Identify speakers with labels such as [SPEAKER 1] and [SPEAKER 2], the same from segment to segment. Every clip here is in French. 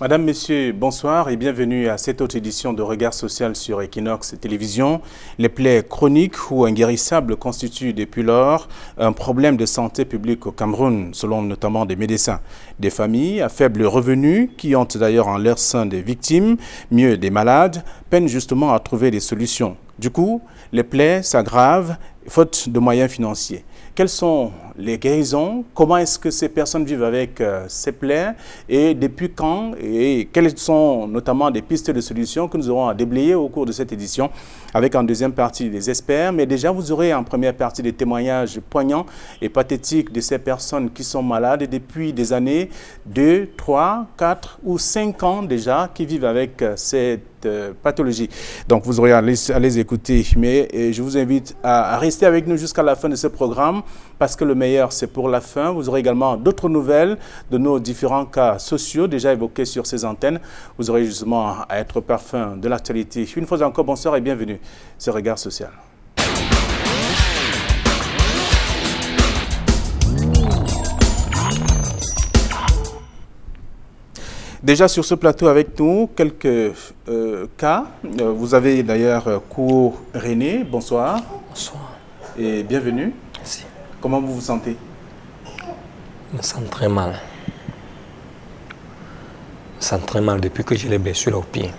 [SPEAKER 1] Madame, Monsieur, bonsoir et bienvenue à cette autre édition de Regard social sur Equinox Télévision. Les plaies chroniques ou inguérissables constituent depuis lors un problème de santé publique au Cameroun, selon notamment des médecins. Des familles à faible revenu, qui ont d'ailleurs en leur sein des victimes, mieux des malades, peinent justement à trouver des solutions. Du coup, les plaies s'aggravent, faute de moyens financiers. Quelles sont les guérisons? Comment est-ce que ces personnes vivent avec ces plaies? Et depuis quand? Et quelles sont notamment des pistes de solutions que nous aurons à déblayer au cours de cette édition, avec en deuxième partie des experts. Mais déjà, vous aurez en première partie des témoignages poignants et pathétiques de ces personnes qui sont malades depuis des années, 2, 3, 4 ou 5 ans déjà, qui vivent avec cette pathologie. Donc, vous aurez à les écouter. Mais je vous invite à rester avec nous jusqu'à la fin de ce programme, parce que le meilleur, c'est pour la fin. Vous aurez également d'autres nouvelles de nos différents cas sociaux déjà évoqués sur ces antennes. Vous aurez justement à être parfum de l'actualité. Une fois encore, bonsoir et bienvenue sur Regard social. Déjà sur ce plateau avec nous, quelques cas. Vous avez d'ailleurs Kou René, bonsoir.
[SPEAKER 2] Bonsoir.
[SPEAKER 1] Et bienvenue.
[SPEAKER 2] Merci.
[SPEAKER 1] Comment vous vous sentez?
[SPEAKER 2] Je me sens très mal. Je me sens très mal depuis que j'ai les blessures au pied.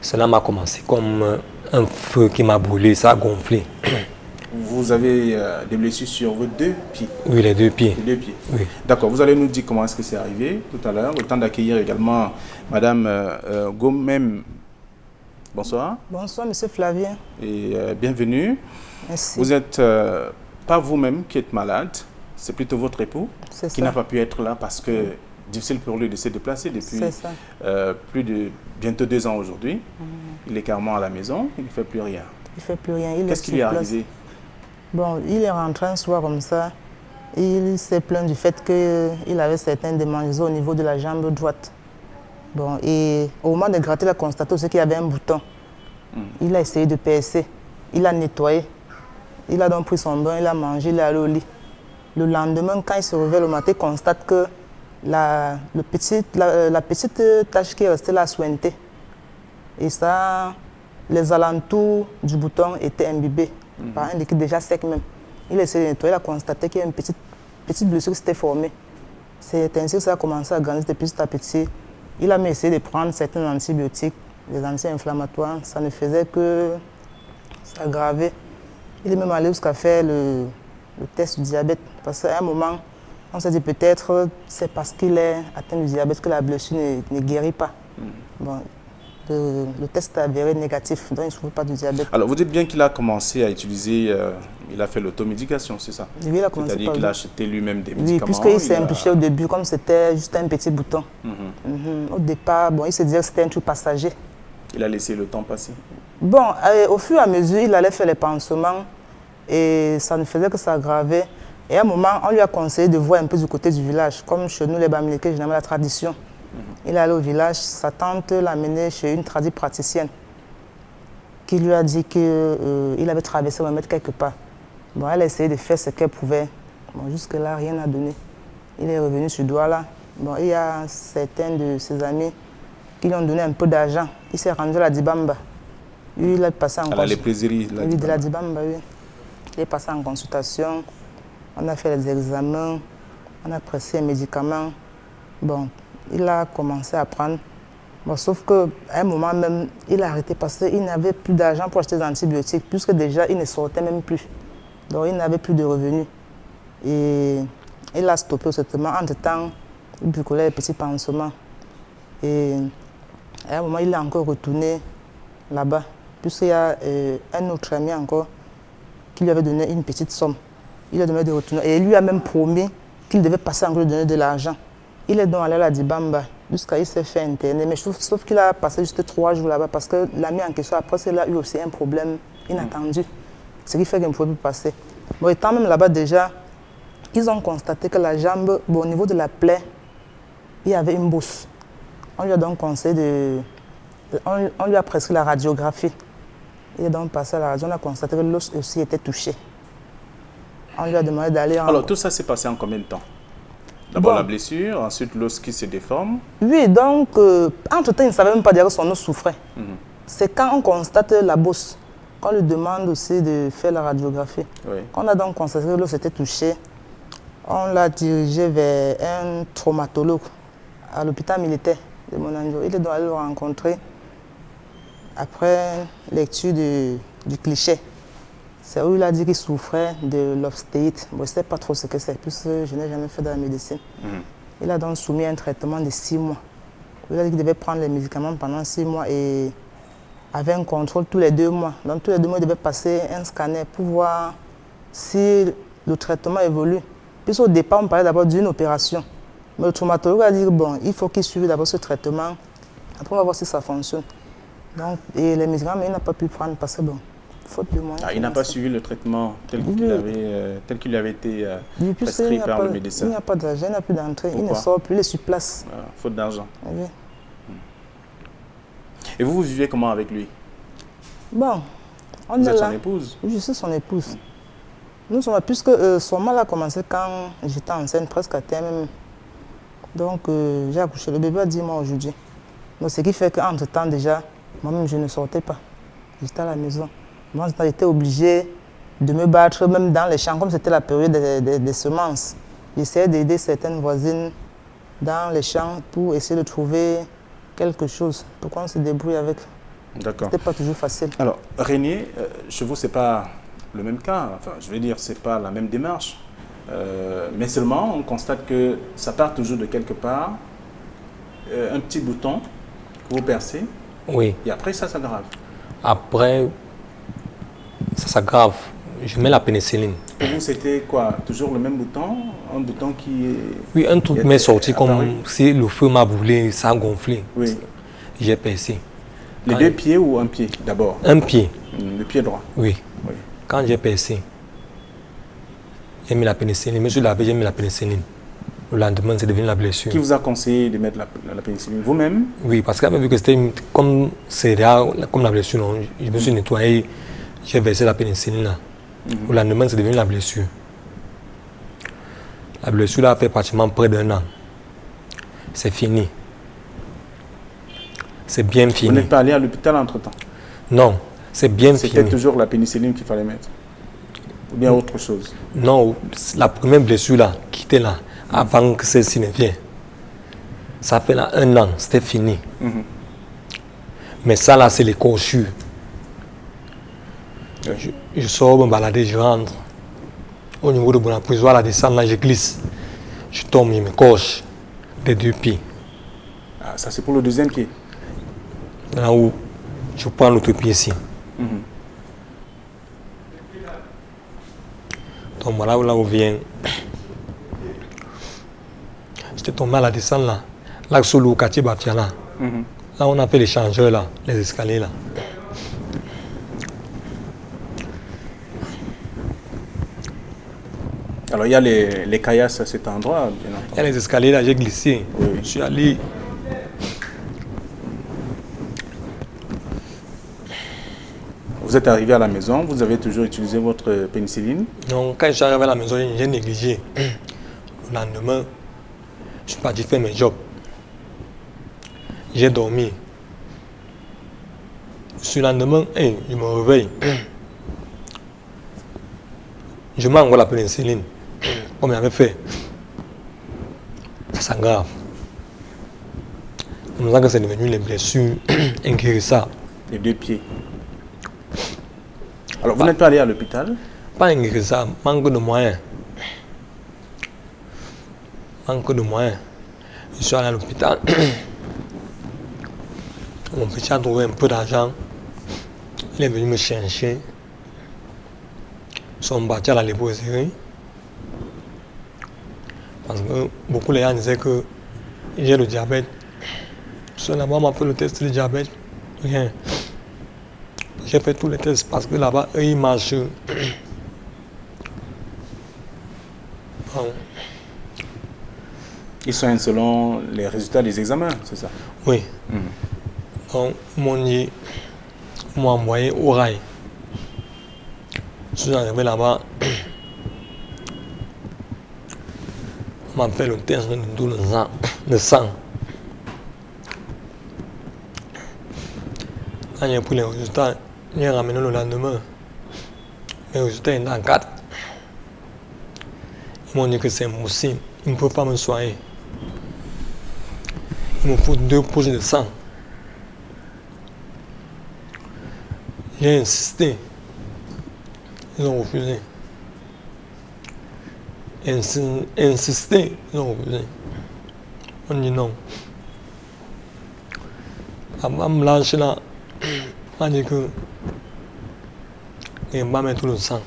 [SPEAKER 2] Cela m'a commencé comme un feu qui m'a brûlé, ça a gonflé.
[SPEAKER 1] Vous avez des blessures sur vos deux pieds?
[SPEAKER 2] Oui, les deux pieds.
[SPEAKER 1] Les deux pieds.
[SPEAKER 2] Oui.
[SPEAKER 1] D'accord, vous allez nous dire comment est-ce que c'est arrivé tout à l'heure. Le temps d'accueillir également Madame Gomem. Bonsoir.
[SPEAKER 3] Bonsoir, Monsieur Flavien.
[SPEAKER 1] Et bienvenue.
[SPEAKER 3] Merci.
[SPEAKER 1] Vous n'êtes pas vous-même qui êtes malade, c'est plutôt votre époux qui n'a pas pu être là parce que difficile pour lui de se déplacer depuis plus de bientôt 2 ans aujourd'hui. Il est carrément à la maison, il ne fait plus rien.
[SPEAKER 3] Il ne fait plus rien.
[SPEAKER 1] Qu'est-ce qui lui est arrivé?
[SPEAKER 3] Bon, il est rentré un soir comme ça. Il s'est plaint du fait qu'il avait certaines démangeaisons au niveau de la jambe droite. Bon, et au moment de gratter, il a constaté aussi qu'il y avait un bouton. Il a essayé de percer. Il a nettoyé. Il a donc pris son bain, il a mangé, il est allé au lit. Le lendemain, quand il se réveille le matin, il constate que la petite tache qui est restée là a sointé. Et ça, les alentours du bouton étaient imbibés par un liquide déjà sec même. Il a essayé de nettoyer, il a constaté qu'il y a une petite blessure qui s'était formée. C'est ainsi que ça a commencé à grandir petit à petit. Il a même essayé de prendre certains antibiotiques, des anti-inflammatoires. Ça ne faisait que s'aggraver. Il est même allé jusqu'à faire le test du diabète. Parce qu'à un moment, on s'est dit peut-être c'est parce qu'il est atteint du diabète que la blessure ne guérit pas. Bon, le test a avéré négatif, donc il ne souffre pas du diabète.
[SPEAKER 1] Alors, vous dites bien qu'il a commencé à utiliser, il a fait l'automédication, c'est ça?
[SPEAKER 3] Oui, il a commencé. C'est-à-dire
[SPEAKER 1] qu'il a acheté lui-même des médicaments.
[SPEAKER 3] Oui, puisqu'il s'est impliqué au début, comme c'était juste un petit bouton. Au départ, bon, il se disait que c'était un truc passager.
[SPEAKER 1] Il a laissé le temps passer?
[SPEAKER 3] Bon, au fur et à mesure, il allait faire les pansements et ça ne faisait que s'aggraver. Et à un moment, on lui a conseillé de voir un peu du côté du village. Comme chez nous, les Bamileke, généralement la tradition. Il est allé au village, sa tante l'a amené chez une praticienne qui lui a dit qu'il avait traversé le mètre quelque part. Bon, elle a essayé de faire ce qu'elle pouvait. Bon, jusque-là, rien n'a donné. Il est revenu sur Douala. Bon, il y a certains de ses amis qui lui ont donné un peu d'argent. Il s'est rendu à la Dibamba. Il est passé en
[SPEAKER 1] consultation.
[SPEAKER 3] Oui, de la Dibamba, oui. Il est passé en consultation. On a fait les examens. On a pressé un médicament. Bon, il a commencé à prendre. Bon, sauf qu'à un moment même, il a arrêté parce qu'il n'avait plus d'argent pour acheter des antibiotiques, puisque déjà, il ne sortait même plus. Donc, il n'avait plus de revenus. Et il a stoppé ce traitement. Entre-temps, il bricolait les petits pansements. Et à un moment, il est encore retourné là-bas, puisqu'il y a un autre ami encore qui lui avait donné une petite somme. Il a demandé de retourner. Et il lui a même promis qu'il devait passer encore lui donner de l'argent. Il est donc allé à la Dibamba jusqu'à il s'est fait interner. Mais sauf qu'il a passé juste 3 jours là-bas parce que l'ami en question, après, il a eu aussi un problème inattendu. Ce qui fait qu'il ne pouvait plus passer. Bon, étant même là-bas déjà, ils ont constaté que la jambe, bon, au niveau de la plaie, il y avait une bosse. On lui a donc conseillé on lui a prescrit la radiographie. Il est donc passé à la radio, on a constaté que l'os aussi était touché. On lui a demandé d'aller en...
[SPEAKER 1] Alors, tout ça s'est passé en combien de temps? D'abord
[SPEAKER 3] Bon.
[SPEAKER 1] la blessure, ensuite l'os qui se déforme.
[SPEAKER 3] Oui, donc, entre-temps, il ne savait même pas dire que son os souffrait. C'est quand on constate la bosse, qu'on lui demande aussi de faire la radiographie.
[SPEAKER 1] Oui.
[SPEAKER 3] Quand on a donc constaté que l'os était touché, on l'a dirigé vers un traumatologue à l'hôpital militaire de Monanjo. Il est donc allé le rencontrer après lecture du cliché. C'est où il a dit qu'il souffrait de l'ostéite. Bon, je ne sais pas trop ce que c'est, puisque je n'ai jamais fait de la médecine. Il a donc soumis un traitement de 6 mois. Il a dit qu'il devait prendre les médicaments pendant 6 mois et avait un contrôle tous les 2 mois. Donc tous les 2 mois, il devait passer un scanner pour voir si le traitement évolue. Puisqu'au départ, on parlait d'abord d'une opération. Mais le traumatologue a dit bon, il faut qu'il suive d'abord ce traitement. Après, on va voir si ça fonctionne. Donc, et les médicaments, il n'a pas pu prendre parce que bon, faute de moyens.
[SPEAKER 1] Il n'a pas suivi le traitement tel qu'il lui avait été prescrit par le médecin.
[SPEAKER 3] Il n'y a pas d'argent, il n'a plus d'entrée, il ne
[SPEAKER 1] Pourquoi?
[SPEAKER 3] sort plus, il est sur place.
[SPEAKER 1] Faute d'argent.
[SPEAKER 3] Oui.
[SPEAKER 1] Et vous vivez comment avec lui?
[SPEAKER 3] Bon, on
[SPEAKER 1] Vous
[SPEAKER 3] est
[SPEAKER 1] êtes
[SPEAKER 3] là.
[SPEAKER 1] son épouse?
[SPEAKER 3] Je suis son épouse. Nous sommes là, puisque son mal a commencé quand j'étais enceinte, presque à terme. Donc, j'ai accouché. Le bébé a 10 mois aujourd'hui. Donc, ce qui fait qu'entre-temps, déjà, moi-même, je ne sortais pas. J'étais à la maison. Moi, j'étais obligée de me battre, même dans les champs, comme c'était la période des semences. J'essayais d'aider certaines voisines dans les champs pour essayer de trouver quelque chose pour qu'on se débrouille avec.
[SPEAKER 1] D'accord.
[SPEAKER 3] C'était pas toujours facile.
[SPEAKER 1] Alors, Régnier, chez vous, ce n'est pas le même cas. Enfin, je veux dire, ce n'est pas la même démarche. Mais seulement, on constate que ça part toujours de quelque part. Un petit bouton que vous percez.
[SPEAKER 2] Oui.
[SPEAKER 1] Et après, ça s'aggrave.
[SPEAKER 2] Après, ça s'aggrave. Je mets la pénicilline.
[SPEAKER 1] Pour vous, c'était quoi? Toujours le même bouton? Un bouton qui est...
[SPEAKER 2] Oui, un truc
[SPEAKER 1] qui
[SPEAKER 2] m'est
[SPEAKER 1] était
[SPEAKER 2] sorti
[SPEAKER 1] apparu?
[SPEAKER 2] comme si le feu m'a brûlé, ça a gonflé.
[SPEAKER 1] Oui.
[SPEAKER 2] J'ai percé.
[SPEAKER 1] Les deux pieds ou un pied d'abord?
[SPEAKER 2] Un pied,
[SPEAKER 1] Le pied droit.
[SPEAKER 2] oui.
[SPEAKER 1] Oui.
[SPEAKER 2] Quand j'ai percé, j'ai mis la pénicilline. Je me suis lavé, j'ai mis la pénicilline. Le lendemain, c'est devenu la blessure.
[SPEAKER 1] Qui vous a conseillé de mettre la pénicilline? Vous-même?
[SPEAKER 2] Oui, parce qu'avec vu que c'était comme la blessure, non, je me suis nettoyé, j'ai versé la pénicilline là. Le lendemain, c'est devenu la blessure. La blessure là a fait pratiquement près d'1 an. C'est fini. C'est bien
[SPEAKER 1] Vous
[SPEAKER 2] fini.
[SPEAKER 1] n'êtes pas allé à l'hôpital entre-temps?
[SPEAKER 2] Non, c'est bien
[SPEAKER 1] C'était
[SPEAKER 2] fini.
[SPEAKER 1] toujours la pénicilline qu'il fallait mettre? Ou bien autre chose?
[SPEAKER 2] Non, la première blessure là, qui était là, avant que celle-ci ne vienne, ça fait là 1 an, c'était fini. Mais ça là, c'est les cochures.
[SPEAKER 1] Oui.
[SPEAKER 2] Je sors me balader, je rentre. Au niveau de mon prison, à la descente, là, je glisse. Je tombe, je me coche des 2 pieds.
[SPEAKER 1] Ah, ça, c'est pour le deuxième pied?
[SPEAKER 2] Là où je prends l'autre pied ici. Donc voilà là où vient. J'étais tombé à la descente là. Là, sur le quartier Bafia là. Là, on a fait les changeurs là, les escaliers là.
[SPEAKER 1] Alors, il y a les caillasses à cet endroit, bien entendu.
[SPEAKER 2] Il y a les escaliers là, j'ai glissé.
[SPEAKER 1] Oui.
[SPEAKER 2] Je suis allé.
[SPEAKER 1] Vous êtes arrivé à la maison, vous avez toujours utilisé votre pénicilline.
[SPEAKER 2] Donc, quand je suis arrivé à la maison, j'ai négligé. Le lendemain, je suis parti faire mes jobs. J'ai dormi. Sur le lendemain, je me réveille. Je mets encore la pénicilline, comme j'avais fait. Ça s'aggrave. C'est comme ça que c'est devenu les blessures inguérissables.
[SPEAKER 1] Les 2 pieds. Alors, vous n'êtes pas allé à l'hôpital?
[SPEAKER 2] Pas inguérissable, manque de moyens. Manque de moyens. Je suis allé à l'hôpital. Mon petit a trouvé un peu d'argent. Il est venu me chercher. Ils sont partis à la léproserie. Parce que beaucoup de gens disaient que j'ai le diabète. Là-bas, on m'a fait le test de diabète. Rien. J'ai fait tous les tests parce que là-bas, eux, ils marchent. Bon.
[SPEAKER 1] Ils sont selon les résultats des examens, c'est ça?
[SPEAKER 2] Oui. Donc, ils m'ont dit, ils m'ont envoyé au rail. Je suis arrivé là-bas. m'a fait le test de tout le sang. Quand j'ai pris les résultats, j'ai ramené le lendemain. Les résultats étaient en 4. Ils m'ont dit que c'est impossible. Ils ne peuvent pas me soigner. Il me faut 2 poches de sang. J'ai insisté. Ils ont refusé. Insisté. Ils ont refusé. On dit non. La femme blanche là m'a dit que il va mettre tout le sang.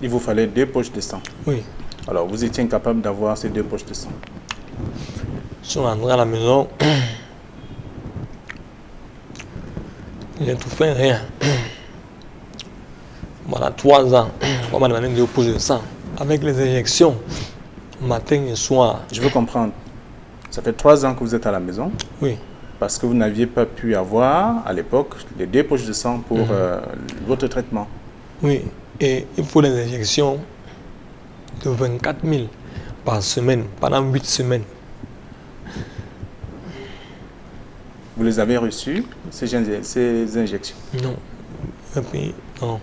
[SPEAKER 1] Il vous fallait 2 poches de sang.
[SPEAKER 2] Oui.
[SPEAKER 1] Alors, vous étiez incapable d'avoir ces 2 poches de sang.
[SPEAKER 2] Je suis rentré à la maison. J'ai tout fait, rien. Voilà, 3 ans. On m'a demandé 2 poches de sang. Avec les injections, matin et soir.
[SPEAKER 1] Je veux comprendre. Ça fait 3 ans que vous êtes à la maison.
[SPEAKER 2] Oui.
[SPEAKER 1] Parce que vous n'aviez pas pu avoir, à l'époque, les 2 poches de sang pour votre traitement.
[SPEAKER 2] Oui. Et il faut des injections de 24 000 par semaine, pendant 8 semaines.
[SPEAKER 1] Vous les avez reçues, ces injections?
[SPEAKER 2] Non. Et puis, non.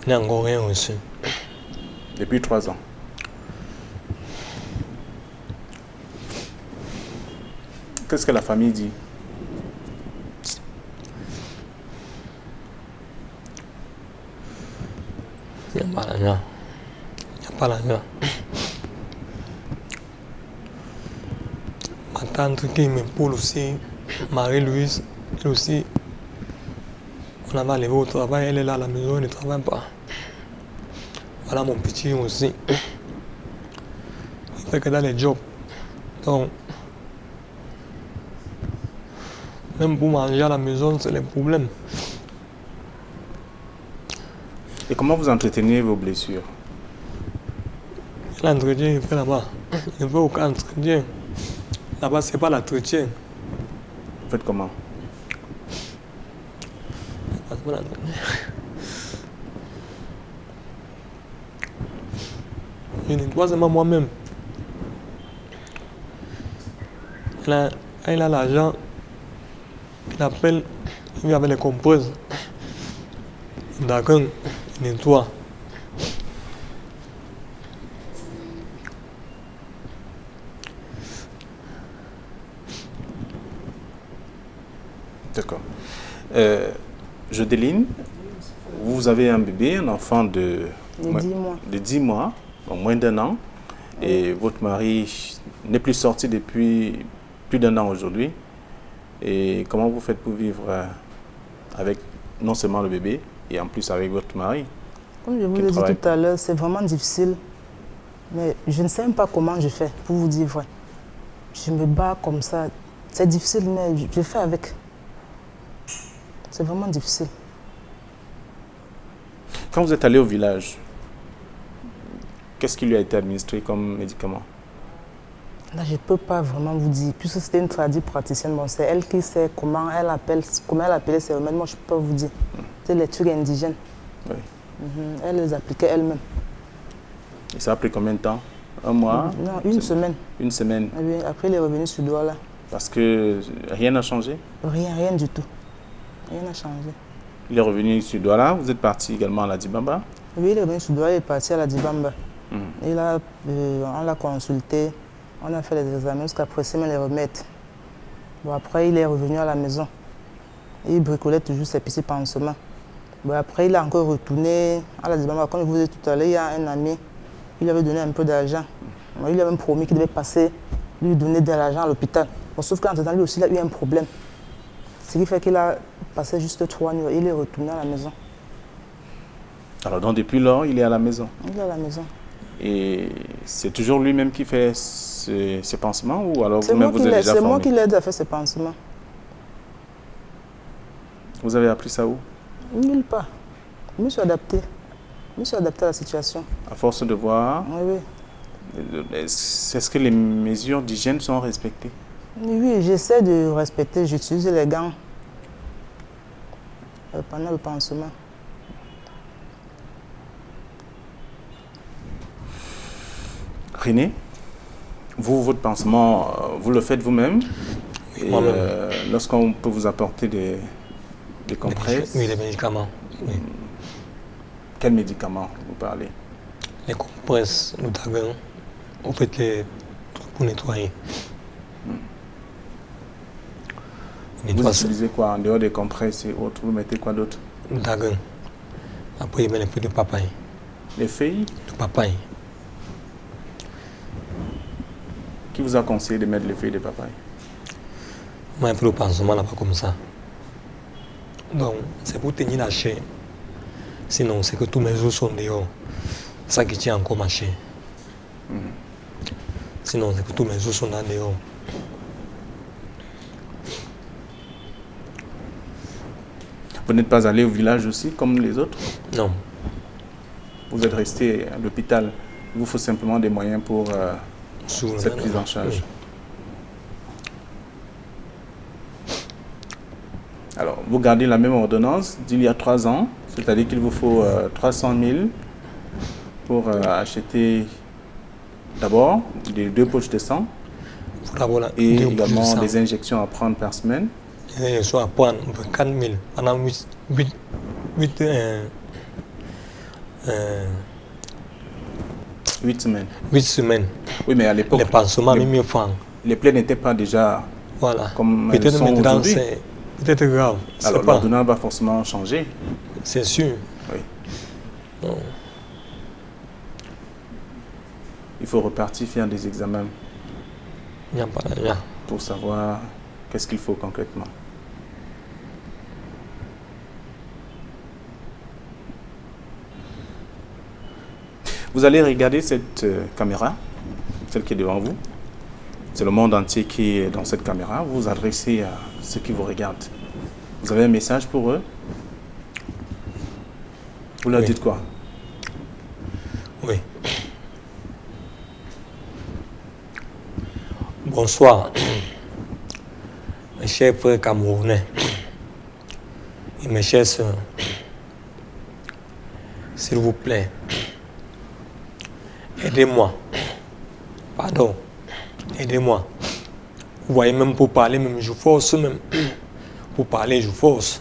[SPEAKER 2] Il n'y a encore rien reçu.
[SPEAKER 1] Depuis 3 ans. Qu'est-ce que la famille dit?
[SPEAKER 2] Il n'y a pas d'argent. Il n'y a pas d'argent. Ma tante qui m'épaule aussi, Marie-Louise, elle aussi, on avait arrivé au travail, elle est là à la maison, elle ne travaille pas. Voilà mon petit aussi. Il fait que dans les jobs. Donc, même pour manger à la maison, c'est les problèmes.
[SPEAKER 1] Et comment vous entretenez vos blessures?
[SPEAKER 2] L'entretien, il fait là-bas. Il ne fait aucun entretien. Là-bas, ce n'est pas l'entretien.
[SPEAKER 1] Vous faites comment?
[SPEAKER 2] C'est pas l'entretien. Je nettoie seulement moi-même. Là, il a l'argent. Il appelle, il vient avec les compresses. D'accord, il nettoie.
[SPEAKER 1] D'accord. Jodeline, vous avez un bébé, un enfant de 10 mois, donc moins d'1 an, et votre mari n'est plus sorti depuis plus d'1 an aujourd'hui. Et comment vous faites pour vivre avec non seulement le bébé, et en plus avec votre mari?
[SPEAKER 3] Comme je vous l'ai dit tout à l'heure, c'est vraiment difficile. Mais je ne sais même pas comment je fais, pour vous dire vrai. Je me bats comme ça. C'est difficile, mais je fais avec. C'est vraiment difficile.
[SPEAKER 1] Quand vous êtes allé au village, qu'est-ce qui lui a été administré comme médicament?
[SPEAKER 3] Là, je ne peux pas vraiment vous dire. Puisque c'était une praticienne, bon, c'est elle qui sait comment elle appelait ses remèdes. Moi, je ne peux pas vous dire. C'est les trucs indigènes.
[SPEAKER 1] Oui.
[SPEAKER 3] Elle les appliquait elle-même.
[SPEAKER 1] Et ça a pris combien de temps? 1 mois?
[SPEAKER 3] Non, une semaine.
[SPEAKER 1] Une semaine?
[SPEAKER 3] Oui, après, il est revenu sur Douala.
[SPEAKER 1] Parce que rien n'a changé?
[SPEAKER 3] Rien du tout. Rien n'a changé.
[SPEAKER 1] Il est revenu sur Douala. Vous êtes parti également à la Dibamba?
[SPEAKER 3] Oui, il est revenu sur Douala, il est parti à la Dibamba. Et là, on l'a consulté, on a fait les examens jusqu'à presser les remèdes. Bon, après, il est revenu à la maison. Et il bricolait toujours ses petits pansements. Bon, après, il a encore retourné à la Dibamba. Comme je vous ai dit tout à l'heure, il y a un ami, il lui avait donné un peu d'argent. Il lui avait même promis qu'il devait passer, lui donner de l'argent à l'hôpital. Bon, sauf qu'entre-temps, lui aussi, il a eu un problème. Ce qui fait qu'il a passé juste 3 nuits. Il est retourné à la maison.
[SPEAKER 1] Alors, donc, depuis lors, il est à la maison?
[SPEAKER 3] Il est à la maison.
[SPEAKER 1] Et c'est toujours lui-même qui fait ses pansements ou alors vous-même vous êtes déjà formé?
[SPEAKER 3] C'est moi qui l'aide à faire ses pansements.
[SPEAKER 1] Vous avez appris ça où?
[SPEAKER 3] Nulle part. Je me suis adapté. Je me suis adapté à la situation.
[SPEAKER 1] À force de voir?
[SPEAKER 3] Oui, oui.
[SPEAKER 1] Est-ce que les mesures d'hygiène sont respectées?
[SPEAKER 3] Oui, j'essaie de respecter. J'utilise les gants pendant le pansement.
[SPEAKER 1] apprenez. Vous, votre pansement, vous le faites vous-même. Et lorsqu'on peut vous apporter des compresses.
[SPEAKER 2] Oui, les médicaments. Oui.
[SPEAKER 1] Quels médicaments vous parlez?
[SPEAKER 2] Les compresses, le tagon, on fait les trucs pour nettoyer.
[SPEAKER 1] Vous utilisez quoi en dehors des compresses et autres? Vous mettez quoi d'autre?
[SPEAKER 2] Le tagon. Après, il met les feuilles de papaye.
[SPEAKER 1] Les feuilles
[SPEAKER 2] de papaye.
[SPEAKER 1] Qui vous a conseillé de mettre les feuilles de papaye?
[SPEAKER 2] Moi, un peu le pansement là-bas comme ça. Donc, c'est pour tenir la chair. Sinon, c'est que tous mes os sont dehors. C'est ça qui tient encore ma chair. Sinon, c'est que tous mes os sont là dehors.
[SPEAKER 1] Vous n'êtes pas allé au village aussi, comme les autres?
[SPEAKER 2] Non.
[SPEAKER 1] Vous êtes resté à l'hôpital. Il vous faut simplement des moyens pour cette prise en charge. Oui. Alors, vous gardez la même ordonnance d'il y a 3 ans, c'est-à-dire qu'il vous faut 300 000 pour acheter d'abord les 2 poches de sang et également des injections à prendre par semaine.
[SPEAKER 2] Les injections à prendre 4 000 pendant
[SPEAKER 1] 8 semaines.
[SPEAKER 2] 8 semaines.
[SPEAKER 1] Oui, mais à l'époque,
[SPEAKER 2] les pansements,
[SPEAKER 1] les plaies n'étaient pas déjà comme elles
[SPEAKER 2] peut-être
[SPEAKER 1] sont
[SPEAKER 2] maintenant,
[SPEAKER 1] aujourd'hui.
[SPEAKER 2] c'est peut-être grave.
[SPEAKER 1] Alors l'ordonnance va forcément changer.
[SPEAKER 2] C'est sûr.
[SPEAKER 1] Oui.
[SPEAKER 2] Non.
[SPEAKER 1] Il faut repartir faire des examens
[SPEAKER 2] Rien.
[SPEAKER 1] Pour savoir qu'est-ce qu'il faut concrètement. Vous allez regarder cette caméra, celle qui est devant vous. C'est le monde entier qui est dans cette caméra. Vous vous adressez à ceux qui vous regardent. Vous avez un message pour eux? Vous leur dites quoi?
[SPEAKER 2] Oui. Bonsoir, mes chers frères camerounais et mes chères sœurs. S'il vous plaît, aidez-moi. Pardon, aidez-moi. Vous voyez, même pour parler, même je force, même pour parler, je force.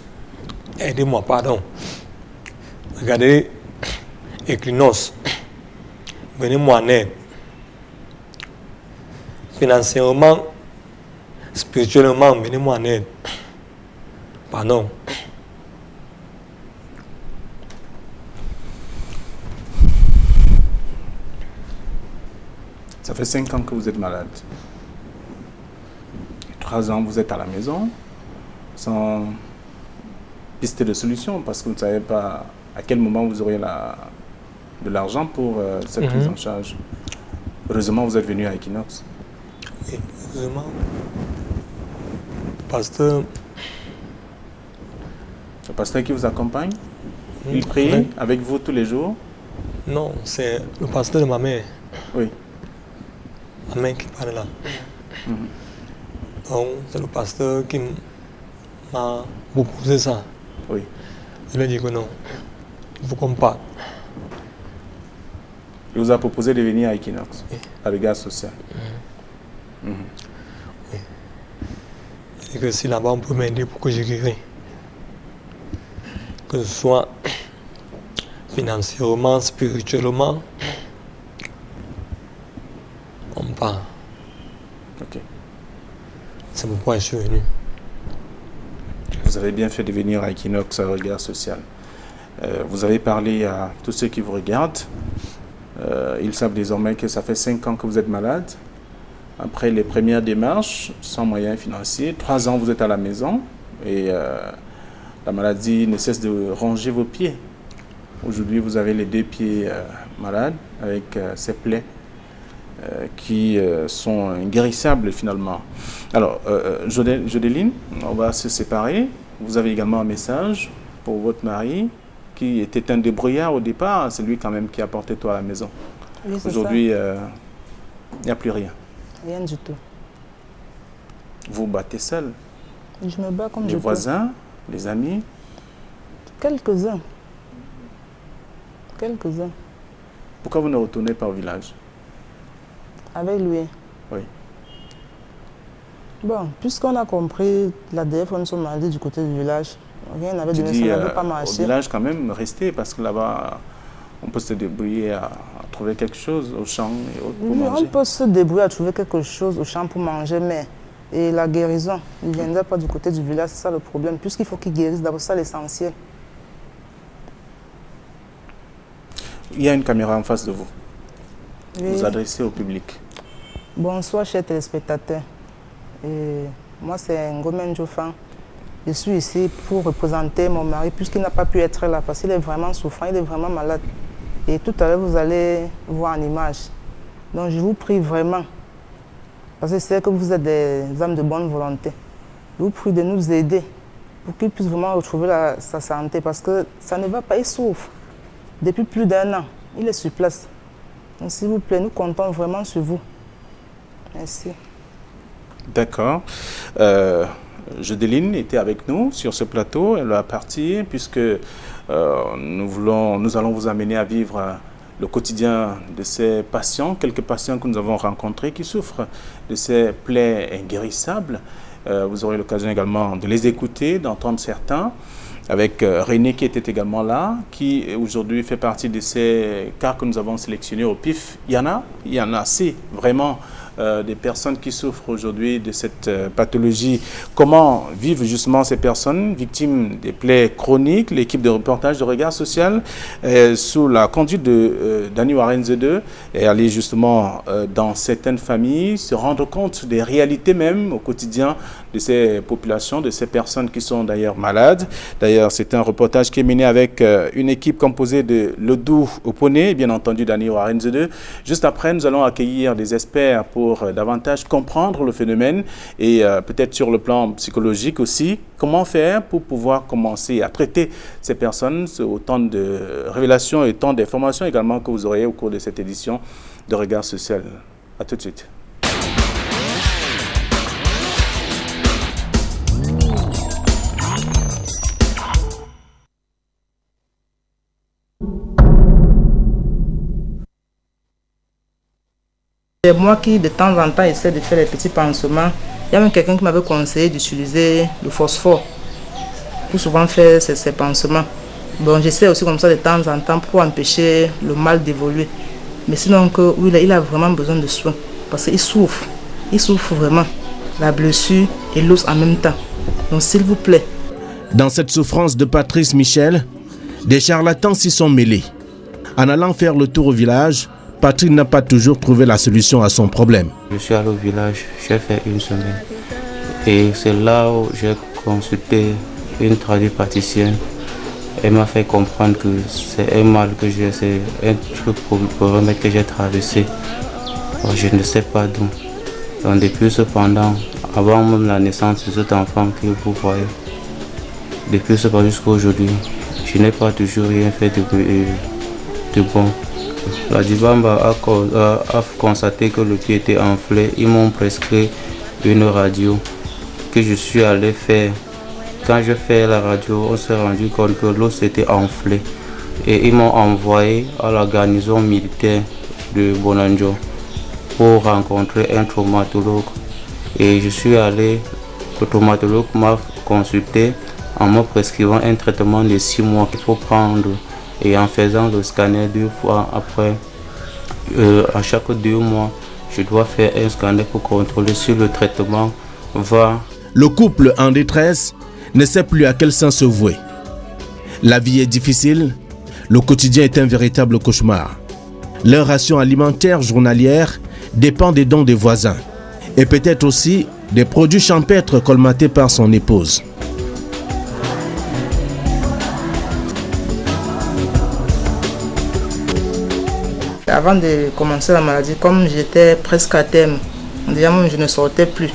[SPEAKER 2] Aidez-moi, pardon. Regardez, Equinos, venez-moi en aide. Financièrement, spirituellement, venez-moi en aide. Pardon.
[SPEAKER 1] Ça fait 5 ans que vous êtes malade. 3 ans, vous êtes à la maison, sans piste de solution, parce que vous ne savez pas à quel moment vous aurez de l'argent pour cette prise en charge. Heureusement, vous êtes venu à Equinox.
[SPEAKER 2] Oui, heureusement. Pasteur.
[SPEAKER 1] Le pasteur qui vous accompagne, il prie avec vous tous les jours?
[SPEAKER 2] Non, c'est le pasteur de ma mère.
[SPEAKER 1] Oui.
[SPEAKER 2] Ma mère qui parle là. Donc, c'est le pasteur qui m'a proposé ça.
[SPEAKER 1] Oui.
[SPEAKER 2] Je lui ai dit que non, il faut qu'on parte.
[SPEAKER 1] Il vous a proposé de venir à Equinox, à Regard Social.
[SPEAKER 2] Oui. Il dit que si là-bas on peut m'aider pour que je guérisse, que ce soit financièrement, spirituellement, on part.
[SPEAKER 1] Ok.
[SPEAKER 2] C'est pourquoi je suis venu.
[SPEAKER 1] Vous avez bien fait de venir à Equinox à Regard Social. Vous avez parlé à tous ceux qui vous regardent. Ils savent désormais que ça fait 5 ans que vous êtes malade. Après les premières démarches, sans moyens financiers, 3 ans vous êtes à la maison et la maladie ne cesse de ronger vos pieds. Aujourd'hui, vous avez les 2 pieds malades avec ces plaies qui sont inguérissables finalement. Alors, Jodeline, on va se séparer. Vous avez également un message pour votre mari qui était un débrouillard au départ. C'est lui quand même qui a porté toi à la maison.
[SPEAKER 3] Oui,
[SPEAKER 1] aujourd'hui, il n'y a plus rien.
[SPEAKER 3] Rien du tout.
[SPEAKER 1] Vous battez seul?
[SPEAKER 3] Je me bats comme
[SPEAKER 1] les voisins, les amis?
[SPEAKER 3] Quelques-uns. Quelques-uns.
[SPEAKER 1] Pourquoi vous ne retournez pas au village?
[SPEAKER 3] Avec lui.
[SPEAKER 1] Oui.
[SPEAKER 3] Bon, puisqu'on a compris la dernière fois nous sommes allés du côté du village, rien n'avait
[SPEAKER 1] Tu
[SPEAKER 3] donné,
[SPEAKER 1] dis
[SPEAKER 3] ça n'avait pas
[SPEAKER 1] au
[SPEAKER 3] marché.
[SPEAKER 1] village quand même, rester parce que là-bas, on peut se débrouiller à trouver quelque chose au champ et autres pour
[SPEAKER 3] Oui,
[SPEAKER 1] manger.
[SPEAKER 3] on peut se débrouiller à trouver quelque chose au champ pour manger, mais et la guérison ne viendrait pas du côté du village, c'est ça le problème, puisqu'il faut qu'il guérisse d'abord, c'est ça l'essentiel.
[SPEAKER 1] Il y a une caméra en face de vous.
[SPEAKER 3] Oui.
[SPEAKER 1] Vous adressez au public.
[SPEAKER 3] Bonsoir chers téléspectateurs. Et moi c'est Ngomen Jofan. Je suis ici pour représenter mon mari puisqu'il n'a pas pu être là parce qu'il est vraiment souffrant, il est vraiment malade. Et tout à l'heure vous allez voir en image. Donc je vous prie vraiment, parce que c'est que vous êtes des âmes de bonne volonté, je vous prie de nous aider pour qu'il puisse vraiment retrouver sa santé parce que ça ne va pas, il souffre. Depuis plus d'1 an, il est sur place. Donc s'il vous plaît, nous comptons vraiment sur vous. Merci.
[SPEAKER 1] D'accord. Jodeline était avec nous sur ce plateau. Elle va partir puisque nous allons vous amener à vivre le quotidien de ces patients, quelques patients que nous avons rencontrés qui souffrent de ces plaies inguérissables. Vous aurez l'occasion également de les écouter, d'entendre certains, avec René qui était également là, qui aujourd'hui fait partie de ces cas que nous avons sélectionnés au PIF. Il y en a, c'est vraiment des personnes qui souffrent aujourd'hui de cette pathologie. Comment vivent justement ces personnes victimes des plaies chroniques? L'équipe de reportage de Regard Social, sous la conduite de Dani Warenzede, est allée justement dans certaines familles, se rendre compte des réalités même au quotidien de ces populations, de ces personnes qui sont d'ailleurs malades. D'ailleurs, c'est un reportage qui est mené avec une équipe composée de Lodou Oponé et bien entendu Dani Warenzede. Juste après, nous allons accueillir des experts pour davantage comprendre le phénomène et peut-être sur le plan psychologique aussi, comment faire pour pouvoir commencer à traiter ces personnes. C'est autant de révélations et tant d'informations également que vous aurez au cours de cette édition de Regard Social. À tout de suite.
[SPEAKER 3] C'est moi qui, de temps en temps, essaie de faire des petits pansements. Il y a même quelqu'un qui m'avait conseillé d'utiliser le phosphore pour souvent faire ces pansements. Bon, j'essaie aussi comme ça de temps en temps pour empêcher le mal d'évoluer. Mais sinon, oui, il a vraiment besoin de soins parce qu'il souffre. Il souffre vraiment. La blessure et l'os en même temps. Donc, s'il vous plaît.
[SPEAKER 4] Dans cette souffrance de Patrice Michel, des charlatans s'y sont mêlés. En allant faire le tour au village, Patrick n'a pas toujours trouvé la solution à son problème.
[SPEAKER 5] Je suis allé au village, j'ai fait 1 semaine. Et c'est là où j'ai consulté une tradipraticienne. Elle m'a fait comprendre que c'est un mal que j'ai, c'est un truc pour remettre que j'ai traversé. Alors, je ne sais pas d'où. Donc depuis cependant, avant même la naissance de cet enfant que vous voyez, depuis cependant jusqu'à aujourd'hui, je n'ai pas toujours rien fait de bon. La Dibamba a constaté que le pied était enflé. Ils m'ont prescrit une radio que je suis allé faire. Quand je fais la radio, on s'est rendu compte que l'os était enflé. Et ils m'ont envoyé à la garnison militaire de Bonanjo pour rencontrer un traumatologue. Et je suis allé, le traumatologue m'a consulté en me prescrivant un traitement de 6 mois qu'il faut prendre. Et en faisant le scanner 2 fois après, à chaque 2 mois, je dois faire un scanner pour contrôler si le traitement va.
[SPEAKER 4] Le couple en détresse ne sait plus à quel sens se vouer. La vie est difficile, le quotidien est un véritable cauchemar. Leur ration alimentaire journalière dépend des dons des voisins et peut-être aussi des produits champêtres colmatés par son épouse.
[SPEAKER 3] Avant de commencer la maladie, comme j'étais presque à terme, déjà même je ne sortais plus.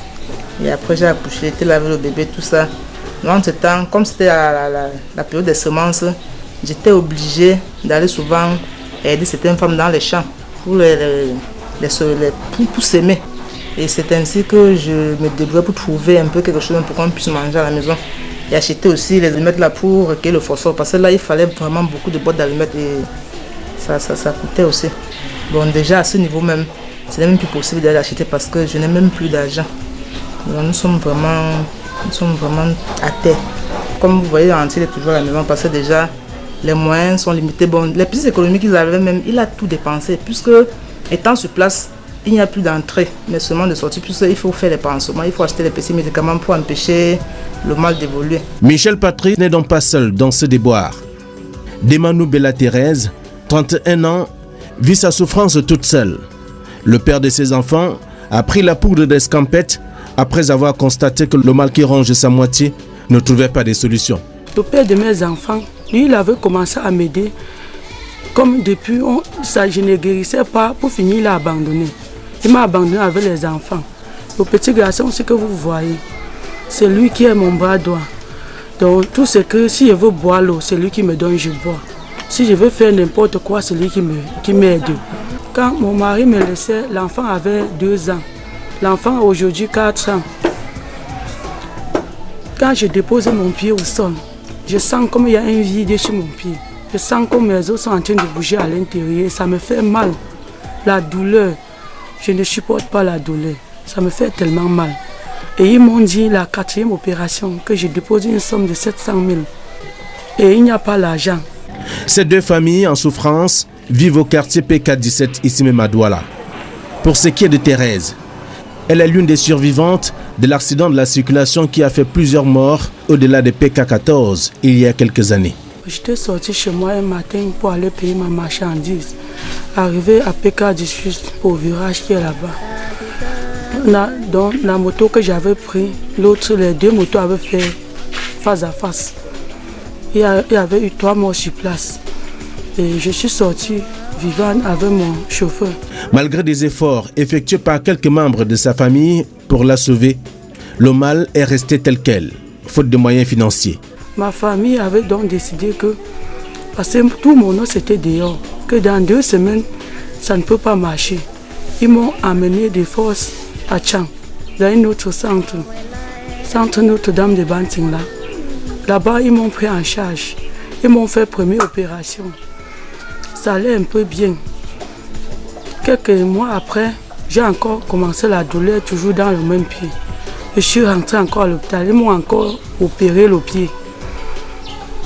[SPEAKER 3] Et après j'ai accouché, j'étais là avec le bébé, tout ça. Dans ce temps, comme c'était la période des semences, j'étais obligée d'aller souvent aider certaines femmes dans les champs pour pour s'aimer. Et c'est ainsi que je me débrouillais pour trouver un peu quelque chose pour qu'on puisse manger à la maison. Et acheter aussi les allumettes là pour recueillir le phosphore. Parce que là, il fallait vraiment beaucoup de boîtes d'allumettes et ça coûtait aussi. Bon, déjà à ce niveau même, Ce n'est même plus possible d'aller acheter parce que je n'ai même plus d'argent. Nous sommes vraiment à terre. Comme vous voyez, Antille est toujours à la maison parce que déjà les moyens sont limités. Bon, les petites économies qu'ils avaient même, il a tout dépensé puisque étant sur place, il n'y a plus d'entrée, mais seulement de sortie, puisqu'il faut faire les pansements, il faut acheter les petits médicaments pour empêcher le mal d'évoluer.
[SPEAKER 4] Michel Patrice n'est donc pas seul dans ce déboire. Demanou Bella Thérèse, 31 ans, vit sa souffrance toute seule. Le père de ses enfants a pris la poudre d'escampette après avoir constaté que le mal qui ronge sa moitié ne trouvait pas de solution.
[SPEAKER 6] Le père de mes enfants, lui, il avait commencé à m'aider. Comme depuis, je ne guérissais pas, pour finir, il a abandonné. Il m'a abandonné avec les enfants. Le petit garçon, ce que vous voyez, c'est lui qui est mon bras droit. Donc tout ce que, si je veux boire l'eau, c'est lui qui me donne, je bois. Si je veux faire n'importe quoi, c'est lui qui m'aide. Quand mon mari me laissait, l'enfant avait 2 ans. L'enfant a aujourd'hui 4 ans. Quand je dépose mon pied au sol, je sens comme il y a un vide sur mon pied. Je sens que mes os sont en train de bouger à l'intérieur. Ça me fait mal. La douleur, je ne supporte pas la douleur. Ça me fait tellement mal. Et ils m'ont dit, la 4e opération, que je dépose une somme de 700 000. Et il n'y a pas l'argent.
[SPEAKER 4] Ces 2 familles en souffrance vivent au quartier PK17, ici même à Douala. Pour ce qui est de Thérèse, elle est l'une des survivantes de l'accident de la circulation qui a fait plusieurs morts au-delà de PK14 il y a quelques années.
[SPEAKER 6] J'étais sorti chez moi un matin pour aller payer ma marchandise. Arrivé à PK18 au virage qui est là-bas. Dans la moto que j'avais pris, les 2 motos avaient fait face à face. Il y avait eu 3 morts sur place. Et je suis sorti vivant avec mon chauffeur.
[SPEAKER 4] Malgré des efforts effectués par quelques membres de sa famille pour la sauver, le mal est resté tel quel, faute de moyens financiers.
[SPEAKER 6] Ma famille avait donc décidé que, parce que tout mon os était dehors, que dans 2 semaines, ça ne peut pas marcher. Ils m'ont amené des forces à Tchang, dans un autre centre Notre-Dame de Banting là. Là-bas, ils m'ont pris en charge. Ils m'ont fait première opération. Ça allait un peu bien. Quelques mois après, j'ai encore commencé la douleur, toujours dans le même pied. Je suis rentré encore à l'hôpital. Ils m'ont encore opéré le pied.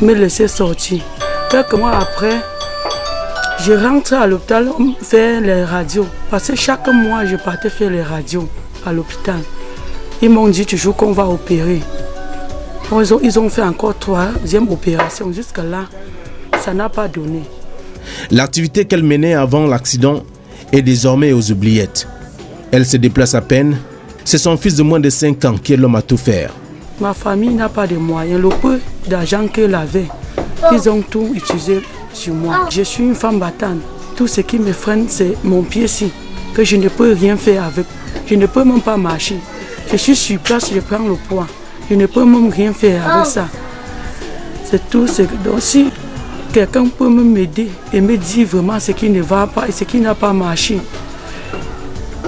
[SPEAKER 6] Me laisser sortir. Quelques mois après, je rentre à l'hôpital faire les radios. Parce que chaque mois, je partais faire les radios à l'hôpital. Ils m'ont dit toujours qu'on va opérer. Ils ont fait encore 3e opération. Jusque-là, ça n'a pas donné.
[SPEAKER 4] L'activité qu'elle menait avant l'accident est désormais aux oubliettes. Elle se déplace à peine. C'est son fils de moins de 5 ans qui est l'homme à tout faire.
[SPEAKER 6] Ma famille n'a pas de moyens. Le peu d'argent qu'elle avait, ils ont tout utilisé sur moi. Je suis une femme battante. Tout ce qui me freine, c'est mon pied-ci, que je ne peux rien faire avec. Je ne peux même pas marcher. Je suis sur place, je prends le poids. Je ne peux même rien faire avec ça. C'est tout. Donc si quelqu'un peut m'aider et me dire vraiment ce qui ne va pas et ce qui n'a pas marché,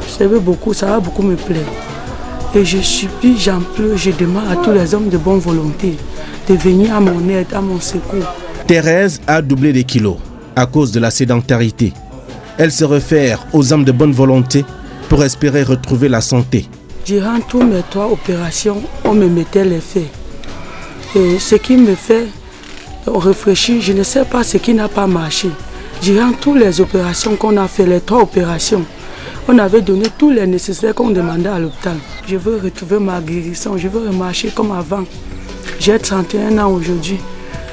[SPEAKER 6] ça va beaucoup me plaire. Et je supplie, j'en pleure, je demande à tous les hommes de bonne volonté de venir à mon aide, à mon secours.
[SPEAKER 4] Thérèse a doublé des kilos à cause de la sédentarité. Elle se réfère aux hommes de bonne volonté pour espérer retrouver la santé.
[SPEAKER 6] Durant toutes mes 3 opérations, on me mettait les faits. Et ce qui me fait réfléchir, je ne sais pas ce qui n'a pas marché. Durant toutes les opérations qu'on a fait, les 3 opérations, on avait donné tous les nécessaires qu'on demandait à l'hôpital. Je veux retrouver ma guérison, je veux remarcher comme avant. J'ai 31 ans aujourd'hui.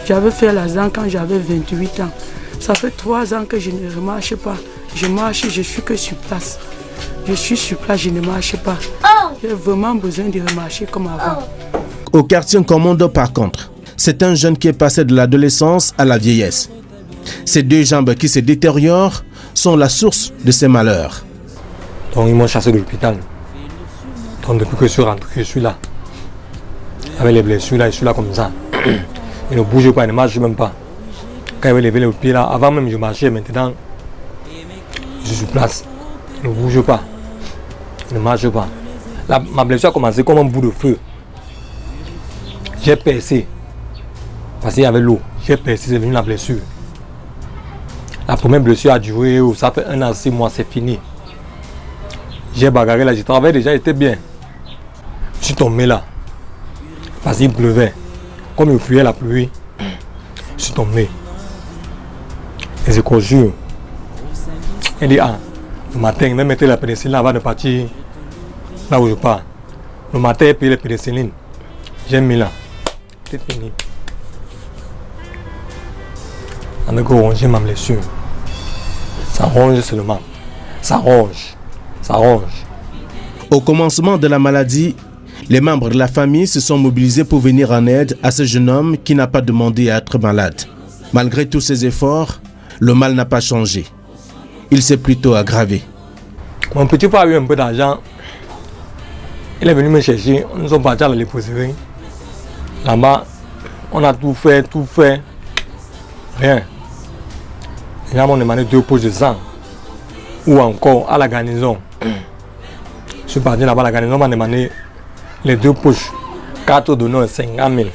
[SPEAKER 6] J'avais fait la ZAN quand j'avais 28 ans. Ça fait 3 ans que je ne remarche pas. Je marche, je suis que sur place. Je suis sur place, je ne marche pas. J'ai vraiment besoin de remarcher comme avant.
[SPEAKER 4] Au quartier Nkomondo, par contre, c'est un jeune qui est passé de l'adolescence à la vieillesse. Ces 2 jambes qui se détériorent sont la source de ses malheurs.
[SPEAKER 2] Donc ils m'ont chassé de l'hôpital. Donc depuis que je suis rentré, je suis là. Avec les blessures là, je suis là comme ça. Il ne bouge pas, il ne marche même pas. Quand il avait levé le pied là, avant même je marchais, maintenant je suis sur place. Il ne bouge pas. Il ne marche pas. Là, ma blessure a commencé comme un bout de feu. J'ai percé. Parce qu'il y avait l'eau. J'ai percé, c'est venu la blessure. La première blessure a duré, ça fait 1 an, 6 mois, c'est fini. J'ai bagarré là, je travaillais déjà, j'étais bien. Je suis tombé là. Parce qu'il pleuvait. Comme il fuyait la pluie, je suis tombé. Et je conjure. Elle dit, ah, le matin, il m'a mis la pénicilline avant de partir là où je pars. Le matin, il payé la pénicilline. J'ai mis là. C'est fini. On a rongé ma blessure. Ça ronge seulement. Ça ronge. Ça ronge.
[SPEAKER 4] Au commencement de la maladie, les membres de la famille se sont mobilisés pour venir en aide à ce jeune homme qui n'a pas demandé à être malade. Malgré tous ses efforts, le mal n'a pas changé. Il s'est plutôt aggravé.
[SPEAKER 2] Mon petit frère a eu un peu d'argent. Il est venu me chercher. Nous sommes partis à la léproserie. Là-bas, on a tout fait. Rien. Ils m'ont demandé 2 poches de sang. Ou encore à la garnison. Je suis parti là-bas à la garnison, on m'a demandé les 2 poches. 4 donneurs, 50 000.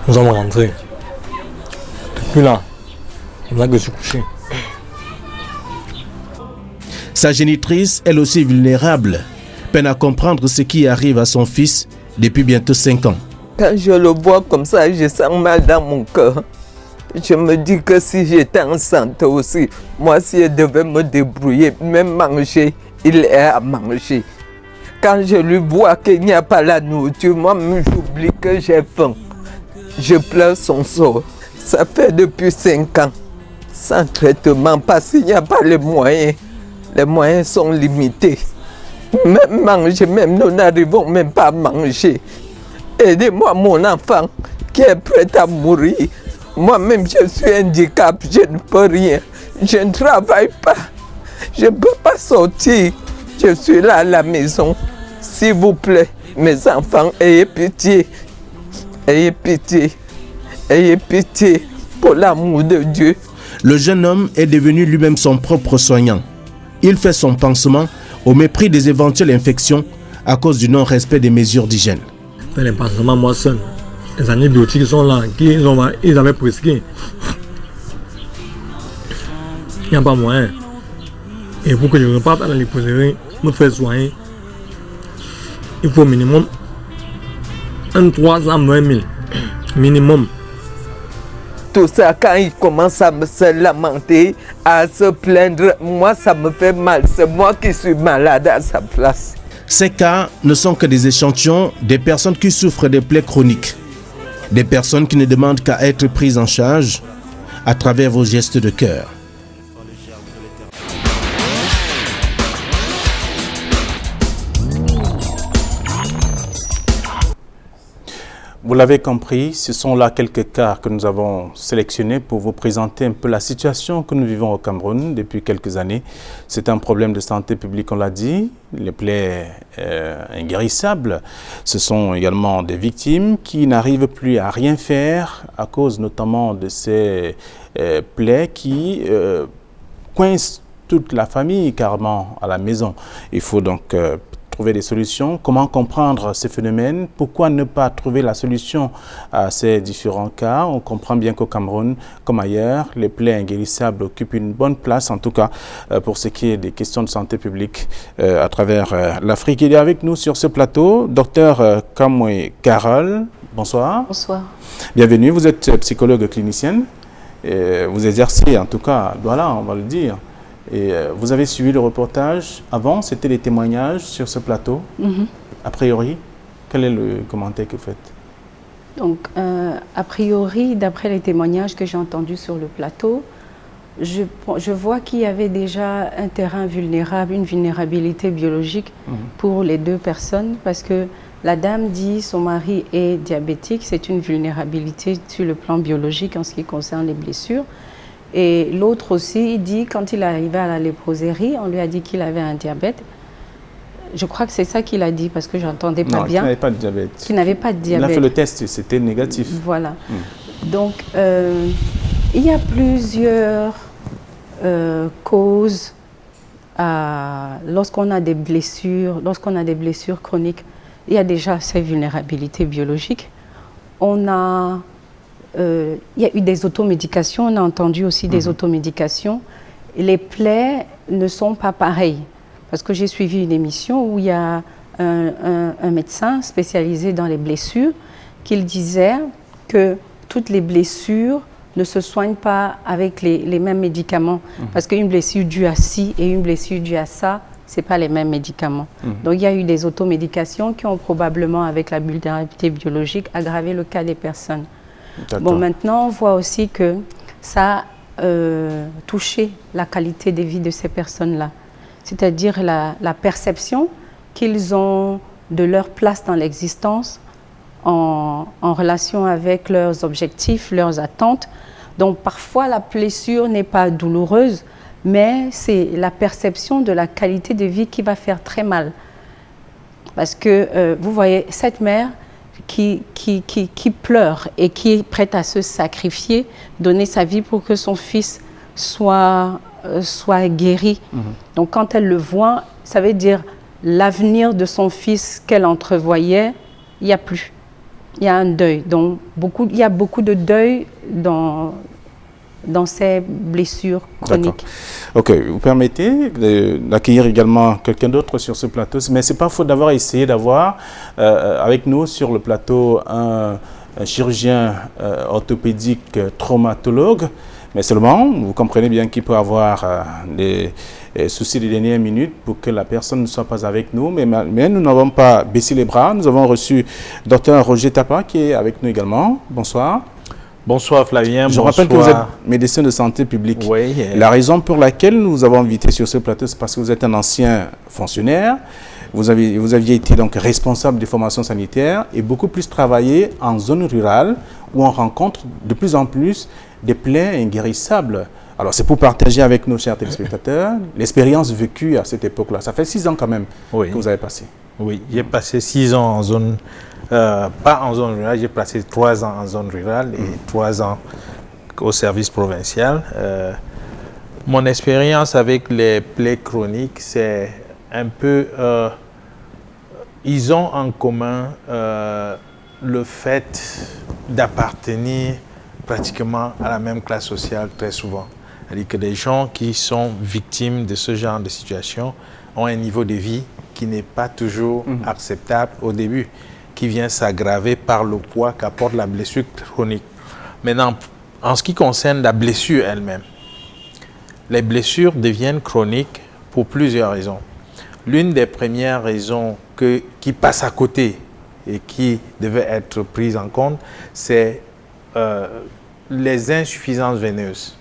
[SPEAKER 2] Nous sommes rentrés. Depuis là, c'est là que je suis couché.
[SPEAKER 4] Sa génitrice, elle aussi vulnérable, peine à comprendre ce qui arrive à son fils depuis bientôt 5 ans.
[SPEAKER 7] Quand je le vois comme ça, je sens mal dans mon cœur. Je me dis que si j'étais en santé aussi, moi si je devais me débrouiller, même manger, il est à manger. Quand je lui vois qu'il n'y a pas la nourriture, moi-même j'oublie que j'ai faim. Je pleure son sort. Ça fait depuis 5 ans, sans traitement, parce qu'il n'y a pas les moyens. Les moyens sont limités. Même manger, même nous n'arrivons même pas à manger. Aidez-moi mon enfant qui est prêt à mourir. Moi-même je suis handicapé, je ne peux rien. Je ne travaille pas. Je ne peux pas sortir. Je suis là à la maison. S'il vous plaît, mes enfants, ayez pitié. Ayez pitié. Ayez pitié pour l'amour de Dieu.
[SPEAKER 4] Le jeune homme est devenu lui-même son propre soignant. Il fait son pansement au mépris des éventuelles infections à cause du non-respect des mesures d'hygiène.
[SPEAKER 2] Je fais les pansements moi seul. Les antibiotiques sont là, ils avaient prescrit. Il n'y a pas moyen. Et pour que je reparte à la léproserie, me faire soigner, il faut minimum 320 000. Minimum.
[SPEAKER 7] Tout ça, quand il commence à se lamenter, à se plaindre, moi ça me fait mal. C'est moi qui suis malade à sa place.
[SPEAKER 4] Ces cas ne sont que des échantillons des personnes qui souffrent des plaies chroniques. Des personnes qui ne demandent qu'à être prises en charge à travers vos gestes de cœur.
[SPEAKER 1] Vous l'avez compris, ce sont là quelques cas que nous avons sélectionnés pour vous présenter un peu la situation que nous vivons au Cameroun depuis quelques années. C'est un problème de santé publique, on l'a dit, les plaies inguérissables. Ce sont également des victimes qui n'arrivent plus à rien faire à cause notamment de ces plaies qui coincent toute la famille carrément à la maison. Il faut donc trouver des solutions. Comment comprendre ces phénomènes? Pourquoi ne pas trouver la solution à ces différents cas? On comprend bien qu'au Cameroun, comme ailleurs, les plaies inguérissables occupent une bonne place, en tout cas pour ce qui est des questions de santé publique à travers l'Afrique. Il est avec nous sur ce plateau, Dr Kamwe Carole. Bonsoir.
[SPEAKER 8] Bonsoir.
[SPEAKER 1] Bienvenue, vous êtes psychologue clinicienne. Vous exercez, en tout cas, voilà, on va le dire. Et vous avez suivi le reportage. Avant, c'était les témoignages sur ce plateau. A priori, quel est le commentaire que vous faites?
[SPEAKER 8] Donc, a priori, d'après les témoignages que j'ai entendus sur le plateau, je vois qu'il y avait déjà un terrain vulnérable, une vulnérabilité biologique pour les 2 personnes, parce que la dame dit son mari est diabétique, c'est une vulnérabilité sur le plan biologique en ce qui concerne les blessures. Et l'autre aussi, il dit, quand il est arrivé à la léproserie, on lui a dit qu'il avait un diabète. Je crois que c'est ça qu'il a dit, parce que je n'entendais pas bien.
[SPEAKER 1] Non, qu'il n'avait pas de diabète.
[SPEAKER 8] Qu'il n'avait pas de diabète.
[SPEAKER 1] Il a fait le test, c'était négatif.
[SPEAKER 8] Voilà. Donc, il y a plusieurs causes lorsqu'on a des blessures chroniques. Il y a déjà ces vulnérabilités biologiques. Il y a eu des automédications, on a entendu aussi des automédications. les plaies ne sont pas pareilles. Parce que j'ai suivi une émission où il y a un médecin spécialisé dans les blessures qui disait que toutes les blessures ne se soignent pas avec les mêmes médicaments. Parce qu'une blessure due à ci et une blessure due à ça, ce n'est pas les mêmes médicaments. Donc il y a eu des automédications qui ont probablement, avec la vulnérabilité biologique, aggravé le cas des personnes. Bon, maintenant, on voit aussi que ça a touché la qualité de vie de ces personnes-là. C'est-à-dire la perception qu'ils ont de leur place dans l'existence en relation avec leurs objectifs, leurs attentes. Donc parfois la blessure n'est pas douloureuse, mais c'est la perception de la qualité de vie qui va faire très mal. Parce que vous voyez, cette mère qui pleure et qui est prête à se sacrifier, donner sa vie pour que son fils soit guéri. Donc quand elle le voit, ça veut dire l'avenir de son fils qu'elle entrevoyait, il n'y a plus. Il y a un deuil. Donc il y a beaucoup de deuil dans ces blessures chroniques.
[SPEAKER 1] Ok, vous permettez d'accueillir également quelqu'un d'autre sur ce plateau, mais ce n'est pas faute d'avoir essayé d'avoir avec nous sur le plateau un chirurgien orthopédique traumatologue. Mais seulement, vous comprenez bien qu'il peut avoir des soucis des dernières minutes pour que la personne ne soit pas avec nous. Mais nous n'avons pas baissé les bras. Nous avons reçu Dr Roger Tapa qui est avec nous également. Bonsoir.
[SPEAKER 9] Bonsoir Flavien.
[SPEAKER 1] Je rappelle que vous êtes médecin de santé publique.
[SPEAKER 9] Oui.
[SPEAKER 1] La raison pour laquelle nous vous avons invité sur ce plateau, c'est parce que vous êtes un ancien fonctionnaire. Vous aviez été donc responsable des formations sanitaires et beaucoup plus travaillé en zone rurale où on rencontre de plus en plus des plaies inguérissables. Alors c'est pour partager avec nos chers téléspectateurs l'expérience vécue à cette époque-là. Ça fait 6 ans quand même que vous avez passé.
[SPEAKER 9] Oui, j'ai passé 6 ans en zone, pas en zone rurale, j'ai passé 3 ans en zone rurale et 3 ans au service provincial. Mon expérience avec les plaies chroniques, c'est un peu... ils ont en commun le fait d'appartenir pratiquement à la même classe sociale très souvent. C'est-à-dire que les gens qui sont victimes de ce genre de situation ont un niveau de vie qui n'est pas toujours acceptable au début, qui vient s'aggraver par le poids qu'apporte la blessure chronique. Maintenant, en ce qui concerne la blessure elle-même, les blessures deviennent chroniques pour plusieurs raisons. L'une des premières raisons qui passe à côté et qui devait être prise en compte, c'est les insuffisances veineuses.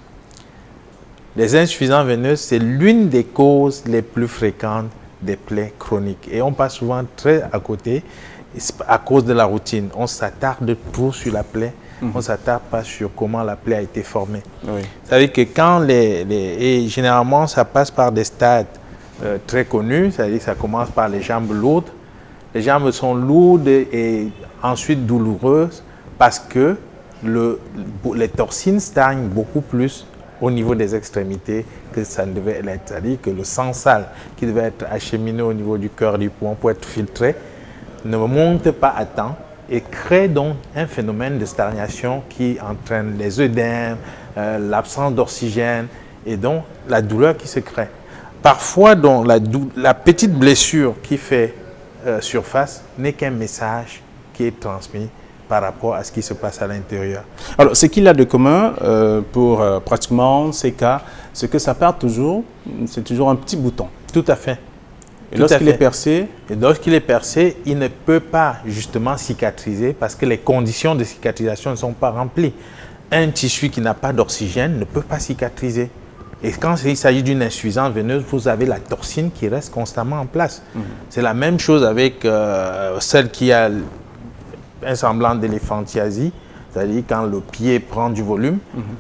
[SPEAKER 9] Les insuffisances veineuses, c'est l'une des causes les plus fréquentes des plaies chroniques. Et on passe souvent très à côté à cause de la routine. On s'attarde trop sur la plaie, on ne s'attarde pas sur comment la plaie a été formée. Oui. C'est-à-dire que quand et généralement, ça passe par des stades très connus, c'est-à-dire que ça commence par les jambes lourdes. Les jambes sont lourdes et ensuite douloureuses parce que les torsines stagnent beaucoup plus au niveau des extrémités que ça ne devait l'être. C'est-à-dire que le sang sale qui devait être acheminé au niveau du cœur du poumon pour être filtré ne monte pas à temps et crée donc un phénomène de stagnation qui entraîne les œdèmes, l'absence d'oxygène et donc la douleur qui se crée. Parfois, donc, la petite blessure qui fait surface n'est qu'un message qui est transmis par rapport à ce qui se passe à l'intérieur.
[SPEAKER 1] Alors, ce qu'il a de commun pour pratiquement ces cas, c'est que ça part toujours, c'est toujours un petit bouton.
[SPEAKER 9] Tout à fait.
[SPEAKER 1] Et lorsqu'il est percé,
[SPEAKER 9] il ne peut pas justement cicatriser parce que les conditions de cicatrisation ne sont pas remplies. Un tissu qui n'a pas d'oxygène ne peut pas cicatriser. Et quand il s'agit d'une insuffisance veineuse, vous avez la torsine qui reste constamment en place. C'est la même chose avec celle qui a un semblant d'éléphantiasie, c'est-à-dire quand le pied prend du volume,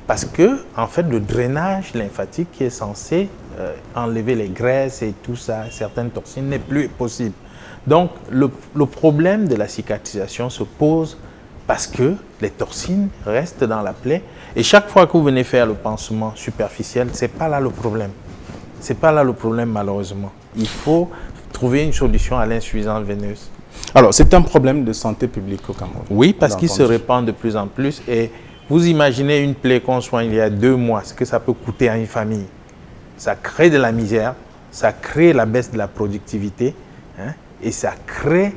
[SPEAKER 9] parce que en fait le drainage lymphatique qui est censé enlever les graisses et tout ça, certaines toxines, n'est plus possible. Donc le problème de la cicatrisation se pose parce que les toxines restent dans la plaie et chaque fois que vous venez faire le pansement superficiel, c'est pas là le problème. C'est pas là le problème malheureusement. Il faut trouver une solution à l'insuffisance veineuse.
[SPEAKER 1] Alors, c'est un problème de santé publique au Cameroun.
[SPEAKER 9] Oui, parce qu'il se répand de plus en plus. Et vous imaginez une plaie qu'on soigne il y a 2 mois, ce que ça peut coûter à une famille. ça crée de la misère, ça crée la baisse de la productivité, hein, et ça crée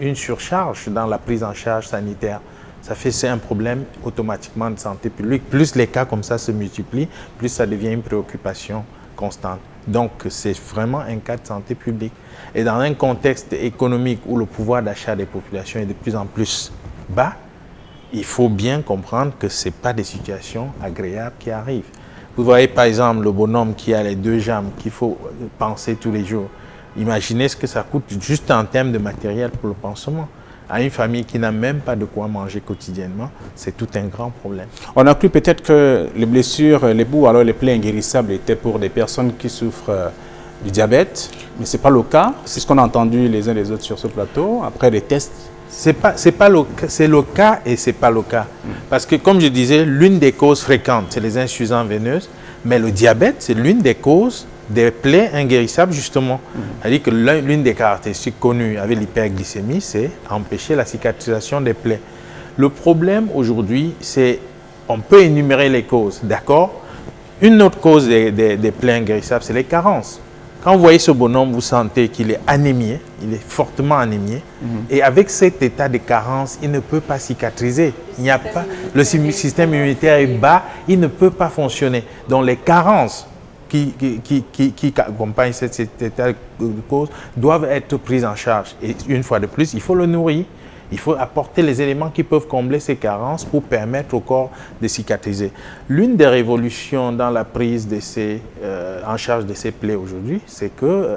[SPEAKER 9] une surcharge dans la prise en charge sanitaire. C'est un problème automatiquement de santé publique. Plus les cas comme ça se multiplient, plus ça devient une préoccupation constante. Donc, c'est vraiment un cas de santé publique. Et dans un contexte économique où le pouvoir d'achat des populations est de plus en plus bas, il faut bien comprendre que ce n'est pas des situations agréables qui arrivent. Vous voyez par exemple le bonhomme qui a les 2 jambes qu'il faut panser tous les jours. Imaginez ce que ça coûte juste en termes de matériel pour le pansement. À une famille qui n'a même pas de quoi manger quotidiennement, c'est tout un grand problème.
[SPEAKER 1] On a cru peut-être que les blessures, les bouts, alors les plaies inguérissables étaient pour des personnes qui souffrent du diabète, mais ce n'est pas le cas. C'est ce qu'on a entendu les uns les autres sur ce plateau, après les tests.
[SPEAKER 9] C'est le cas et c'est pas le cas. Parce que comme je disais, l'une des causes fréquentes, c'est les insuffisances veineuses, mais le diabète, c'est l'une des causes des plaies inguérissables, justement. C'est-à-dire que l'une des caractéristiques connues avec l'hyperglycémie, c'est empêcher la cicatrisation des plaies. Le problème aujourd'hui, c'est on peut énumérer les causes, d'accord? Une autre cause des plaies inguérissables, c'est les carences. Quand vous voyez ce bonhomme, vous sentez qu'il est anémié, il est fortement anémié, et avec cet état de carence, il ne peut pas cicatriser. Il n'y a pas, le système immunitaire est bas, il ne peut pas fonctionner. Donc les carences qui accompagnent cet état de cause doivent être prises en charge. Et une fois de plus, il faut le nourrir. Il faut apporter les éléments qui peuvent combler ces carences pour permettre au corps de cicatriser. L'une des révolutions dans la prise en charge de ces plaies aujourd'hui, c'est que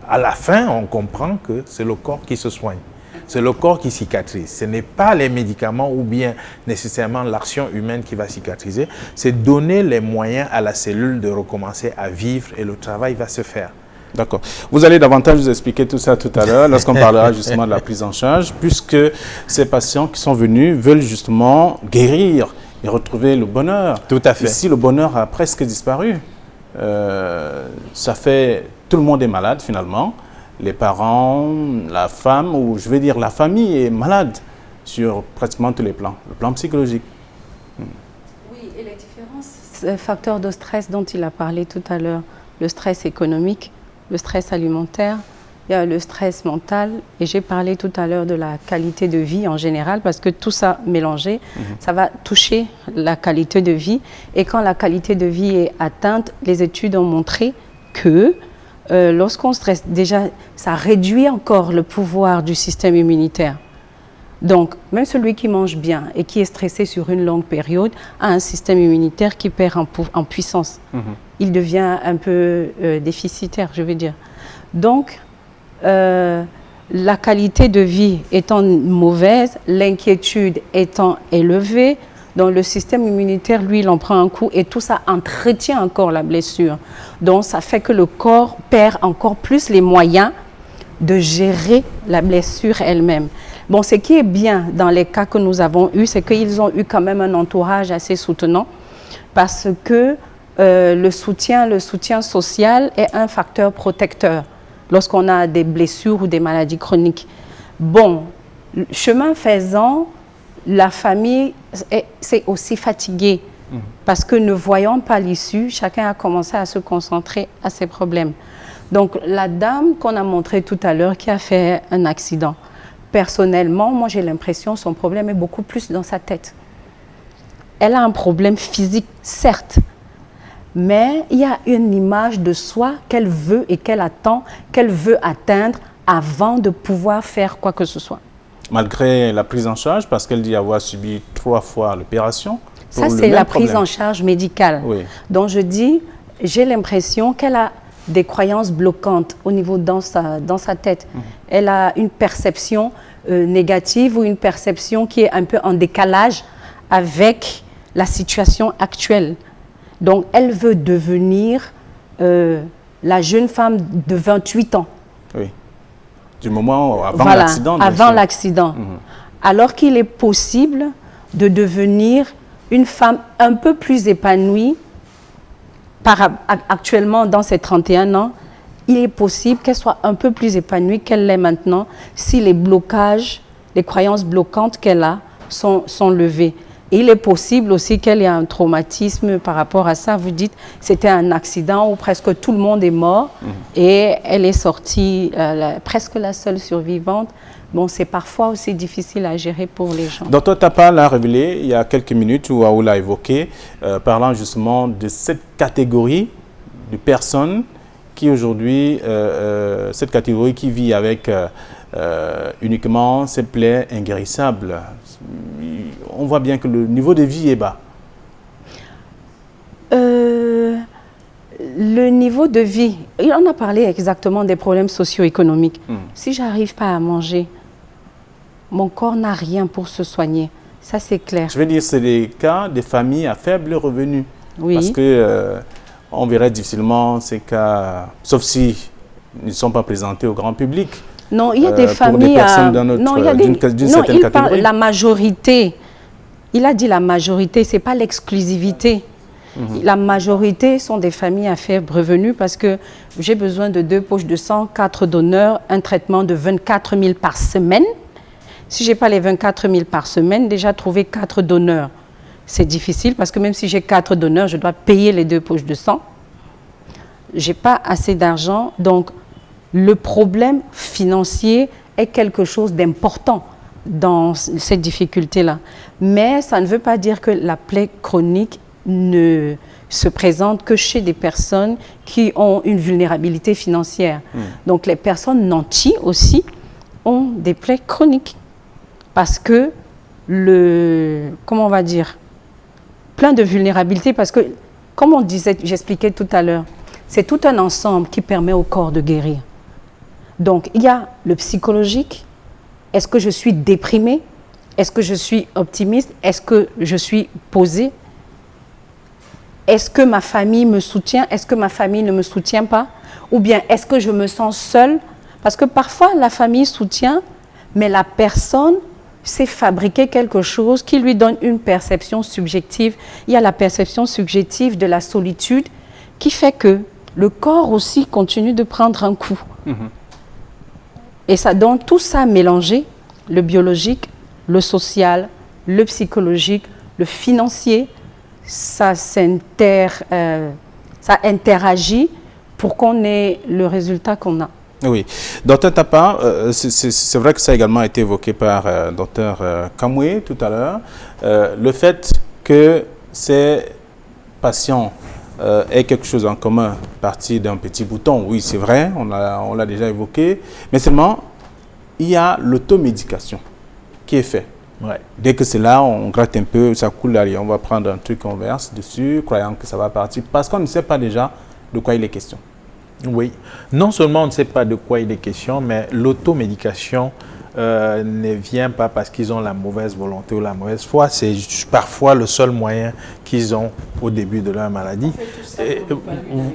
[SPEAKER 9] à la fin, on comprend que c'est le corps qui se soigne. C'est le corps qui cicatrise. Ce n'est pas les médicaments ou bien nécessairement l'action humaine qui va cicatriser. C'est donner les moyens à la cellule de recommencer à vivre et le travail va se faire.
[SPEAKER 1] D'accord. Vous allez davantage nous expliquer tout ça tout à l'heure, lorsqu'on parlera justement de la prise en charge, puisque ces patients qui sont venus veulent justement guérir et retrouver le bonheur.
[SPEAKER 9] Tout à fait.
[SPEAKER 1] Ici, le bonheur a presque disparu. Ça fait... Tout le monde est malade finalement. Les parents, la femme, ou je vais dire la famille est malade sur pratiquement tous les plans. Le plan psychologique.
[SPEAKER 8] Oui, et les différents facteurs de stress dont il a parlé tout à l'heure, le stress économique, le stress alimentaire, il y a le stress mental, et j'ai parlé tout à l'heure de la qualité de vie en général, parce que tout ça mélangé, ça va toucher la qualité de vie. Et quand la qualité de vie est atteinte, les études ont montré que lorsqu'on stresse, déjà, ça réduit encore le pouvoir du système immunitaire. Donc, même celui qui mange bien et qui est stressé sur une longue période a un système immunitaire qui perd en puissance. Il devient un peu déficitaire, je veux dire. Donc, la qualité de vie étant mauvaise, l'inquiétude étant élevée, donc le système immunitaire, lui, il en prend un coup et tout ça entretient encore la blessure. Donc, ça fait que le corps perd encore plus les moyens de gérer la blessure elle-même. Bon, ce qui est bien dans les cas que nous avons eus, c'est qu'ils ont eu quand même un entourage assez soutenant parce que le soutien social est un facteur protecteur lorsqu'on a des blessures ou des maladies chroniques. Bon, chemin faisant, la famille s'est aussi fatiguée parce que ne voyant pas l'issue, chacun a commencé à se concentrer à ses problèmes. Donc, la dame qu'on a montrée tout à l'heure qui a fait un accident, personnellement, moi j'ai l'impression que son problème est beaucoup plus dans sa tête. Elle a un problème physique, certes, mais il y a une image de soi qu'elle veut et qu'elle attend, qu'elle veut atteindre avant de pouvoir faire quoi que ce soit.
[SPEAKER 1] Malgré la prise en charge, parce qu'elle dit avoir subi 3 fois l'opération.
[SPEAKER 8] Ça, c'est la prise en charge médicale.
[SPEAKER 1] Oui.
[SPEAKER 8] Donc, je dis, j'ai l'impression qu'elle a des croyances bloquantes au niveau dans sa tête. Elle a une perception négative ou une perception qui est un peu en décalage avec la situation actuelle. Donc, elle veut devenir la jeune femme de 28 ans.
[SPEAKER 1] Oui. Du moment avant
[SPEAKER 8] voilà,
[SPEAKER 1] l'accident.
[SPEAKER 8] Avant l'accident. Alors qu'il est possible de devenir une femme un peu plus épanouie. Actuellement, dans ses 31 ans, il est possible qu'elle soit un peu plus épanouie qu'elle l'est maintenant si les blocages, les croyances bloquantes qu'elle a sont levées. Et il est possible aussi qu'elle ait un traumatisme par rapport à ça. Vous dites c'était un accident où presque tout le monde est mort et elle est sortie presque la seule survivante. Bon, c'est parfois aussi difficile à gérer pour les gens.
[SPEAKER 1] Docteur Tapa l'a révélé il y a quelques minutes, ou Aoul l'a évoqué, parlant justement de cette catégorie de personnes qui aujourd'hui, cette catégorie qui vit avec uniquement ces plaies inguérissables. On voit bien que le niveau de vie est bas.
[SPEAKER 8] Le niveau de vie, on a parlé exactement des problèmes socio-économiques. Si je n'arrive pas à manger, mon corps n'a rien pour se soigner. Ça, c'est clair.
[SPEAKER 1] Je veux dire, c'est des cas de familles à faible revenu.
[SPEAKER 8] Oui.
[SPEAKER 1] Parce que on verrait difficilement ces cas, sauf si ils ne sont pas présentés au grand public.
[SPEAKER 8] Non, il y a des familles...
[SPEAKER 1] Pour des personnes d'une certaine catégorie.
[SPEAKER 8] Parle la majorité. Il a dit la majorité, ce n'est pas l'exclusivité. La majorité sont des familles à faible revenu parce que j'ai besoin de 2 poches de sang, 4 donneurs, un traitement de 24 000 par semaine. Si je n'ai pas les 24 000 par semaine, déjà trouver 4 donneurs, c'est difficile parce que même si j'ai 4 donneurs, je dois payer les 2 poches de sang. Je n'ai pas assez d'argent, donc le problème financier est quelque chose d'important dans cette difficulté-là. Mais ça ne veut pas dire que la plaie chronique ne se présente que chez des personnes qui ont une vulnérabilité financière. Donc les personnes nanties aussi ont des plaies chroniques parce que comment on va dire, plein de vulnérabilité parce que, comme on disait, j'expliquais tout à l'heure, c'est tout un ensemble qui permet au corps de guérir. Donc il y a le psychologique. Est-ce que je suis déprimée? Est-ce que je suis optimiste? Est-ce que je suis posée? Est-ce que ma famille me soutient? Est-ce que ma famille ne me soutient pas? Ou bien est-ce que je me sens seule? Parce que parfois la famille soutient, mais la personne s'est fabriqué quelque chose qui lui donne une perception subjective. Il y a la perception subjective de la solitude qui fait que le corps aussi continue de prendre un coup. Et ça donne tout ça mélangé, le biologique, le social, le psychologique, le financier, ça interagit pour qu'on ait le résultat qu'on a.
[SPEAKER 1] Oui. Docteur Tapa, c'est vrai que ça a également été évoqué par docteur Kamwe tout à l'heure. Le fait que ces patients aient quelque chose en commun, parti d'un petit bouton, oui, c'est vrai, on l'a déjà évoqué, mais seulement, il y a l'automédication qui est faite. Ouais. Dès que c'est là, on gratte un peu, ça coule là, on va prendre un truc, on verse dessus, croyant que ça va partir, parce qu'on ne sait pas déjà de quoi il est question.
[SPEAKER 9] Oui, non seulement on ne sait pas de quoi il est question, mais l'automédication ne vient pas parce qu'ils ont la mauvaise volonté ou la mauvaise foi, c'est parfois le seul moyen qu'ils ont au début de leur maladie.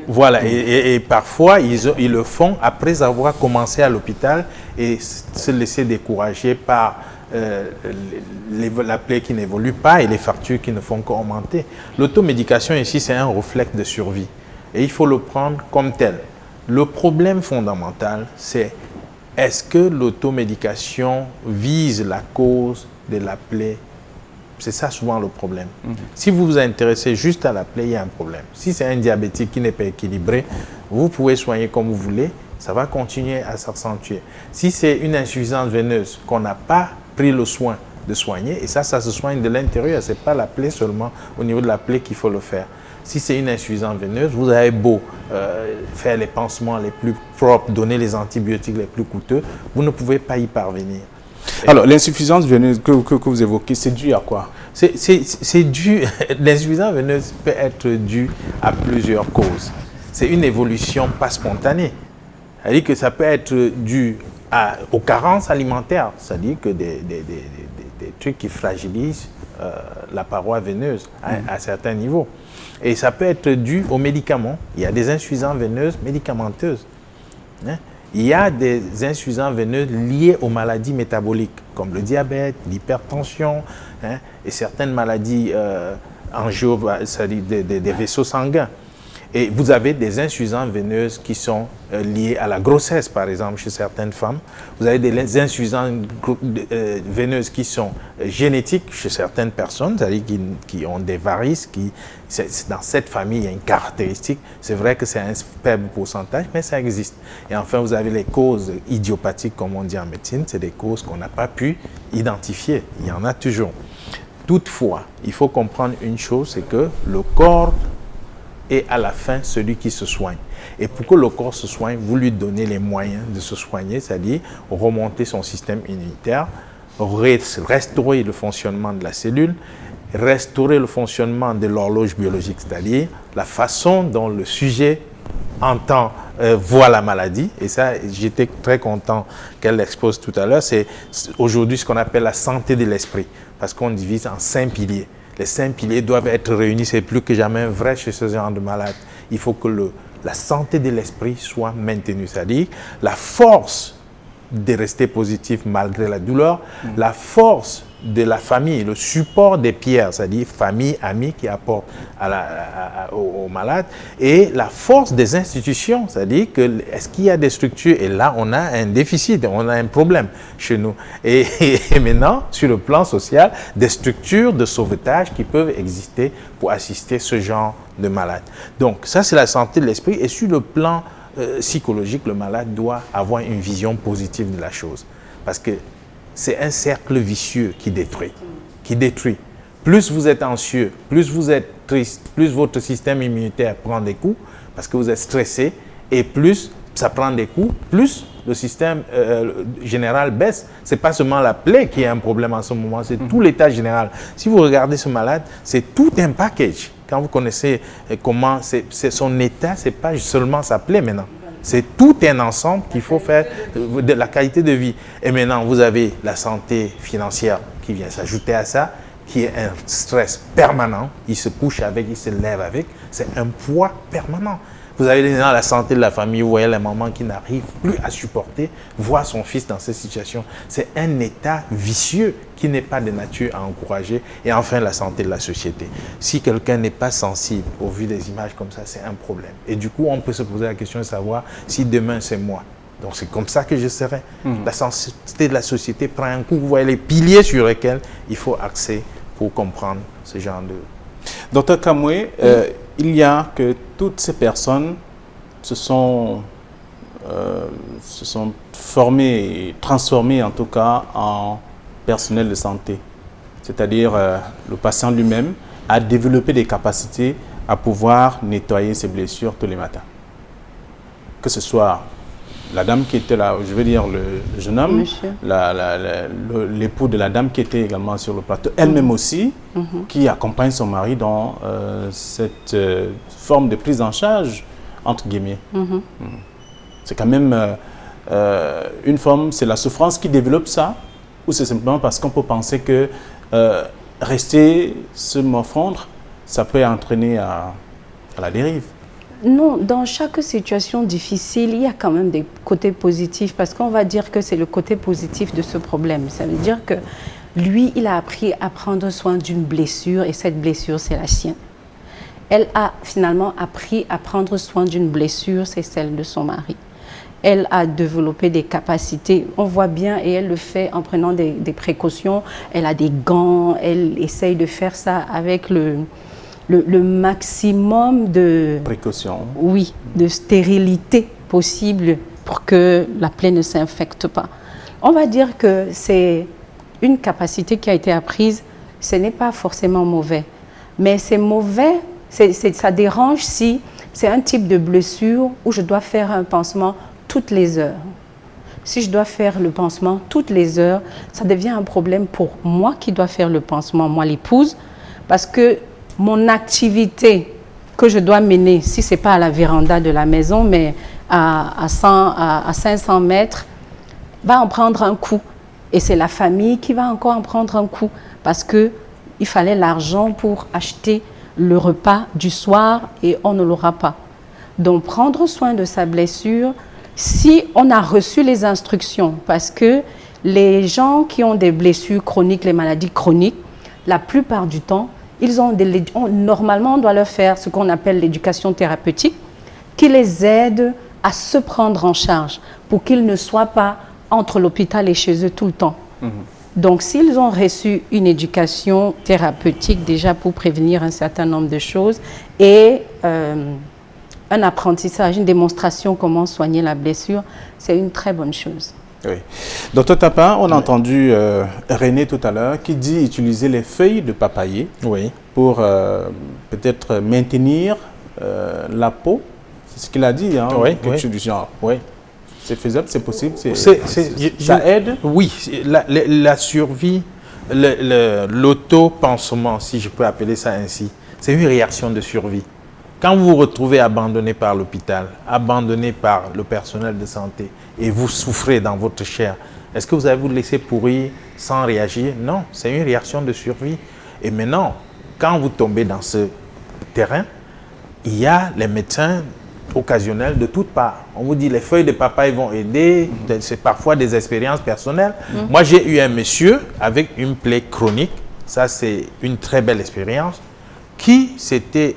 [SPEAKER 9] Voilà, et parfois ils le font après avoir commencé à l'hôpital et se laisser décourager par la plaie qui n'évolue pas et les factures qui ne font qu'augmenter. L'automédication ici, c'est un réflexe de survie et il faut le prendre comme tel. Le problème fondamental, c'est est-ce que l'automédication vise la cause de la plaie? C'est ça souvent le problème. Si vous vous intéressez juste à la plaie, il y a un problème. Si c'est un diabétique qui n'est pas équilibré, vous pouvez soigner comme vous voulez, ça va continuer à s'accentuer. Si c'est une insuffisance veineuse qu'on n'a pas pris le soin de soigner, et ça se soigne de l'intérieur, ce n'est pas la plaie seulement au niveau de la plaie qu'il faut le faire. Si c'est une insuffisance veineuse, vous avez beau faire les pansements les plus propres, donner les antibiotiques les plus coûteux, vous ne pouvez pas y parvenir.
[SPEAKER 1] Alors, l'insuffisance veineuse que vous évoquez, c'est dû à quoi?
[SPEAKER 9] C'est dû, l'insuffisance veineuse peut être due à plusieurs causes. C'est une évolution pas spontanée. C'est-à-dire que ça peut être dû aux carences alimentaires, c'est-à-dire que des trucs qui fragilisent la paroi veineuse à certains niveaux. Et ça peut être dû aux médicaments. Il y a des insuffisances veineuses médicamenteuses. Il y a des insuffisances veineuses liées aux maladies métaboliques, comme le diabète, l'hypertension, et certaines maladies c'est-à-dire des vaisseaux sanguins. Et vous avez des insuffisances veineuses qui sont liées à la grossesse, par exemple, chez certaines femmes. Vous avez des insuffisances veineuses qui sont génétiques chez certaines personnes, c'est-à-dire qui ont des varices. Dans cette famille, il y a une caractéristique. C'est vrai que c'est un faible pourcentage, mais ça existe. Et enfin, vous avez les causes idiopathiques, comme on dit en médecine. C'est des causes qu'on n'a pas pu identifier. Il y en a toujours. Toutefois, il faut comprendre une chose, c'est que le corps est à la fin celui qui se soigne. Et pour que le corps se soigne, vous lui donnez les moyens de se soigner, c'est-à-dire remonter son système immunitaire, restaurer le fonctionnement de la cellule, restaurer le fonctionnement de l'horloge biologique, c'est-à-dire la façon dont le sujet entend, voit la maladie. Et ça, j'étais très content qu'elle l'expose tout à l'heure. C'est aujourd'hui ce qu'on appelle la santé de l'esprit, parce qu'on divise en 5 piliers. Les 5 piliers doivent être réunis, c'est plus que jamais vrai chez ce genre de malade. Il faut que la santé de l'esprit soit maintenue, c'est-à-dire la force de rester positif malgré la douleur, la force de la famille, le support des pierres, c'est-à-dire famille, amis qui apportent aux malades, et la force des institutions, c'est-à-dire que est-ce qu'il y a des structures, et là on a un déficit, on a un problème chez nous. Et maintenant, sur le plan social, des structures de sauvetage qui peuvent exister pour assister ce genre de malades. Donc ça c'est la santé de l'esprit, et sur le plan psychologique, le malade doit avoir une vision positive de la chose. Parce que c'est un cercle vicieux qui détruit. Plus vous êtes anxieux, plus vous êtes triste, plus votre système immunitaire prend des coups, parce que vous êtes stressé, et plus ça prend des coups, plus le système général baisse. Ce n'est pas seulement la plaie qui est un problème en ce moment, c'est tout l'état général. Si vous regardez ce malade, c'est tout un package. Quand vous connaissez comment c'est son état, ce n'est pas seulement sa plaie maintenant. C'est tout un ensemble qu'il faut faire de la qualité de vie. Et maintenant, vous avez la santé financière qui vient s'ajouter à ça, qui est un stress permanent. Il se couche avec, il se lève avec. C'est un poids permanent. Vous avez maintenant la santé de la famille. Vous voyez les mamans qui n'arrivent plus à supporter voir son fils dans cette situation. C'est un état vicieux qui n'est pas de nature à encourager. Et enfin, la santé de la société. Si quelqu'un n'est pas sensible au vu des images comme ça, c'est un problème. Et du coup, on peut se poser la question de savoir si demain, c'est moi. Donc, c'est comme ça que je serai. La sensibilité de la société prend un coup. Vous voyez les piliers sur lesquels il faut axer pour comprendre ce genre de...
[SPEAKER 1] Docteur Kamwe, il y a que toutes ces personnes se sont formées et transformées en tout cas en personnel de santé. C'est-à-dire le patient lui-même a développé des capacités à pouvoir nettoyer ses blessures tous les matins. Que ce soit la dame qui était là, je veux dire le jeune homme, l'époux de la dame qui était également sur le plateau, elle-même aussi, qui accompagne son mari dans cette forme de prise en charge, entre guillemets. C'est quand même une forme, c'est la souffrance qui développe ça, ou c'est simplement parce qu'on peut penser que rester se morfondre, ça peut entraîner à la dérive.
[SPEAKER 8] Non, dans chaque situation difficile, il y a quand même des côtés positifs, parce qu'on va dire que c'est le côté positif de ce problème. Ça veut dire que lui, il a appris à prendre soin d'une blessure, et cette blessure, c'est la sienne. Elle a finalement appris à prendre soin d'une blessure, c'est celle de son mari. Elle a développé des capacités, on voit bien, et elle le fait en prenant des précautions. Elle a des gants, elle essaye de faire ça avec le maximum de
[SPEAKER 1] précaution.
[SPEAKER 8] Oui, de stérilité possible pour que la plaie ne s'infecte pas. On va dire que c'est une capacité qui a été apprise, ce n'est pas forcément mauvais. Mais c'est mauvais, ça dérange si c'est un type de blessure où je dois faire un pansement toutes les heures. Si je dois faire le pansement toutes les heures, ça devient un problème pour moi qui dois faire le pansement, moi l'épouse, parce que mon activité que je dois mener, si ce n'est pas à la véranda de la maison, mais à 500 mètres, va en prendre un coup. Et c'est la famille qui va encore en prendre un coup, parce qu'il fallait l'argent pour acheter le repas du soir et on ne l'aura pas. Donc prendre soin de sa blessure, si on a reçu les instructions, parce que les gens qui ont des blessures chroniques, les maladies chroniques, la plupart du temps, Normalement, on doit leur faire ce qu'on appelle l'éducation thérapeutique, qui les aide à se prendre en charge pour qu'ils ne soient pas entre l'hôpital et chez eux tout le temps. Donc, s'ils ont reçu une éducation thérapeutique déjà pour prévenir un certain nombre de choses et un apprentissage, une démonstration comment soigner la blessure, c'est une très bonne chose.
[SPEAKER 1] Oui. Docteur Tapa, on a entendu René tout à l'heure qui dit utiliser les feuilles de papayer pour peut-être maintenir la peau. C'est ce qu'il a dit, hein, quelque chose du genre. Oui. C'est faisable, c'est possible, ça aide?
[SPEAKER 9] Oui, la survie, l'auto-pansement, si je peux appeler ça ainsi, c'est une réaction de survie. Quand vous vous retrouvez abandonné par l'hôpital, abandonné par le personnel de santé, et vous souffrez dans votre chair, est-ce que vous allez vous laisser pourrir sans réagir? Non, c'est une réaction de survie. Et maintenant, quand vous tombez dans ce terrain, il y a les médecins occasionnels de toutes parts. On vous dit les feuilles de papaye vont aider, c'est parfois des expériences personnelles. Moi, j'ai eu un monsieur avec une plaie chronique, ça c'est une très belle expérience, qui s'était,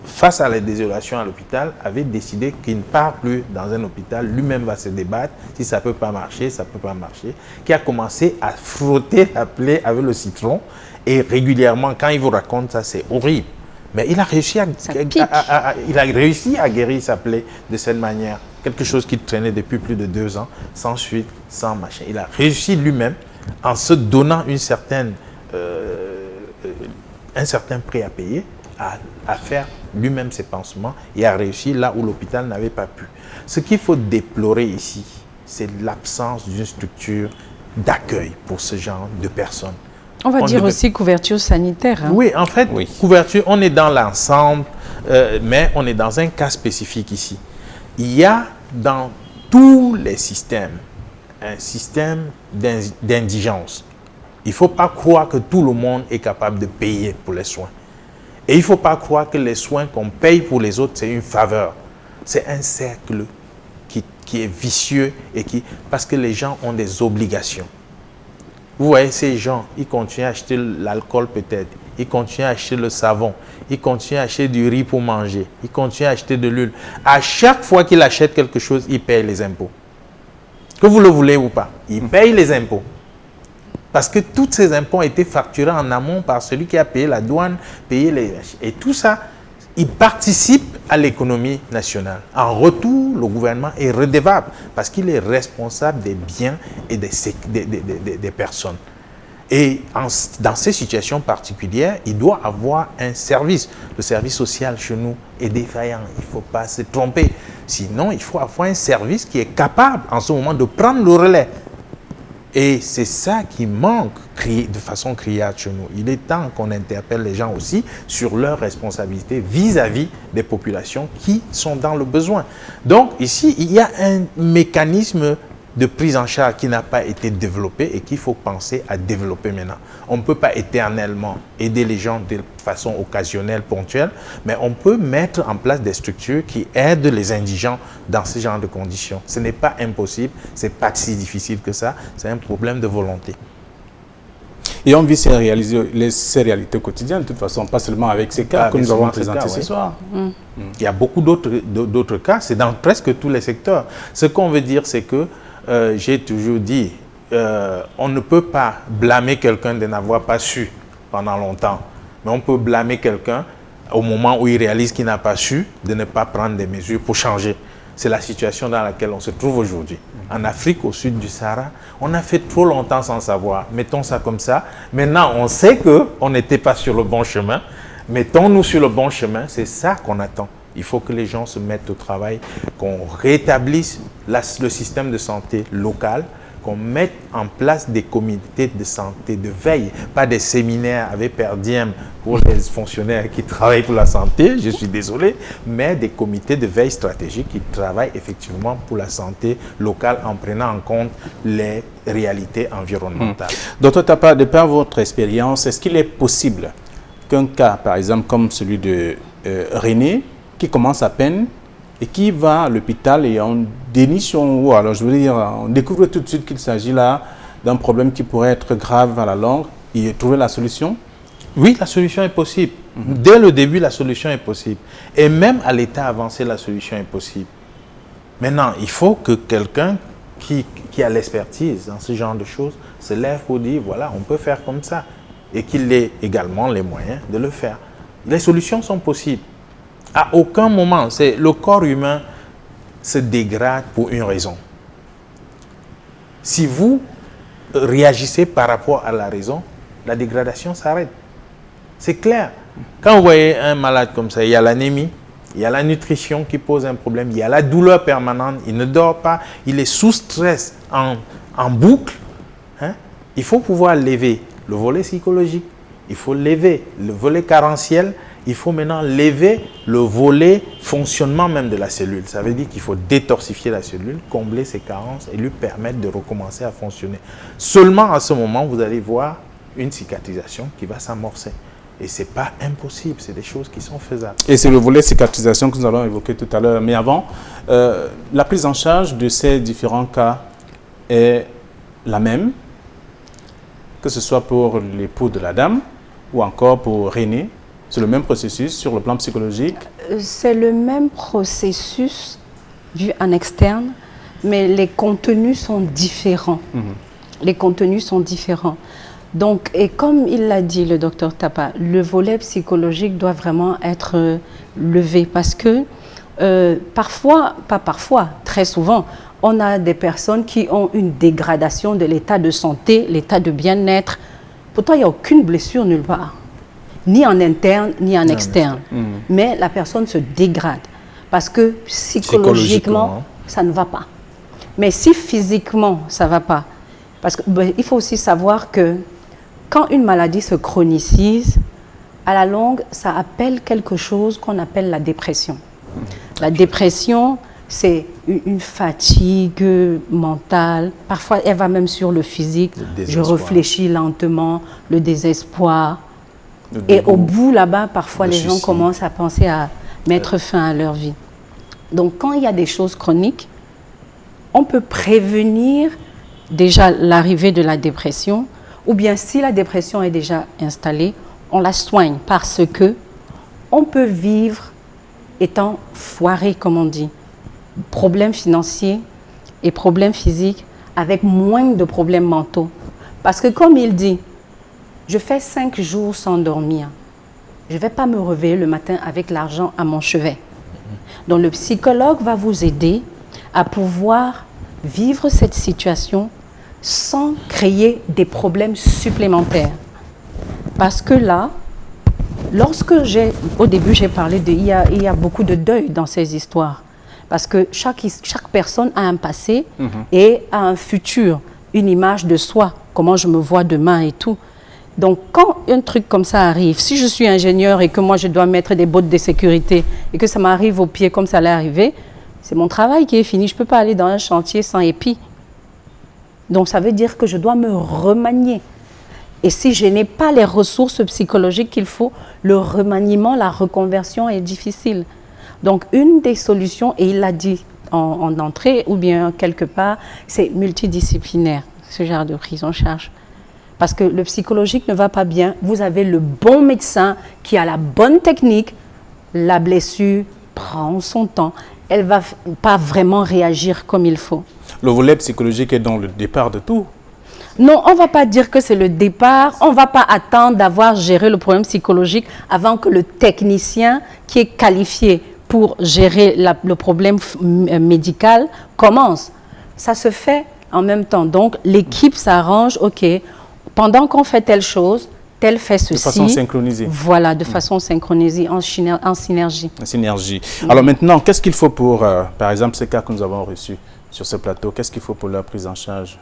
[SPEAKER 9] face à la désolation à l'hôpital, avait décidé qu'il ne part plus dans un hôpital, lui-même va se débattre, si ça ne peut pas marcher, ça ne peut pas marcher, qui a commencé à frotter la plaie avec le citron, et régulièrement, quand il vous raconte ça, c'est horrible. Mais il a réussi à guérir sa plaie de cette manière. Quelque chose qui traînait depuis plus de 2 ans, sans suite, sans machin. Il a réussi lui-même, en se donnant un certain prix à payer, à faire lui-même ses pansements et a réussi là où l'hôpital n'avait pas pu. Ce qu'il faut déplorer ici, c'est l'absence d'une structure d'accueil pour ce genre de personnes.
[SPEAKER 8] On va dire aussi couverture sanitaire. Hein.
[SPEAKER 9] Oui, en fait, couverture, on est dans l'ensemble, mais on est dans un cas spécifique ici. Il y a dans tous les systèmes un système d'indigence. Il ne faut pas croire que tout le monde est capable de payer pour les soins. Et il ne faut pas croire que les soins qu'on paye pour les autres, c'est une faveur. C'est un cercle qui est vicieux et parce que les gens ont des obligations. Vous voyez, ces gens, ils continuent à acheter l'alcool peut-être, ils continuent à acheter le savon, ils continuent à acheter du riz pour manger, ils continuent à acheter de l'huile. À chaque fois qu'ils achètent quelque chose, ils payent les impôts. Que vous le voulez ou pas, ils payent les impôts. Parce que tous ces impôts ont été facturés en amont par celui qui a payé la douane, payé les... Et tout ça, il participe à l'économie nationale. En retour, le gouvernement est redevable parce qu'il est responsable des biens et des personnes. Et dans ces situations particulières, il doit avoir un service. Le service social chez nous est défaillant. Il ne faut pas se tromper. Sinon, il faut avoir un service qui est capable en ce moment de prendre le relais. Et c'est ça qui manque de façon criarde chez nous. Il est temps qu'on interpelle les gens aussi sur leurs responsabilités vis-à-vis des populations qui sont dans le besoin. Donc ici, il y a un mécanisme de prise en charge qui n'a pas été développé et qu'il faut penser à développer maintenant. On ne peut pas éternellement aider les gens de façon occasionnelle, ponctuelle, mais on peut mettre en place des structures qui aident les indigents dans ce genre de conditions. Ce n'est pas impossible, ce n'est pas si difficile que ça, c'est un problème de volonté.
[SPEAKER 1] Et on vit ces réalités quotidiennes, de toute façon, pas seulement avec ces cas que nous avons présentés ce soir.
[SPEAKER 9] Il y a beaucoup d'autres cas, c'est dans presque tous les secteurs. Ce qu'on veut dire, c'est que j'ai toujours dit, on ne peut pas blâmer quelqu'un de n'avoir pas su pendant longtemps. Mais on peut blâmer quelqu'un au moment où il réalise qu'il n'a pas su, de ne pas prendre des mesures pour changer. C'est la situation dans laquelle on se trouve aujourd'hui. En Afrique, au sud du Sahara, on a fait trop longtemps sans savoir. Mettons ça comme ça. Maintenant, on sait qu'on n'était pas sur le bon chemin. Mettons-nous sur le bon chemin. C'est ça qu'on attend. Il faut que les gens se mettent au travail, qu'on rétablisse le système de santé local, qu'on mette en place des comités de santé de veille, pas des séminaires avec per diem pour les fonctionnaires qui travaillent pour la santé, je suis désolé, mais des comités de veille stratégique qui travaillent effectivement pour la santé locale en prenant en compte les réalités environnementales.
[SPEAKER 1] Docteur Tapa, de par votre expérience, est-ce qu'il est possible qu'un cas, par exemple, comme celui de René, qui commence à peine et qui va à l'hôpital et on dénie son... Ou alors, je veux dire, on découvre tout de suite qu'il s'agit là d'un problème qui pourrait être grave à la longue et trouver la solution?
[SPEAKER 9] Oui, la solution est possible. Dès le début, la solution est possible. Et même à l'état avancé, la solution est possible. Maintenant, il faut que quelqu'un qui a l'expertise dans ce genre de choses se lève pour dire, voilà, on peut faire comme ça. Et qu'il ait également les moyens de le faire. Les solutions sont possibles. À aucun moment, le corps humain se dégrade pour une raison. Si vous réagissez par rapport à la raison, la dégradation s'arrête. C'est clair. Quand vous voyez un malade comme ça, il y a l'anémie, il y a la nutrition qui pose un problème, il y a la douleur permanente, il ne dort pas, il est sous stress en boucle. Hein? Il faut pouvoir lever le volet psychologique, il faut lever le volet carentiel, il faut maintenant lever le volet fonctionnement même de la cellule. Ça veut dire qu'il faut détoxifier la cellule, combler ses carences et lui permettre de recommencer à fonctionner. Seulement à ce moment, vous allez voir une cicatrisation qui va s'amorcer. Et ce n'est pas impossible, c'est des choses qui sont faisables.
[SPEAKER 1] Et c'est le volet cicatrisation que nous allons évoquer tout à l'heure. Mais avant, la prise en charge de ces différents cas est la même, que ce soit pour l'époux de la dame ou encore pour René. C'est le même processus sur le plan psychologique?
[SPEAKER 8] C'est le même processus vu en externe, mais les contenus sont différents. Les contenus sont différents. Donc, et comme il l'a dit, le docteur Tapa, le volet psychologique doit vraiment être levé parce que parfois, pas parfois, très souvent, on a des personnes qui ont une dégradation de l'état de santé, l'état de bien-être. Pourtant, il n'y a aucune blessure nulle part, ni en interne, ni en externe. Mais la personne se dégrade parce que psychologiquement, ça ne va pas. Mais si physiquement, ça ne va pas, parce qu'il faut aussi savoir que quand une maladie se chronicise, à la longue, ça appelle quelque chose qu'on appelle la dépression. La dépression, c'est une fatigue mentale. Parfois, elle va même sur le physique. Je réfléchis lentement, le désespoir. Et au bout, là-bas, parfois, les gens commencent à penser à mettre fin à leur vie. Donc, quand il y a des choses chroniques, on peut prévenir déjà l'arrivée de la dépression, ou bien si la dépression est déjà installée, on la soigne parce que on peut vivre étant foiré, comme on dit, problèmes financiers et problèmes physiques avec moins de problèmes mentaux. Parce que comme il dit, je fais 5 jours sans dormir, je ne vais pas me réveiller le matin avec l'argent à mon chevet. Donc le psychologue va vous aider à pouvoir vivre cette situation sans créer des problèmes supplémentaires. Parce que là, au début j'ai parlé il y a beaucoup de deuil dans ces histoires. Parce que chaque personne a un passé et a un futur, une image de soi, comment je me vois demain et tout. Donc quand un truc comme ça arrive, si je suis ingénieur et que moi je dois mettre des bottes de sécurité et que ça m'arrive au pied comme ça allait arriver, c'est mon travail qui est fini. Je ne peux pas aller dans un chantier sans épi. Donc ça veut dire que je dois me remanier. Et si je n'ai pas les ressources psychologiques qu'il faut, le remaniement, la reconversion est difficile. Donc une des solutions, et il l'a dit en entrée ou bien quelque part, c'est multidisciplinaire, ce genre de prise en charge. Parce que le psychologique ne va pas bien, vous avez le bon médecin qui a la bonne technique, la blessure prend son temps, elle ne va pas vraiment réagir comme il faut.
[SPEAKER 1] Le volet psychologique est donc le départ de tout.
[SPEAKER 8] Non, on ne va pas dire que c'est le départ. On ne va pas attendre d'avoir géré le problème psychologique avant que le technicien qui est qualifié pour gérer le problème médical commence. Ça se fait en même temps. Donc, l'équipe s'arrange, OK, pendant qu'on fait telle chose, tel fait ceci. De
[SPEAKER 1] façon synchronisée.
[SPEAKER 8] Voilà, de façon synchronisée, en synergie.
[SPEAKER 1] En synergie. Alors maintenant, qu'est-ce qu'il faut pour, par exemple, ces cas que nous avons reçus sur ce plateau, qu'est-ce qu'il faut pour leur prise en charge?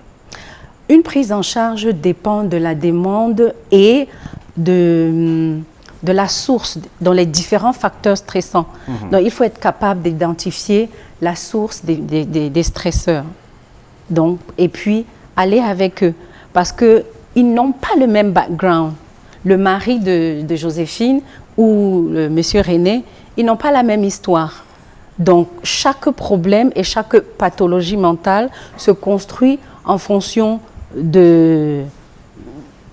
[SPEAKER 8] Une prise en charge dépend de la demande et de la source, dans les différents facteurs stressants. Donc, il faut être capable d'identifier la source des stresseurs. Donc, et puis, aller avec eux. Parce qu'ils n'ont pas le même background. Le mari de Joséphine ou le monsieur René, ils n'ont pas la même histoire. Donc, chaque problème et chaque pathologie mentale se construit en fonction de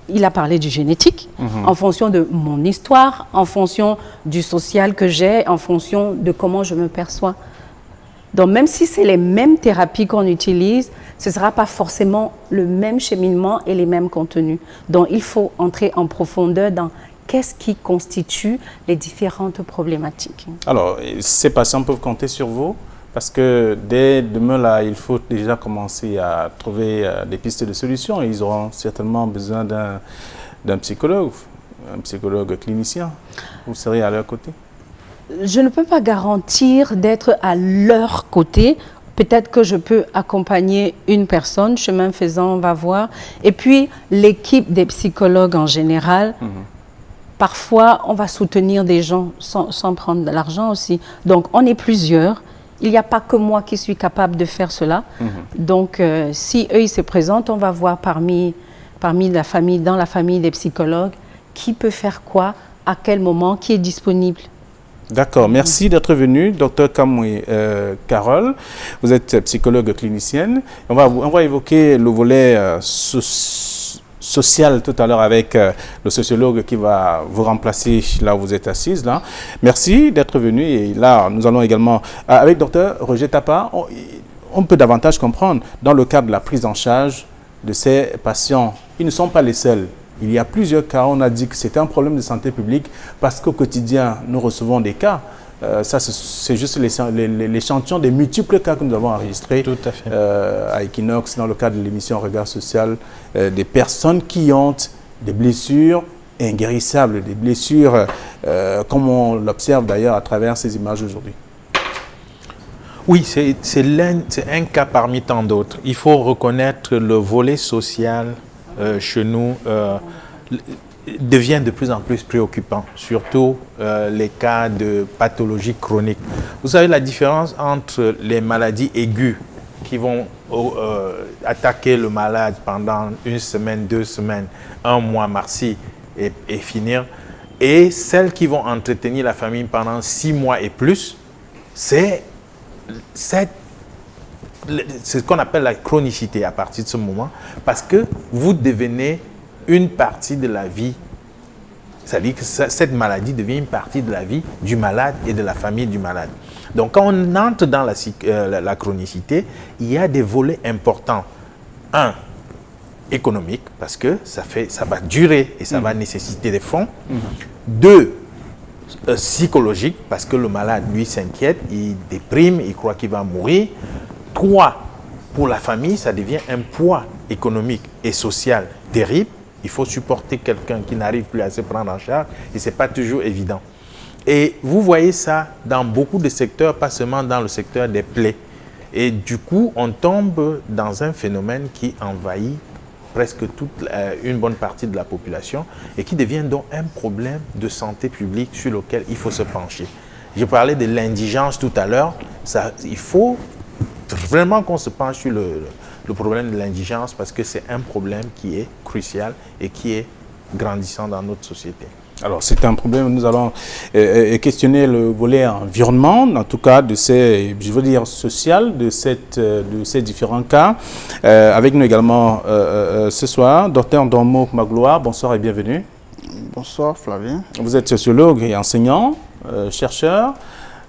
[SPEAKER 8] il a parlé du génétique, en fonction de mon histoire, en fonction du social que j'ai, en fonction de comment je me perçois. Donc même si c'est les mêmes thérapies qu'on utilise, ce ne sera pas forcément le même cheminement et les mêmes contenus. Donc il faut entrer en profondeur dans qu'est-ce qui constitue les différentes problématiques.
[SPEAKER 1] Alors, ces patients peuvent compter sur vous parce que dès demain, là, il faut déjà commencer à trouver des pistes de solutions. Ils auront certainement besoin d'un psychologue clinicien. Vous serez à leur côté?
[SPEAKER 8] Je ne peux pas garantir d'être à leur côté. Peut-être que je peux accompagner une personne, chemin faisant, on va voir. Et puis, l'équipe des psychologues en général, parfois, on va soutenir des gens sans prendre de l'argent aussi. Donc, on est plusieurs. Il n'y a pas que moi qui suis capable de faire cela. Donc, si eux, ils se présentent, on va voir parmi la famille, dans la famille des psychologues, qui peut faire quoi, à quel moment, qui est disponible.
[SPEAKER 1] D'accord, merci d'être venu, Dr Kamwe Carole. Vous êtes psychologue clinicienne. On va évoquer le volet social tout à l'heure avec le sociologue qui va vous remplacer là où vous êtes assise. Là. Merci d'être venu. Et là, nous allons également, avec Dr Roger Tapa, on peut davantage comprendre dans le cadre de la prise en charge de ces patients. Ils ne sont pas les seuls. Il y a plusieurs cas, on a dit que c'était un problème de santé publique parce qu'au quotidien, nous recevons des cas. Ça, c'est juste l'échantillon des multiples cas que nous avons enregistrés à Equinox dans le cadre de l'émission Regard Social, des personnes qui ont des blessures inguérissables, des blessures comme on l'observe d'ailleurs à travers ces images aujourd'hui.
[SPEAKER 9] Oui, c'est un cas parmi tant d'autres. Il faut reconnaître le volet social chez nous devient de plus en plus préoccupant, surtout les cas de pathologie chronique. Vous savez la différence entre les maladies aiguës qui vont attaquer le malade pendant 1 semaine, 2 semaines, 1 mois, merci, et finir, et celles qui vont entretenir la famille pendant 6 mois et plus, c'est ce qu'on appelle la chronicité à partir de ce moment, parce que vous devenez une partie de la vie. C'est-à-dire que cette maladie devient une partie de la vie du malade et de la famille du malade. Donc quand on entre dans la chronicité, il y a des volets importants. 1, économique, parce que ça va durer et ça va nécessiter des fonds. 2, psychologique, parce que le malade, lui, s'inquiète, il déprime, il croit qu'il va mourir. 3, pour la famille, ça devient un poids économique et social terrible. Il faut supporter quelqu'un qui n'arrive plus à se prendre en charge et ce n'est pas toujours évident. Et vous voyez ça dans beaucoup de secteurs, pas seulement dans le secteur des plaies. Et du coup, on tombe dans un phénomène qui envahit presque une bonne partie de la population et qui devient donc un problème de santé publique sur lequel il faut se pencher. Je parlais de l'indigence tout à l'heure. Il faut vraiment qu'on se penche sur le problème de l'indigence parce que c'est un problème qui est crucial et qui est grandissant dans notre société.
[SPEAKER 1] Alors, c'est un problème, nous allons questionner le volet environnement, en tout cas, social, de ces différents cas. Avec nous également ce soir, Dr Ndombo Magloire, bonsoir et bienvenue.
[SPEAKER 10] Bonsoir Flavien.
[SPEAKER 1] Vous êtes sociologue et enseignant, chercheur.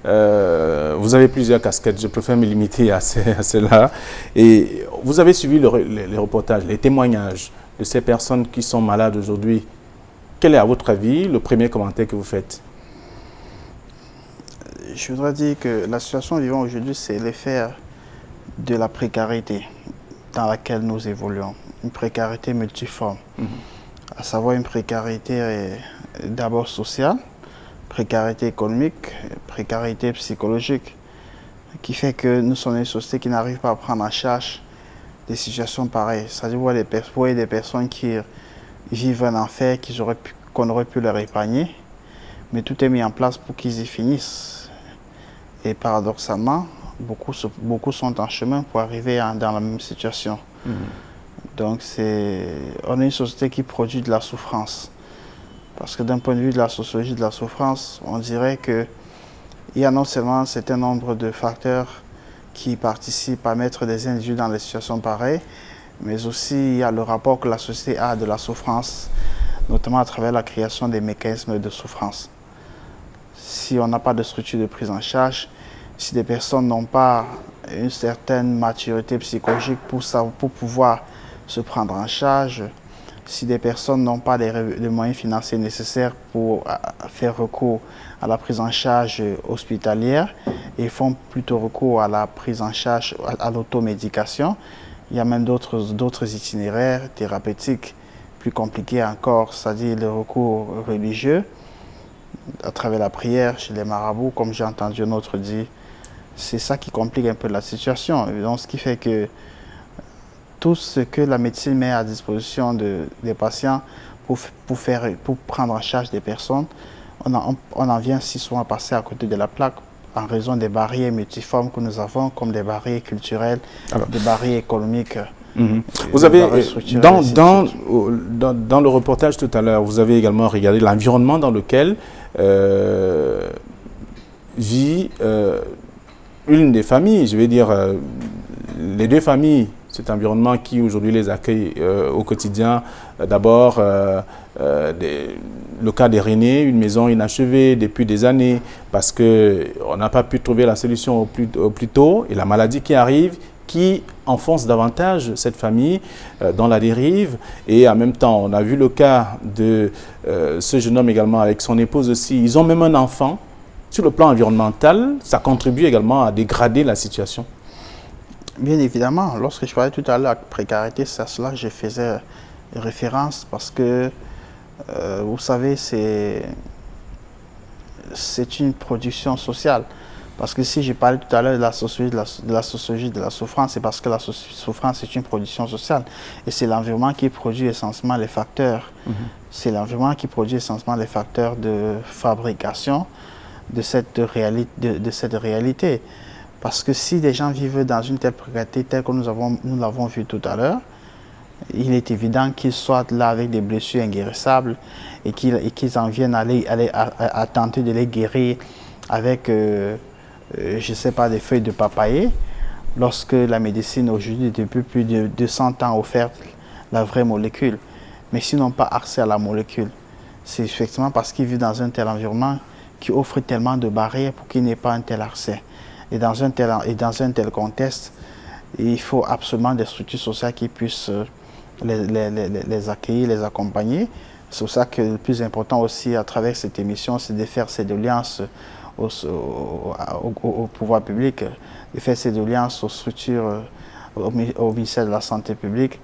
[SPEAKER 1] Vous avez plusieurs casquettes, je préfère me limiter à celle-là. Et vous avez suivi les reportages, les témoignages de ces personnes qui sont malades aujourd'hui. Quel est, à votre avis, le premier commentaire que vous faites?
[SPEAKER 10] Je voudrais dire que la situation vivant aujourd'hui, c'est l'effet de la précarité dans laquelle nous évoluons. Une précarité multiforme, à savoir une précarité d'abord sociale, précarité économique, précarité psychologique, qui fait que nous sommes une société qui n'arrive pas à prendre en charge des situations pareilles. C'est-à-dire vous voyez des personnes qui vivent un enfer qu'on aurait pu leur épargner, mais tout est mis en place pour qu'ils y finissent. Et paradoxalement, beaucoup sont en chemin pour arriver dans la même situation. Donc on est une société qui produit de la souffrance. Parce que d'un point de vue de la sociologie de la souffrance, on dirait qu'il y a non seulement un certain nombre de facteurs qui participent à mettre des individus dans des situations pareilles, mais aussi il y a le rapport que la société a de la souffrance, notamment à travers la création des mécanismes de souffrance. Si on n'a pas de structure de prise en charge, si des personnes n'ont pas une certaine maturité psychologique pour pouvoir se prendre en charge, si des personnes n'ont pas les moyens financiers nécessaires pour faire recours à la prise en charge hospitalière et font plutôt recours à la prise en charge, à l'automédication, il y a même d'autres itinéraires thérapeutiques plus compliqués encore, c'est-à-dire le recours religieux à travers la prière chez les marabouts, comme j'ai entendu un autre dire. C'est ça qui complique un peu la situation. Donc, ce qui fait que tout ce que la médecine met à disposition des patients pour prendre en charge des personnes, on en vient si souvent à passer à côté de la plaque en raison des barrières multiformes que nous avons, comme des barrières culturelles, des barrières économiques.
[SPEAKER 1] Vous avez, dans le reportage tout à l'heure, vous avez également regardé l'environnement dans lequel vit une des familles, je vais dire les deux familles, cet environnement qui aujourd'hui les accueille au quotidien. D'abord, le cas d'Irénée, une maison inachevée depuis des années parce qu'on n'a pas pu trouver la solution au plus tôt, et la maladie qui arrive, qui enfonce davantage cette famille dans la dérive. Et en même temps, on a vu le cas de ce jeune homme également avec son épouse aussi. Ils ont même un enfant. Sur le plan environnemental, ça contribue également à dégrader la situation.
[SPEAKER 10] Bien évidemment, lorsque je parlais tout à l'heure de précarité, c'est à cela que je faisais référence parce que, vous savez, c'est une production sociale. Parce que si j'ai parlé tout à l'heure de la sociologie de la souffrance, c'est parce que la souffrance est une production sociale. Et c'est l'environnement qui produit essentiellement les facteurs. C'est l'environnement qui produit essentiellement les facteurs de fabrication de cette réalité. Parce que si des gens vivent dans une telle précarité telle que nous l'avons vu tout à l'heure, il est évident qu'ils soient là avec des blessures inguérissables et qu'ils en viennent à tenter de les guérir avec, je ne sais pas, des feuilles de papayer, lorsque la médecine aujourd'hui, depuis plus de 200 ans, offert la vraie molécule. Mais s'ils n'ont pas accès à la molécule, c'est effectivement parce qu'ils vivent dans un tel environnement qui offre tellement de barrières pour qu'il n'y ait pas un tel accès. Et dans un tel contexte, il faut absolument des structures sociales qui puissent les accueillir, les accompagner. C'est pour ça que le plus important aussi à travers cette émission, c'est de faire ces alliances au pouvoir public, de faire ces alliances aux structures, au ministère de la Santé publique,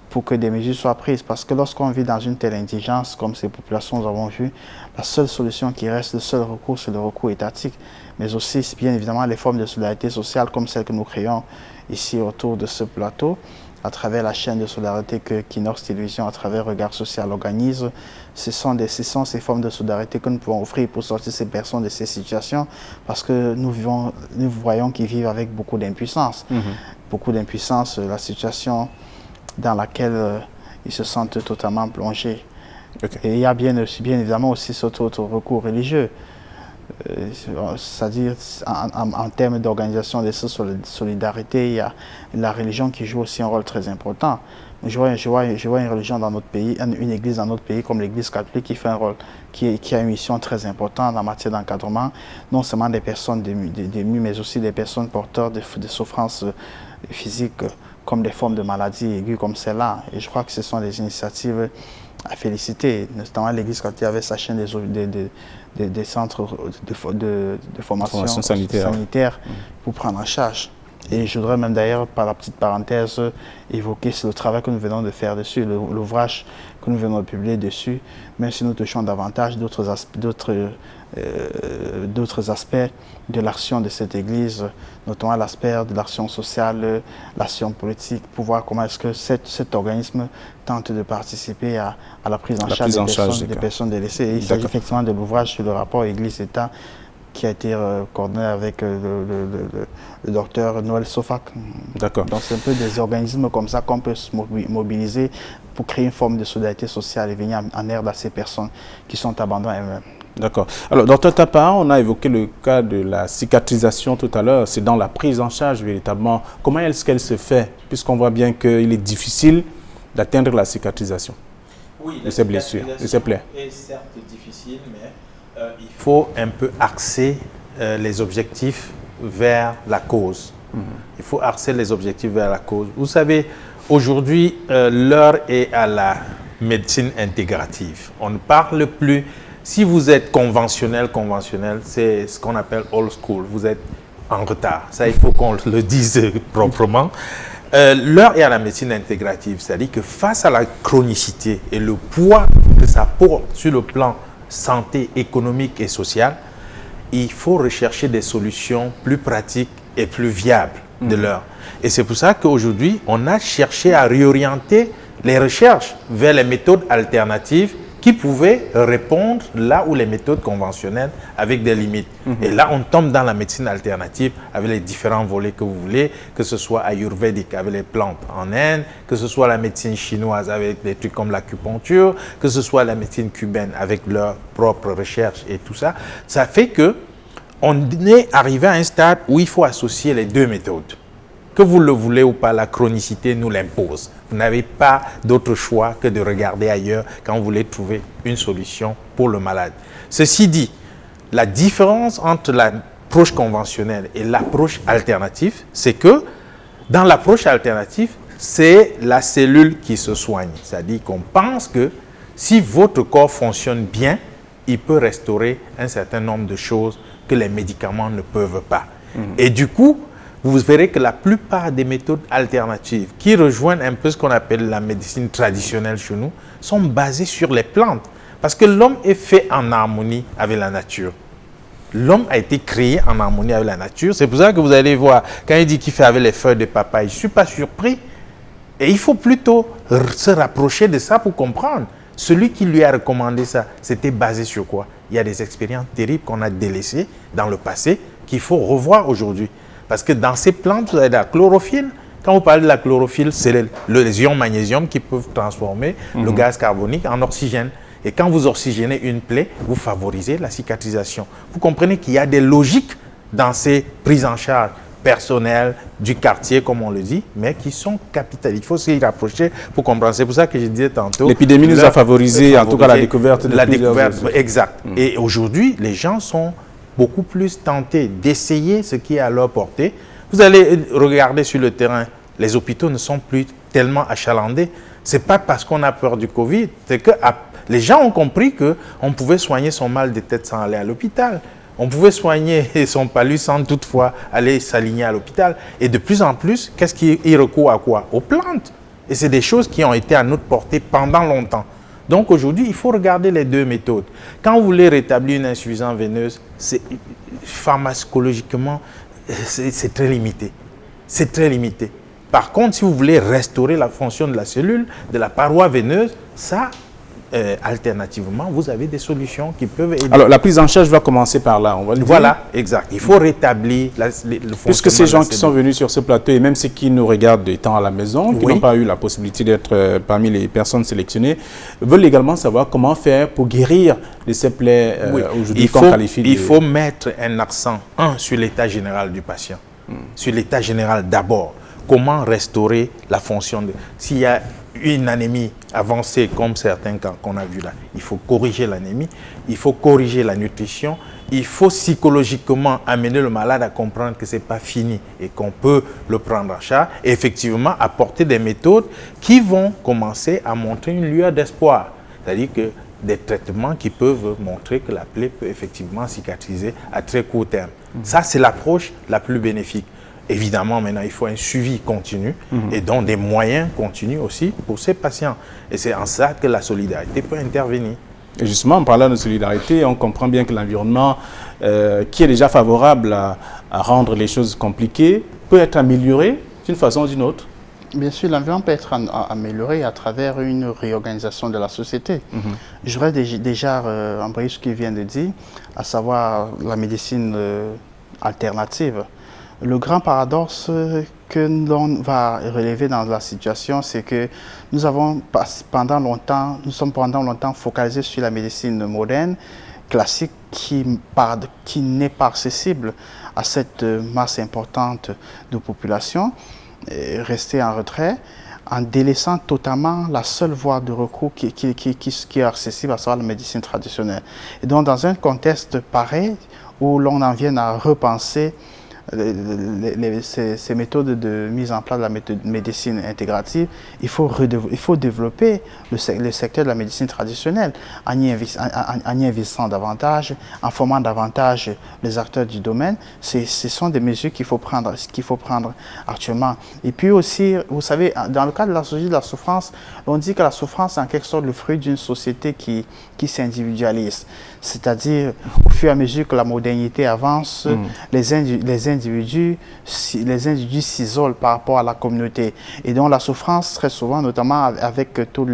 [SPEAKER 10] pour que des mesures soient prises. Parce que lorsqu'on vit dans une telle indigence, comme ces populations nous avons vu, la seule solution qui reste, le seul recours, c'est le recours étatique. Mais aussi, bien évidemment, les formes de solidarité sociale comme celles que nous créons ici autour de ce plateau, à travers la chaîne de solidarité que Equinox Télévision, à travers Regard Social, organise. Ce sont ces formes de solidarité que nous pouvons offrir pour sortir ces personnes de ces situations, parce que nous voyons qu'ils vivent avec beaucoup d'impuissance. Beaucoup d'impuissance, la situation dans laquelle ils se sentent totalement plongés. Et il y a bien évidemment aussi cet autre recours religieux. C'est-à-dire, en termes d'organisation de cette solidarité, il y a la religion qui joue aussi un rôle très important. Je vois une religion dans notre pays, une église dans notre pays comme l'église catholique qui fait un rôle, qui a une mission très importante en matière d'encadrement, non seulement des personnes démues, mais aussi des personnes porteurs de souffrances physiques comme des formes de maladies aiguës comme celle-là. Et je crois que ce sont des initiatives à féliciter, notamment l'église catholique avec sa chaîne des centres de formation sanitaire pour prendre en charge. Et je voudrais même d'ailleurs, par la petite parenthèse, évoquer le travail que nous venons de faire dessus, l'ouvrage que nous venons de publier dessus, même si nous touchons davantage d'autres aspects de l'action de cette Église, notamment l'aspect de l'action sociale, l'action politique, pour voir comment est-ce que cet organisme tente de participer à la prise en charge des personnes délaissées. Et il s'agit effectivement de l'ouvrage sur le rapport Église-État qui a été coordonné avec le docteur Noël Sofac.
[SPEAKER 1] D'accord.
[SPEAKER 10] Donc c'est un peu des organismes comme ça qu'on peut se mobiliser pour créer une forme de solidarité sociale et venir en aide à ces personnes qui sont abandonnées elles-mêmes.
[SPEAKER 1] D'accord. Alors, docteur Tapa, on a évoqué le cas de la cicatrisation tout à l'heure. C'est dans la prise en charge véritablement. Comment est-ce qu'elle se fait, puisqu'on voit bien qu'il est difficile d'atteindre la cicatrisation de ces blessures, de ces plaies?
[SPEAKER 9] C'est certes difficile, mais il faut un peu axer les objectifs vers la cause. Il faut axer les objectifs vers la cause. Vous savez, aujourd'hui, l'heure est à la médecine intégrative. On ne parle plus... Si vous êtes conventionnel, c'est ce qu'on appelle old school. Vous êtes en retard. Ça, il faut qu'on le dise proprement. L'heure est à la médecine intégrative. C'est-à-dire que face à la chronicité et le poids que ça porte sur le plan santé, économique et social, il faut rechercher des solutions plus pratiques et plus viables de l'heure. Et c'est pour ça qu'aujourd'hui, on a cherché à réorienter les recherches vers les méthodes alternatives qui pouvaient répondre là où les méthodes conventionnelles avec des limites. Et là, on tombe dans la médecine alternative avec les différents volets que vous voulez, que ce soit ayurvédique avec les plantes en Inde, que ce soit la médecine chinoise avec des trucs comme l'acupuncture, que ce soit la médecine cubaine avec leurs propres recherches et tout ça. Ça fait que on est arrivé à un stade où il faut associer les deux méthodes. Que vous le voulez ou pas, la chronicité nous l'impose. Vous n'avez pas d'autre choix que de regarder ailleurs quand vous voulez trouver une solution pour le malade. Ceci dit, la différence entre l'approche conventionnelle et l'approche alternative, c'est que dans l'approche alternative, c'est la cellule qui se soigne. C'est-à-dire qu'on pense que si votre corps fonctionne bien, il peut restaurer un certain nombre de choses que les médicaments ne peuvent pas. Et du coup, vous verrez que la plupart des méthodes alternatives qui rejoignent un peu ce qu'on appelle la médecine traditionnelle chez nous sont basées sur les plantes. Parce que l'homme est fait en harmonie avec la nature. L'homme a été créé en harmonie avec la nature. C'est pour ça que vous allez voir, quand il dit qu'il fait avec les feuilles de papaye, je ne suis pas surpris. Et il faut plutôt se rapprocher de ça pour comprendre. Celui qui lui a recommandé ça, c'était basé sur quoi? Il y a des expériences terribles qu'on a délaissées dans le passé qu'il faut revoir aujourd'hui. Parce que dans ces plantes, vous avez de la chlorophylle. Quand vous parlez de la chlorophylle, c'est les ions magnésium qui peuvent transformer le gaz carbonique en oxygène. Et quand vous oxygénez une plaie, vous favorisez la cicatrisation. Vous comprenez qu'il y a des logiques dans ces prises en charge personnelles du quartier, comme on le dit, mais qui sont capitales. Il faut s'y rapprocher pour comprendre. C'est pour ça que je disais tantôt...
[SPEAKER 1] L'épidémie nous a favorisé, en tout cas, la découverte de
[SPEAKER 9] exact. Et aujourd'hui, les gens sont beaucoup plus tentés d'essayer ce qui est à leur portée. Vous allez regarder sur le terrain, les hôpitaux ne sont plus tellement achalandés. Ce n'est pas parce qu'on a peur du Covid, c'est que les gens ont compris qu'on pouvait soigner son mal de tête sans aller à l'hôpital. On pouvait soigner son palud sans toutefois aller s'aligner à l'hôpital. Et de plus en plus, qu'est-ce qui recourt à quoi? Aux plantes. Et c'est des choses qui ont été à notre portée pendant longtemps. Donc aujourd'hui, il faut regarder les deux méthodes. Quand vous voulez rétablir une insuffisance veineuse, pharmacologiquement, c'est très limité. C'est très limité. Par contre, si vous voulez restaurer la fonction de la cellule, de la paroi veineuse, ça, alternativement, vous avez des solutions qui peuvent aider.
[SPEAKER 1] Alors, la prise en charge va commencer par là, on va le dire.
[SPEAKER 9] Voilà, exact. Il faut rétablir le fonctionnement.
[SPEAKER 1] Puisque ces gens qui sont venus sur ce plateau, et même ceux qui nous regardent étant à la maison, qui n'ont pas eu la possibilité d'être parmi les personnes sélectionnées, veulent également savoir comment faire pour guérir de ces plaies aujourd'hui qu'on qualifie de...
[SPEAKER 9] Il faut mettre un accent, sur l'état général du patient. Sur l'état général d'abord. Comment restaurer la fonction de... S'il y a une anémie avancée comme certains cas qu'on a vu là, il faut corriger l'anémie, il faut corriger la nutrition, il faut psychologiquement amener le malade à comprendre que ce n'est pas fini et qu'on peut le prendre en charge et effectivement apporter des méthodes qui vont commencer à montrer une lueur d'espoir. C'est-à-dire que des traitements qui peuvent montrer que la plaie peut effectivement cicatriser à très court terme. Ça, c'est l'approche la plus bénéfique. Évidemment, maintenant, il faut un suivi continu et donc des moyens continus aussi pour ces patients. Et c'est en ça que la solidarité peut intervenir.
[SPEAKER 1] Et justement, en parlant de solidarité, on comprend bien que l'environnement qui est déjà favorable à rendre les choses compliquées peut être amélioré d'une façon ou d'une autre.
[SPEAKER 10] Bien sûr, l'environnement peut être amélioré à travers une réorganisation de la société. J'aurais déjà embrayé ce qu'il vient de dire, à savoir la médecine alternative. Le grand paradoxe que l'on va relever dans la situation, c'est que nous sommes pendant longtemps focalisés sur la médecine moderne classique qui n'est pas accessible à cette masse importante de population, rester en retrait, en délaissant totalement la seule voie de recours qui est accessible, à savoir la médecine traditionnelle. Et donc, dans un contexte pareil, où l'on en vient à repenser ces méthodes de mise en place de la médecine intégrative, il faut développer le secteur de la médecine traditionnelle en y investissant davantage, en formant davantage les acteurs du domaine. Ce sont des mesures qu'il faut prendre actuellement. Et puis aussi, vous savez, dans le cadre de la société de la souffrance, on dit que la souffrance est en quelque sorte le fruit d'une société qui s'individualise. C'est-à-dire, au fur et à mesure que la modernité avance, les individus s'isolent par rapport à la communauté. Et donc la souffrance, très souvent, notamment avec toutes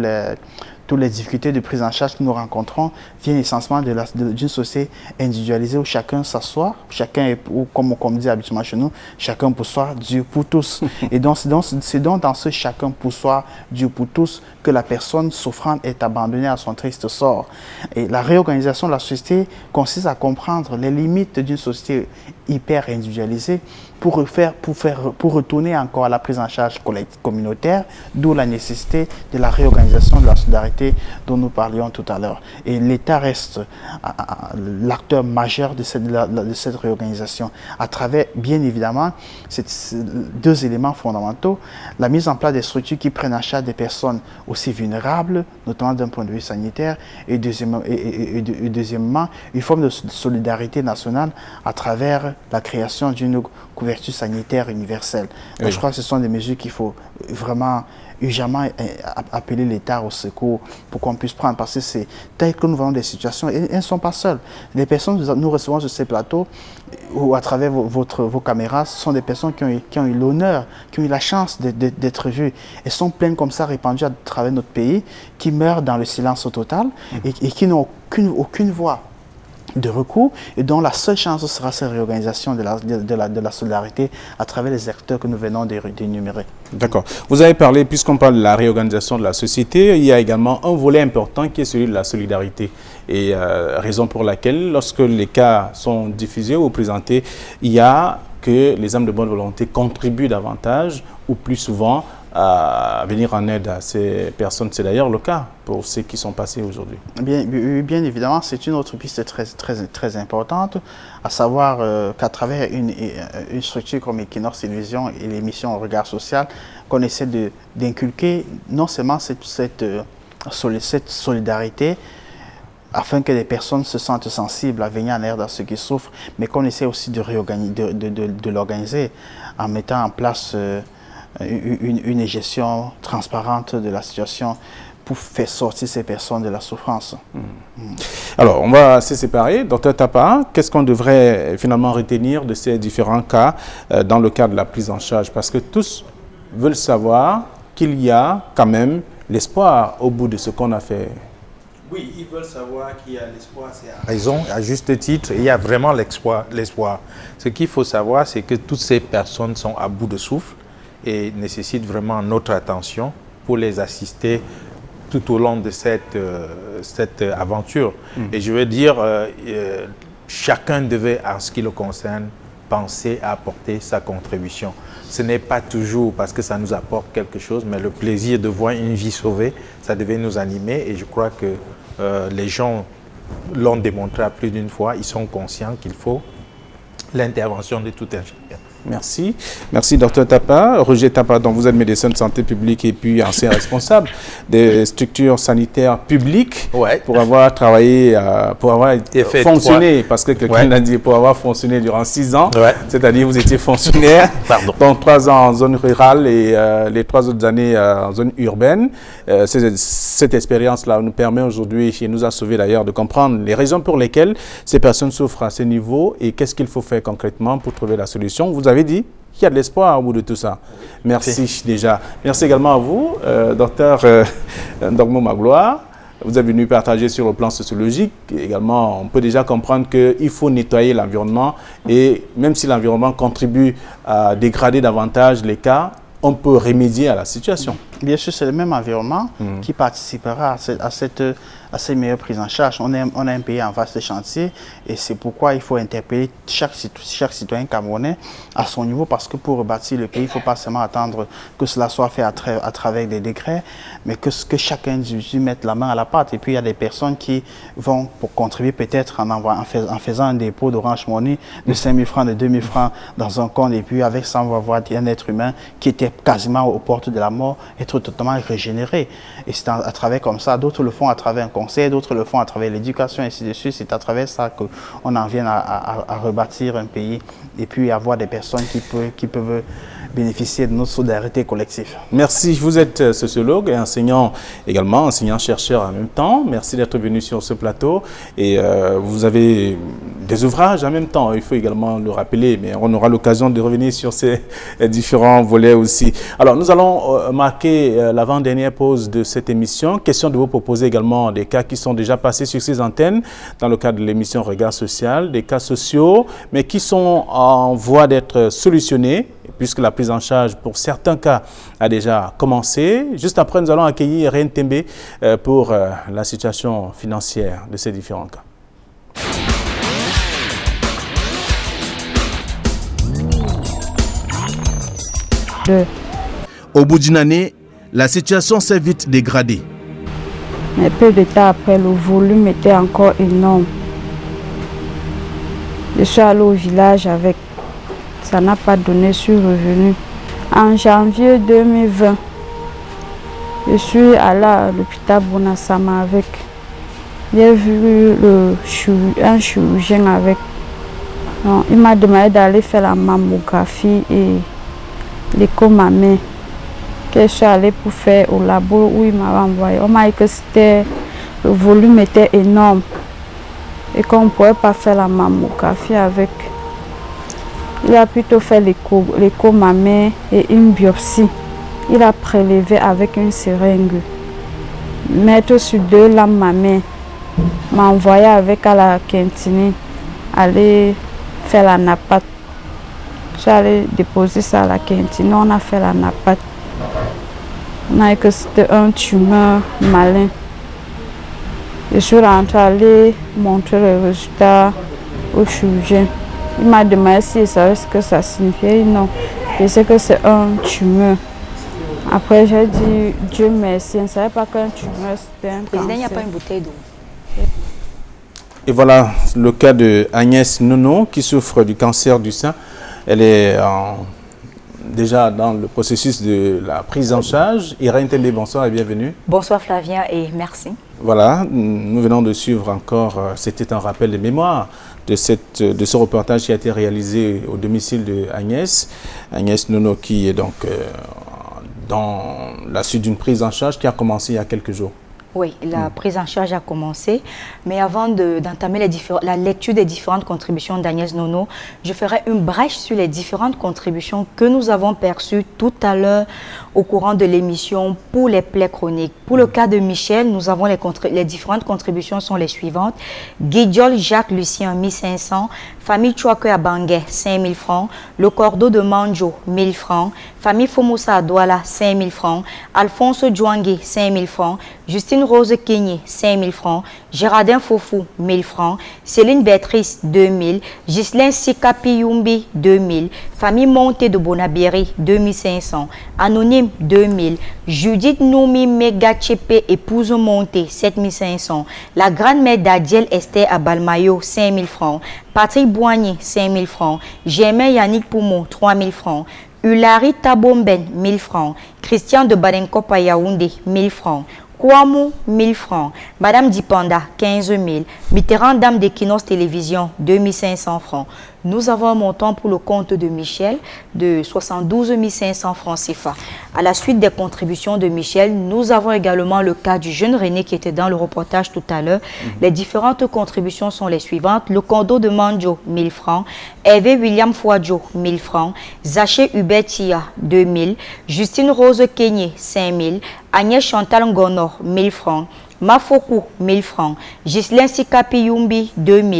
[SPEAKER 10] les difficultés de prise en charge que nous rencontrons, viennent essentiellement d'une société individualisée où chacun s'assoit, chacun est, ou comme on dit habituellement chez nous, chacun pour soi, Dieu pour tous. Et donc c'est donc dans ce chacun pour soi, Dieu pour tous, que la personne souffrante est abandonnée à son triste sort. Et la réorganisation de la société consiste à comprendre les limites d'une société hyper individualisée pour retourner encore à la prise en charge communautaire, d'où la nécessité de la réorganisation de la solidarité dont nous parlions tout à l'heure. Et l'État reste l'acteur majeur de cette réorganisation à travers, bien évidemment, deux éléments fondamentaux: la mise en place des structures qui prennent en charge des personnes aussi vulnérables, notamment d'un point de vue sanitaire, et deuxièmement, une forme de solidarité nationale à travers la création d'une couverture sanitaire universelle. Donc, je crois que ce sont des mesures qu'il faut vraiment urgemment appeler l'État au secours pour qu'on puisse prendre, parce que c'est tel que nous voyons des situations, et elles ne sont pas seules. Les personnes que nous recevons sur ces plateaux ou à travers vos caméras, ce sont des personnes qui ont eu l'honneur, qui ont eu la chance d'être vues. Elles sont pleines comme ça, répandues à travers notre pays, qui meurent dans le silence total et qui n'ont aucune voix de recours, et dont la seule chance sera cette réorganisation de la solidarité à travers les acteurs que nous venons d'énumérer.
[SPEAKER 1] D'accord. Vous avez parlé, puisqu'on parle de la réorganisation de la société, il y a également un volet important qui est celui de la solidarité. Et raison pour laquelle, lorsque les cas sont diffusés ou présentés, il y a que les âmes de bonne volonté contribuent davantage ou plus souvent à venir en aide à ces personnes. C'est d'ailleurs le cas pour ceux qui sont passés aujourd'hui.
[SPEAKER 10] Bien évidemment, c'est une autre piste très importante, à savoir qu'à travers une structure comme Equinox Télévision et l'émission Regard Social, qu'on essaie d'inculquer non seulement cette solidarité, afin que les personnes se sentent sensibles à venir en aide à ceux qui souffrent, mais qu'on essaie aussi de l'organiser en mettant en place une gestion transparente de la situation pour faire sortir ces personnes de la souffrance.
[SPEAKER 1] Alors, on va se séparer. Docteur Tapa, qu'est-ce qu'on devrait finalement retenir de ces différents cas dans le cadre de la prise en charge? Parce que tous veulent savoir qu'il y a quand même l'espoir au bout de ce qu'on a fait.
[SPEAKER 9] Oui, ils veulent savoir qu'il y a l'espoir, c'est à raison, à juste titre, il y a vraiment l'espoir. Ce qu'il faut savoir, c'est que toutes ces personnes sont à bout de souffle et nécessitent vraiment notre attention pour les assister tout au long de cette aventure. Et je veux dire, chacun devait, en ce qui le concerne, penser à apporter sa contribution. Ce n'est pas toujours parce que ça nous apporte quelque chose, mais le plaisir de voir une vie sauvée, ça devait nous animer, et je crois que les gens l'ont démontré à plus d'une fois. Ils sont conscients qu'il faut l'intervention de tout un chacun.
[SPEAKER 1] Merci. Merci, docteur Tapa. Roger Tapa, dont vous êtes médecin de santé publique et puis ancien responsable des structures sanitaires publiques, pour avoir travaillé, pour avoir fonctionné, parce que quelqu'un l'a dit, pour avoir fonctionné durant 6 ans, c'est-à-dire vous étiez fonctionnaire, donc 3 ans en zone rurale et les 3 autres années en zone urbaine. Cette expérience-là nous permet aujourd'hui, et nous a sauvé d'ailleurs, de comprendre les raisons pour lesquelles ces personnes souffrent à ce niveau et qu'est-ce qu'il faut faire concrètement pour trouver la solution. Vous avez dit qu'il y a de l'espoir au bout de tout ça. Merci déjà. Merci également à vous, docteur Ndogmo Magloire. Vous êtes venu partager sur le plan sociologique. Également, on peut déjà comprendre qu'il faut nettoyer l'environnement, et même si l'environnement contribue à dégrader davantage les cas, on peut remédier à la situation.
[SPEAKER 10] Bien sûr, c'est le même environnement qui participera à à cette meilleure prise en charge. On a un pays en vaste chantier et c'est pourquoi il faut interpeller chaque citoyen camerounais à son niveau, parce que pour rebâtir le pays, il ne faut pas seulement attendre que cela soit fait à travers des décrets, mais que chaque individu mette la main à la pâte. Et puis il y a des personnes qui vont pour contribuer peut-être en faisant un dépôt d'Orange Money de 5 000 francs, de 2 000 francs dans un compte, et puis avec ça on va voir un être humain qui était quasiment aux portes de la mort être totalement régénéré. Et c'est à travers comme ça, d'autres le font à travers un conseil, d'autres le font à travers l'éducation, et ainsi de suite. C'est à travers ça qu'on en vient à rebâtir un pays et puis avoir des personnes qui peuvent bénéficier de notre solidarité collective.
[SPEAKER 1] Merci. Vous êtes sociologue et enseignant également, enseignant-chercheur en même temps. Merci d'être venu sur ce plateau. Et vous avez des ouvrages en même temps, il faut également le rappeler, mais on aura l'occasion de revenir sur ces différents volets aussi. Alors, nous allons marquer l'avant-dernière pause de cette émission. Question de vous proposer également des cas qui sont déjà passés sur ces antennes dans le cadre de l'émission Regard Social, des cas sociaux, mais qui sont en voie d'être solutionnés, puisque la prise en charge pour certains cas a déjà commencé. Juste après, nous allons accueillir Rien Tembe pour la situation financière de ces différents cas.
[SPEAKER 4] Au bout d'une année, la situation s'est vite dégradée.
[SPEAKER 11] Mais peu de temps après, le volume était encore énorme. Je suis allée au village avec. Ça n'a pas donné sur revenu. En janvier 2020, je suis allée à l'hôpital Bonassama avec. J'ai vu un chirurgien avec. Donc, il m'a demandé d'aller faire la mammographie et l'écho mammaire. Que je suis allée pour faire au labo où il m'a envoyé. On m'a dit que le volume était énorme et qu'on ne pouvait pas faire la mammographie avec. Il a plutôt fait l'écho mammaire et une biopsie. Il a prélevé avec une seringue. Mettre sur 2 lames mammaires. M'a envoyé avec à la cantine aller faire la napate. Je suis allée déposer ça à la cantine. On a fait la napate. On a dit que c'était un tumeur malin. Je suis rentrée aller montrer les résultats au chirurgien. Il m'a demandé si je savais ce que ça signifiait. Non, je sais que c'est un tumeur. Après, j'ai dit Dieu merci. Je ne savais pas qu'un tumeur c'était un cancer.
[SPEAKER 12] Il n'y a pas une bouteille d'eau.
[SPEAKER 1] Et voilà le cas de Agnès Nono qui souffre du cancer du sein. Elle est déjà dans le processus de la prise en charge. Irène Tembe, bonsoir et bienvenue.
[SPEAKER 12] Bonsoir Flavien et merci.
[SPEAKER 1] Voilà, nous venons de suivre encore, c'était un rappel de mémoire de ce reportage qui a été réalisé au domicile de Agnès Nono, qui est donc dans la suite d'une prise en charge qui a commencé il y a quelques jours.
[SPEAKER 12] Oui, la prise en charge a commencé, mais avant d'entamer la lecture des différentes contributions d'Agnès Nono, je ferai une brèche sur les différentes contributions que nous avons perçues tout à l'heure au courant de l'émission pour les plaies chroniques. Pour le cas de Michel, nous avons les différentes contributions sont les suivantes. Guidiol Jacques Lucien, 1500. Famille Chouakwe à Bangé, 5 000 francs. Le Cordeau de Manjo, 1 000 francs. Famille Fomoussa à Douala, 5 000 francs. Alphonse Djouangé, 5 000 francs. Justine Rose Kenyé, 5 000 francs. Gérardin Fofou, 1 000 francs. Céline Béatrice, 2 000. Ghislain Sikapi Yumbi, 2 000. Famille Monté de Bonabéry, 2 500. Anonyme, 2 000. Judith Noumi Megachepe, épouse Monté, 7 500. La grand-mère d'Adiel Esther à Balmayo, 5 000 francs. Patrick Boigny, 5 000 francs. Germain Yannick Poumon, 3 000 francs. Ulari Tabomben, 1 000 francs. Christian de Badenkop à Yaoundé, 1 000 francs. Kouamou, 1 000 francs. Madame Dipanda, 15 000. Mitterrand, dame d'Equinox Télévision, 2 500 francs. Nous avons un montant pour le compte de Michel de 72 500 francs CFA. À la suite des contributions de Michel, nous avons également le cas du jeune René qui était dans le reportage tout à l'heure. Les différentes contributions sont les suivantes. Le condo de Manjo, 1 000 francs. Hervé William Fouadjo, 1 000 francs. Zaché Hubert Tia, 2 000. Justine Rose Kenyé, 5 000. Agnès Chantal Ngonor, 1 000 francs. Mafoku, 1 000 francs. Ghislain Sikapi Yumbi, 2 000.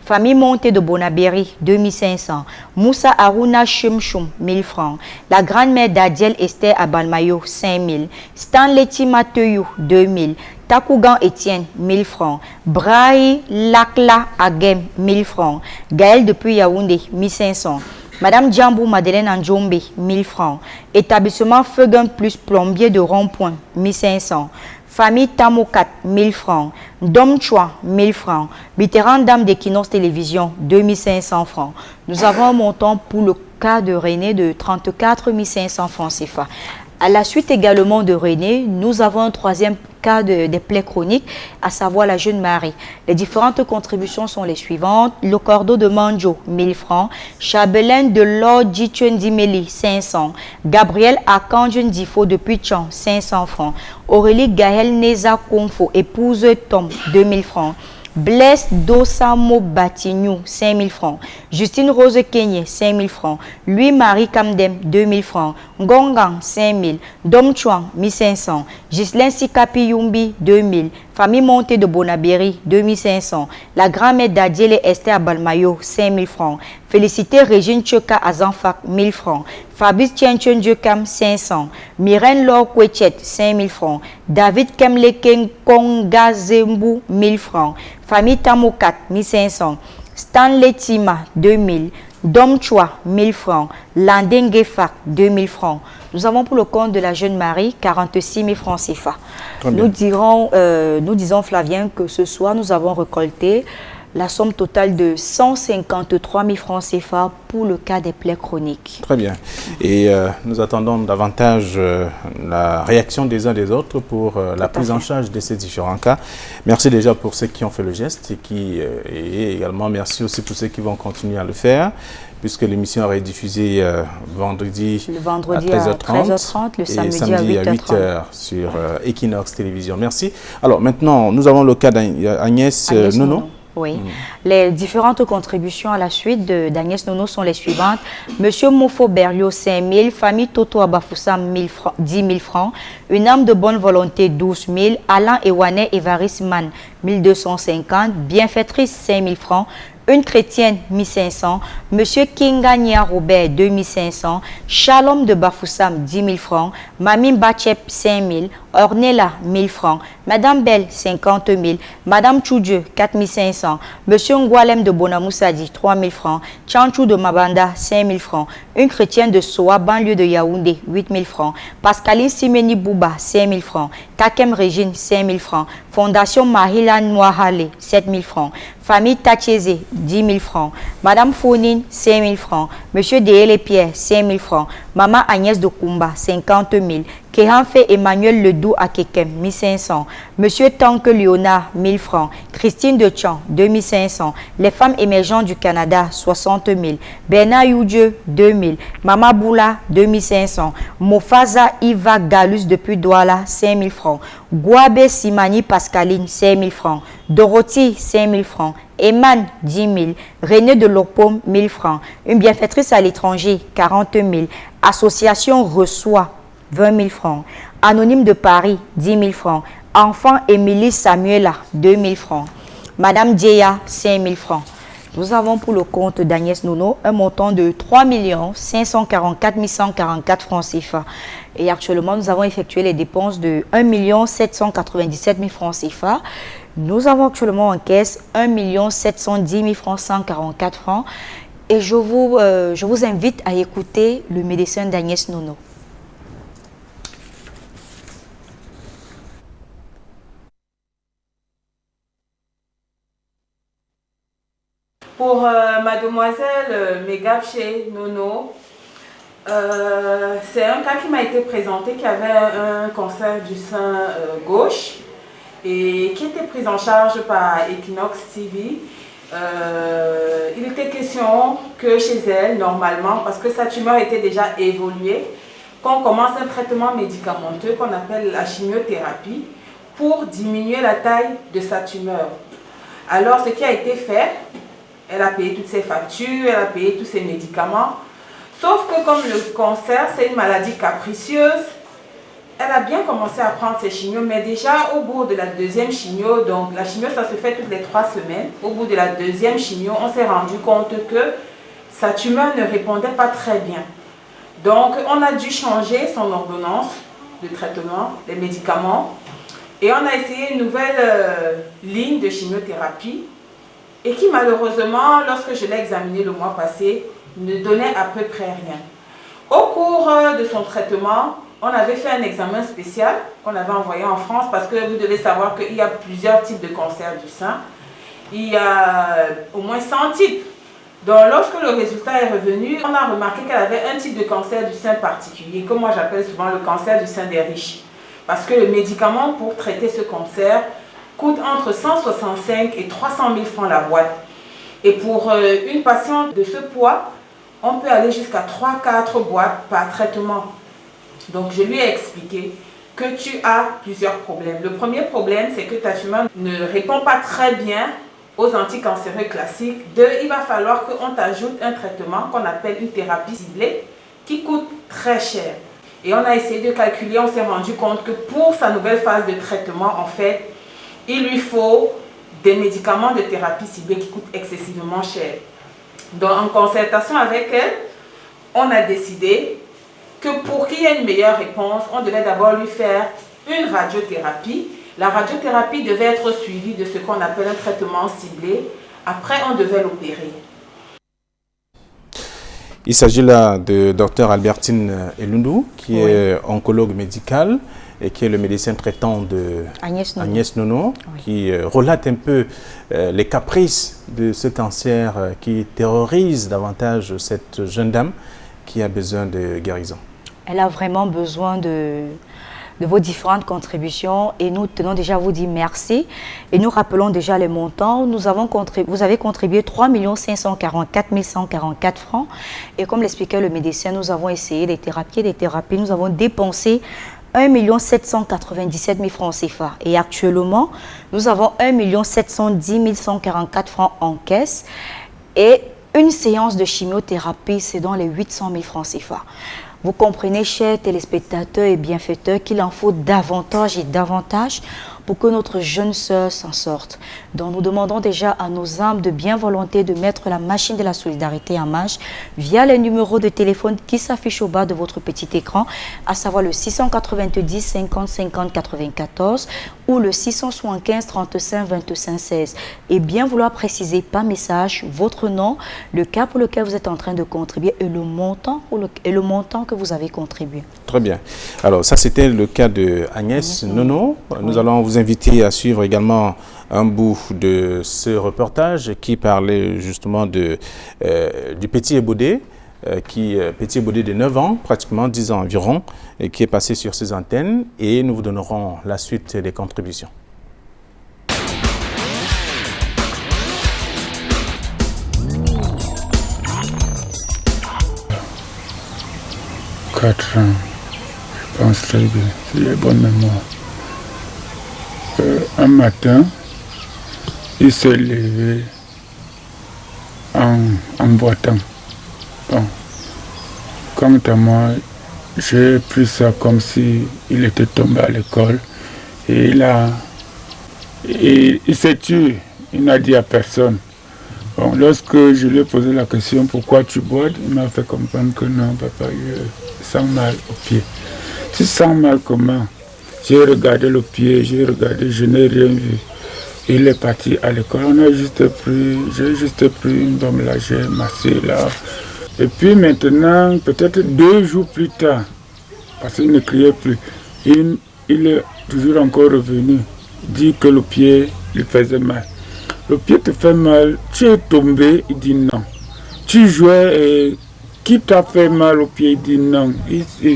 [SPEAKER 12] Famille Montée de Bonabéry, 2 500. Moussa Aruna Chumchum, 1 000 francs. La grand-mère d'Adiel Esther à Balmayo, 5 000. Stanley Timateyou, 2 000. Takougan Etienne, 1000 francs. Braille Lakla Agem, 1000 francs. Gaël depuis Yaoundé, 1500. Madame Djambou Madeleine Andjombe, 1000 francs. Établissement Feugun plus plombier de rond-point, 1500. Famille Tamokat, 1000 francs. Dom Chua, 1000 francs. Vétéran dame d'Equinox Télévision, 2500 francs. Nous avons un montant pour le cas de René de 34 500 francs CFA. À la suite également de René, nous avons un troisième cas des plaies chroniques, à savoir la jeune Marie. Les différentes contributions sont les suivantes. Le cordeau de Manjo, 1000 francs. Chabelaine de Lord Dimeli, 500. Gabriel Akanjun Difo de Puchan, 500 francs. Aurélie Gaël Neza Konfo, épouse Tom, 2000 francs. Blaise Dosamo Batignou, 5000 francs. Justine Rose Kenye, 5000 francs. Louis-Marie Kamdem, 2000 francs. Ngongang, 5000. Dom Chuang, 1500. Ghislain Sikapi Yumbi, 2000. Famille Montée de Bonabéry, 2500. La grand-mère d'Adiel Esther Balmayo, 5000 francs. Félicité Régine Tchoka Azanfak, 1000 francs. Fabrice Tienchen Djokam, 500. Myrène Laure Kwechet, 5000 francs. David Kemleken Kongazembu, 1000 francs. Famille Tamokat, 1500. Stanley Tima, 2000. Dom Chua, 1000 francs. Landengue Fak, 2000 francs. Nous avons pour le compte de la jeune Marie 46 000 francs CFA. Nous disons Flavien que ce soir nous avons récolté la somme totale de 153 000 francs CFA pour le cas des plaies chroniques.
[SPEAKER 1] Très bien. Et nous attendons davantage la réaction des uns des autres pour la prise en charge de ces différents cas. Merci déjà pour ceux qui ont fait le geste et également merci aussi pour ceux qui vont continuer à le faire, puisque l'émission est diffusée vendredi à 13h30,
[SPEAKER 12] le samedi à 8h30
[SPEAKER 1] sur Equinox Télévision. Merci. Alors maintenant, nous avons le cas d'Agnès Nono.
[SPEAKER 12] Oui. Les différentes contributions à la suite d'Agnès Nono sont les suivantes. Monsieur Mofo Berlio, 5 000. Famille Toto Abafoussam, 10 000 francs. Une âme de bonne volonté, 12 000. Alain Ewanet Evaris Man, 1250. Bienfaitrice, 5 000 francs. Une chrétienne, 1500. Monsieur Kingania Robert, 2500. Shalom de Bafoussam, 10 000 francs. Mamie Bachep, 5 000. Ornella, 1000 francs. Madame Belle, 50 000. Madame Choudjeu, 4 500. Monsieur Ngwalem de Bonamoussadi, 3 000 francs. Chanchou de Mabanda, 5 000 francs. Une chrétienne de Soa, banlieue de Yaoundé, 8 000 francs. Pascaline Simeni Bouba, 5 000 francs. Kakem Régine, 5 000 francs. Fondation Mahila Noahale, 7 000 francs. Famille Tachézé, 10 000 francs. Madame Fonine, 5 000 francs. Monsieur Déhélé Pierre, 5 000 francs. Maman Agnès de Kumba, 50 000. Kéhanfe Emmanuel Ledoux à Kekem, 1500. Monsieur Tanque Léonard, 1000 francs. Christine de Chan, 2500. Les femmes émergentes du Canada, 60 000. Bernard Youdjeu, 2000. Mama Boula, 2500. Mofaza Iva Galus depuis Douala, 5000 francs. Gouabe Simani Pascaline, 5000 francs. Dorothy, 5000 francs. Eman, 10 000. René de Lopom, 1000 francs. Une bienfaitrice à l'étranger, 40 000. Association Reçoit, 20 000 francs. Anonyme de Paris, 10 000 francs. Enfant Émilie Samuela, 2 000 francs. Madame Djeya, 5 000 francs. Nous avons pour le compte d'Agnès Nono un montant de 3 544 144 francs CFA. Et actuellement, nous avons effectué les dépenses de 1 797 000 francs CFA. Nous avons actuellement en caisse 1 710 000 francs 144 francs. Et je vous invite à écouter le médecin d'Agnès Nono.
[SPEAKER 13] Pour mademoiselle Megapché Nono, c'est un cas qui m'a été présenté qui avait un cancer du sein gauche et qui était pris en charge par Equinox TV. Il était question que chez elle, normalement, parce que sa tumeur était déjà évoluée, qu'on commence un traitement médicamenteux qu'on appelle la chimiothérapie pour diminuer la taille de sa tumeur. Alors, ce qui a été fait, elle a payé toutes ses factures, elle a payé tous ses médicaments. Sauf que comme le cancer, c'est une maladie capricieuse, elle a bien commencé à prendre ses chimios, mais déjà au bout de la deuxième chimio, donc la chimio ça se fait toutes les 3 semaines, au bout de la deuxième chimio, on s'est rendu compte que sa tumeur ne répondait pas très bien. Donc on a dû changer son ordonnance de traitement, les médicaments, Et on a essayé une nouvelle ligne de chimiothérapie et qui malheureusement, lorsque je l'ai examinée le mois passé, ne donnait à peu près rien. Au cours de son traitement, on avait fait un examen spécial qu'on avait envoyé en France parce que vous devez savoir qu'il y a plusieurs types de cancers du sein. Il y a au moins 100 types. Donc lorsque le résultat est revenu, on a remarqué qu'elle avait un type de cancer du sein particulier, que moi j'appelle souvent le cancer du sein des riches. Parce que le médicament pour traiter ce cancer coûte entre 165 et 300 000 francs la boîte. Et pour une patiente de ce poids, on peut aller jusqu'à 3-4 boîtes par traitement. Donc je lui ai expliqué que tu as plusieurs problèmes. Le premier problème, c'est que ta tumeur ne répond pas très bien aux anticancéreux classiques. 2, il va falloir qu'on t'ajoute un traitement qu'on appelle une thérapie ciblée qui coûte très cher. Et on a essayé de calculer, on s'est rendu compte que pour sa nouvelle phase de traitement, en fait, il lui faut des médicaments de thérapie ciblée qui coûtent excessivement cher. Donc en concertation avec elle, on a décidé que pour qu'il y ait une meilleure réponse, on devait d'abord lui faire une radiothérapie. La radiothérapie devait être suivie de ce qu'on appelle un traitement ciblé. Après, on devait l'opérer.
[SPEAKER 1] Il s'agit là de Dr Albertine Elundou, qui est oncologue médical et qui est le médecin traitant de Agnès Nono, qui relate un peu les caprices de ce cancer qui terrorise davantage cette jeune dame qui a besoin de guérison.
[SPEAKER 12] Elle a vraiment besoin de vos différentes contributions et nous tenons déjà à vous dire merci et nous rappelons déjà les montants. Vous avez contribué 3 544 144 francs et comme l'expliquait le médecin, nous avons essayé des thérapies, nous avons dépensé 1 797 000 francs CFA et actuellement nous avons 1 710 144 francs en caisse et une séance de chimiothérapie c'est dans les 800 000 francs CFA. Vous comprenez, chers téléspectateurs et bienfaiteurs, qu'il en faut davantage et davantage pour que notre jeune sœur s'en sorte. Donc nous demandons déjà à nos âmes de bien volonté de mettre la machine de la solidarité en marche via les numéros de téléphone qui s'affichent au bas de votre petit écran, à savoir le 690 50 50 94 ou le 675 35 25 16. Et bien vouloir préciser par message votre nom, le cas pour lequel vous êtes en train de contribuer et le montant que vous avez contribué.
[SPEAKER 1] Très bien. Alors ça c'était le cas de Agnès Nono. Nous allons vous inviter à suivre également un bout de ce reportage qui parlait justement du petit Ebodé, petit Ebodé de 9 ans, pratiquement 10 ans environ, et qui est passé sur ces antennes et nous vous donnerons la suite des contributions.
[SPEAKER 14] Quatre ans, je pense très bien, c'est une bonne mémoire. Un matin, il s'est levé en boitant. Bon. Quant à moi, j'ai pris ça comme si il était tombé à l'école et il s'est tué. Il n'a dit à personne. Bon, lorsque je lui ai posé la question pourquoi tu bois, il m'a fait comprendre que non, papa, je sens mal au pied. Tu sens mal comment? J'ai regardé le pied, je n'ai rien vu. Il est parti à l'école, j'ai juste pris une bombe là, j'ai massé là. Et puis maintenant, peut-être 2 jours plus tard, parce qu'il ne criait plus, il est toujours encore revenu, dit que le pied lui faisait mal. Le pied te fait mal, tu es tombé, il dit non. Tu jouais et qui t'a fait mal au pied, il dit non.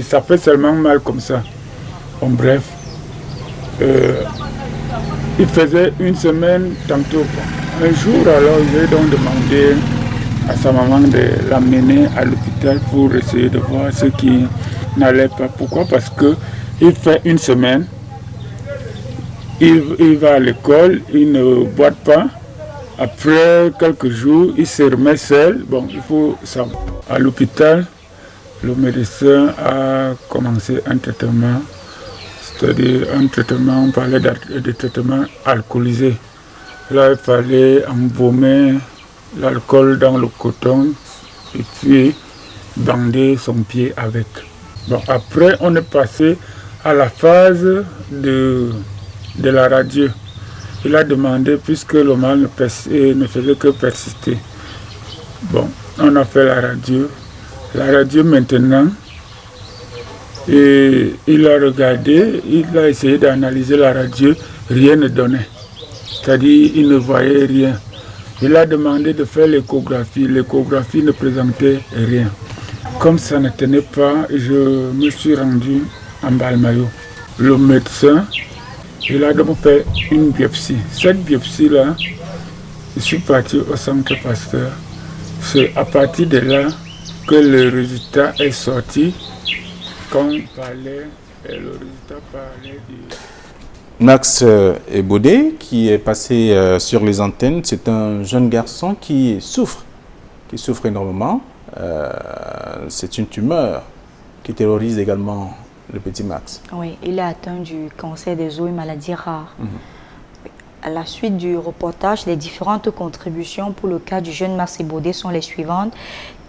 [SPEAKER 14] Ça fait seulement mal comme ça. Bon, bref, il faisait une semaine tantôt. Un jour, alors, j'ai donc demandé à sa maman de l'amener à l'hôpital pour essayer de voir ce qui n'allait pas. Pourquoi? Parce qu'il fait une semaine, il va à l'école, il ne boite pas. Après quelques jours, il se remet seul. Bon, il faut savoir. À l'hôpital, le médecin a commencé un traitement. C'est-à-dire un traitement, on parlait de traitement alcoolisé. Là, il fallait embaumer l'alcool dans le coton et puis bander son pied avec. Bon, après, on est passé à la phase de de la radio. Il a demandé, puisque le mal ne faisait que persister. Bon, on a fait la radio. La radio maintenant, et il a regardé, il a essayé d'analyser la radio, rien ne donnait. C'est-à-dire, il ne voyait rien. Il a demandé de faire l'échographie. L'échographie ne présentait rien. Comme ça ne tenait pas, je me suis rendu en Balmayo. Le médecin, il a donc fait une biopsie. Cette biopsie-là, je suis parti au centre Pasteur. C'est à partir de là que le résultat est sorti. Quand on parlait, et le résultat parlait du...
[SPEAKER 1] Max Ebodé, qui est passé sur les antennes, c'est un jeune garçon qui souffre énormément. C'est une tumeur qui terrorise également le petit Max.
[SPEAKER 12] Oui, il est atteint du cancer des os, une maladie rare. À la suite du reportage, les différentes contributions pour le cas du jeune Max Ebodé sont les suivantes.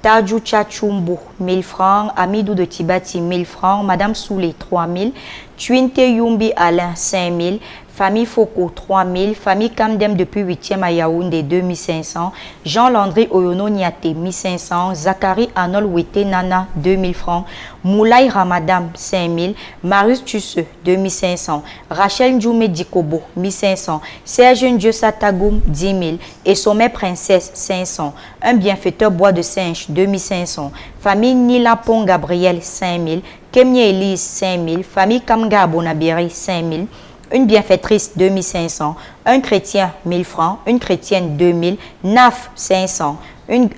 [SPEAKER 12] Tadjou Tchachumbo, 1000 francs. Amidou de Tibati, 1000 francs. Madame Soulé, 3000. Tuinte Yumbi Alain, 5000. Famille Foko, 3000. Famille Kamdem depuis 8e à Yaoundé, 2500. Jean-Landry Oyono Niate, 1500. Zachary Arnold Wete Nana, 2000 francs. Moulay Ramadam, 5000. Marius Tusse, 2500. Rachel Ndjoume Dikobo, 1500. Serge Ndieu Satagoum, 10 000. Et Sommet Princesse, 500. Un bienfaiteur bois de singe, 2500. Famille Nilapon Gabriel, 5000. Kemye Elise, 5000. Famille Kamga Bonabiri, 5000. Une bienfaitrice, 2500. Un chrétien, 1000 francs. Une chrétienne, 2000. Naf, 500.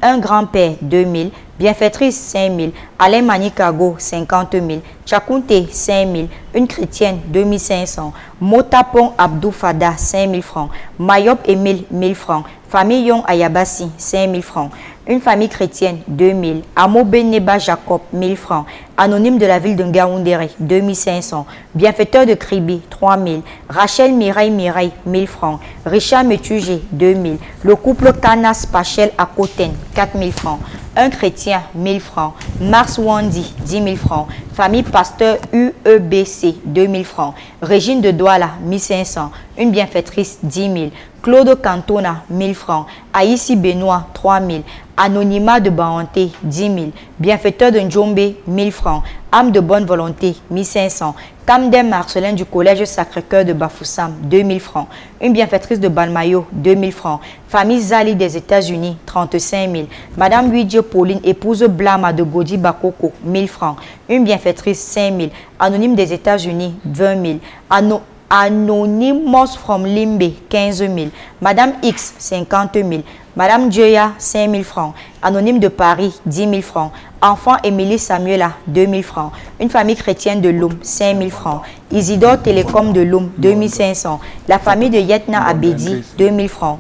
[SPEAKER 12] Un grand-père, 2000. Bienfaitrice, 5000. Alain Manikago, 50 000. Chakunte, 5000. Une chrétienne, 2500. Motapon Abdou Fada, 5000 francs. Mayop Emile, 1000 francs. Famille Yon Ayabasi, 5000 francs. Une famille chrétienne, 2000. Amo Beneba Jacob, 1000 francs. Anonyme de la ville de Ngaoundéré, 2500. Bienfaiteur de Kribi, 3000. Rachel Mireille, 1000 francs. Richard Metugé, 2000. Le couple Canas Pachel à Coten, 4000 francs. Un chrétien, 1000 francs. Mars Wandi, 10 000 francs. Famille Pasteur UEBC, 2000 francs. Régine de Douala, 1500. Une bienfaitrice, 10 000. Claude Cantona, 1000 francs. Aïssi Benoît, 3000. Anonymat de Bahanté, 10 000. Bienfaiteur de Ndjombe, 1000 francs. Âme de bonne volonté, 1500. Kamdem Marcelin du collège Sacré-Cœur de Bafoussam, 2000 francs. Une bienfaitrice de Balmayo, 2000 francs. Famille Zali des États-Unis, 35 000. Madame Luigi Pauline, épouse Blama de Godi Bakoko, 1000 francs. Une bienfaitrice, 5 000. Anonyme des États-Unis, 20 000. Anonymous from Limbe, 15 000. Madame X, 50 000. Madame Dioya, 5 000 francs. Anonyme de Paris, 10 000 francs. Enfant Émilie Samuela, 2 000 francs. Une famille chrétienne de Loum, 5 000 francs. Isidore Télécom de Loum, 2 500. La famille de Yetna Abedi, 2 000 francs.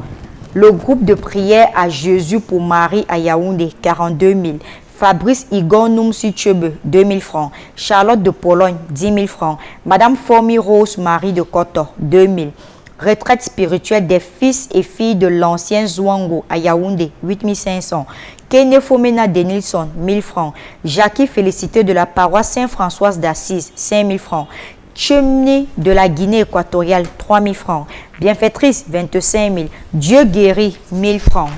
[SPEAKER 12] Le groupe de prière à Jésus pour Marie à Yaoundé, 42 000. Fabrice Igor Noumsi Tchebe, 2 000 francs. Charlotte de Pologne, 10 000 francs. Madame Formi Rose Marie de Koto, 2 000. Retraite spirituelle des fils et filles de l'ancien Zouango à Yaoundé, 8 500. Kene Fomena Denilson, 1000 francs. Jackie Félicité de la paroisse Saint-Françoise d'Assise, 5 000 francs. Chemni de la Guinée équatoriale, 3 000 francs. Bienfaitrice, 25 000. Dieu guérit, 1000 francs.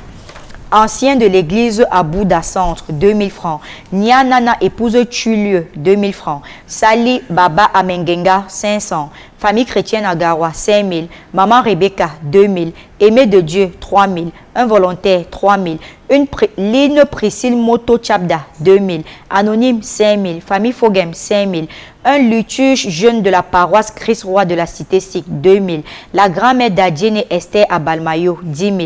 [SPEAKER 12] Ancien de l'église à Bouddha Centre, 2 000 francs. Nyanana épouse Tulieu, 2 000 francs. Sali Baba Amengenga, 500. Famille chrétienne à Gawa, 5 000. Maman Rebecca, 2 000. Aimé de Dieu, 3 000. Un volontaire, 3 000. Line Priscille Moto Chabda, 2 000. Anonyme, 5 000. Famille Fogem, 5 000. Un liturge jeune de la paroisse Christ Roi de la Cité Sikh, 2 000. La grand-mère d'Adjene Esther à Balmayo, 10 000.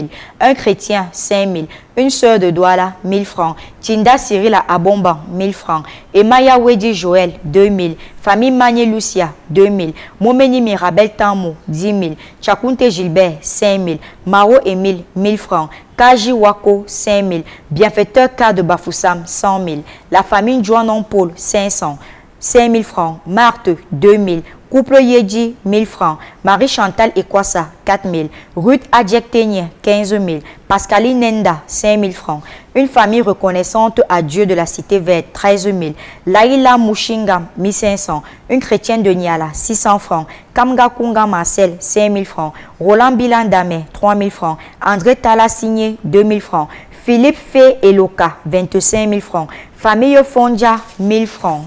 [SPEAKER 12] Un chrétien, 5 000. Une sœur de Douala, 1000 francs. Tinda Cyril à Abomban, 1000 francs. Emaya Wedi Joël, 2 000. Famille Magne Lucia, 2 000. Momeni Mirabel Tamou, 10 000. Chakunte Gilbert, 5 000. Maro Emile, 1000 francs. Kaji Wako, 5 000. Bienfaiteur K de Bafoussam, 100 000. La famille Joanon Paul, 500. 5 000 francs. Marthe, 2 000. Couple Yedji, 1000 francs. Marie-Chantal Ekwassa, 4 000. Ruth Adjektenye, 15 000. Pascaline Nenda, 5 000 francs. Une famille reconnaissante à Dieu de la Cité Verte, 13 000. Laïla Mouchingam, 1 500. Une chrétienne de Niala, 600 francs. Kamga Kunga Marcel, 5 000 francs. Roland Bilandame, 3 000 francs. André Tala Signé, 2 000 francs. Philippe Fé Eloka, 25 000 francs. Famille Fondia, 1 000 francs.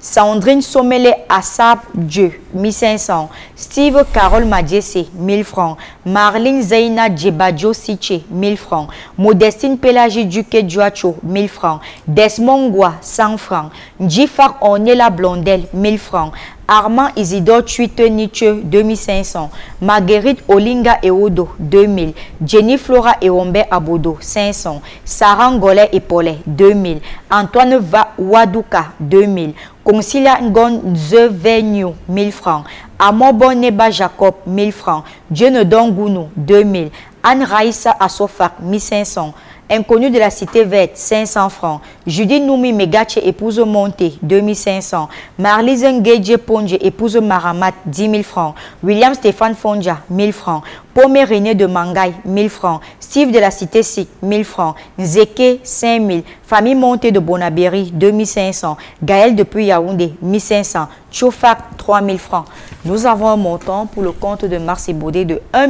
[SPEAKER 12] Sandrine Somele Assab Dieu, 1500. Steve Carole Madjesse, 1000 francs. Marlene Zeina Djebadjo Siche, 1000 francs. Modestine Pélagie Duque Djuacho, 1000 francs. Desmond Gua, 100 francs. Njifar Onela Blondel, 1000 francs. Armand Isidore Chuite Nietzsche, 2500. Marguerite Olinga Eodo, 2000. Jenny Flora Eombe Abodo, 500. Sarah Ngole Epole, 2000. Antoine Waduka, 2000. Concilia Ngon Zevenio, 1000 francs. Amobon Neba Jacob, 1000 francs. Dieu Dongounou, 2000. Anne Raïssa Asofak, 1500. Inconnu de la Cité Verte, 500 francs. Judy Noumi Megache, épouse Monté, 2500. Marlise Ngedje Ponje, épouse Maramat, 10 000 francs. William Stéphane Fonja, 1000 francs. Pomé René de Mangaï, 1000 francs. Steve de la Cité Sik, 1000 francs. Nzeke, 5000. Famille Monté de Bonabéry, 2500. Gaël depuis Yaoundé, 1500. Chofak, 3000 francs. Nous avons un montant pour le compte de Marc Baudet de 1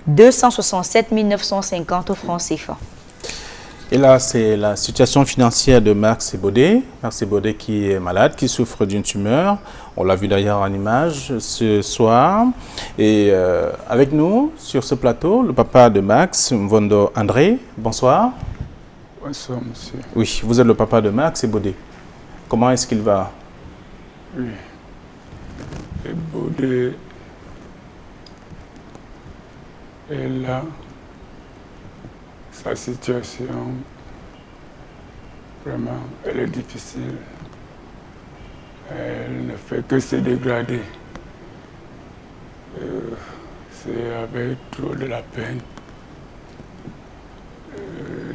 [SPEAKER 12] 267 950 francs CFA.
[SPEAKER 1] Et là, c'est la situation financière de Max Baudet. Max Baudet qui est malade, qui souffre d'une tumeur. On l'a vu d'ailleurs en image ce soir. Et avec nous, sur ce plateau, le papa de Max, Mvondo André. Bonsoir.
[SPEAKER 14] Bonsoir, monsieur.
[SPEAKER 1] Oui, vous êtes le papa de Max Baudet. Comment est-ce qu'il va?
[SPEAKER 14] Oui. Et Baudet est là. Sa situation, vraiment, elle est difficile. Elle ne fait que se dégrader. C'est avec trop de la peine.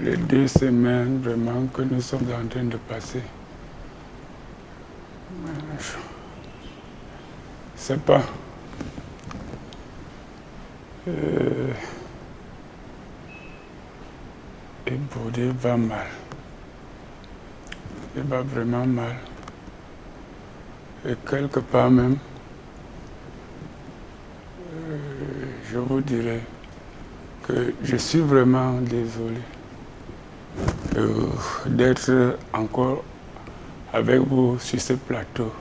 [SPEAKER 14] Les 2 semaines, vraiment, que nous sommes en train de passer. Je ne sais pas. Et Baudet va mal. Il va vraiment mal. Et quelque part même, je vous dirais que je suis vraiment désolé d'être encore avec vous sur ce plateau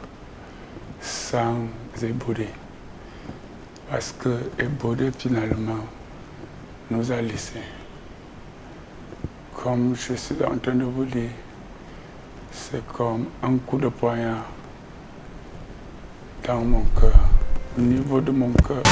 [SPEAKER 14] sans Baudet. Parce que Baudet finalement nous a laissés. Comme je suis en train de vous dire, c'est comme un coup de poignard dans mon cœur, au niveau de mon cœur.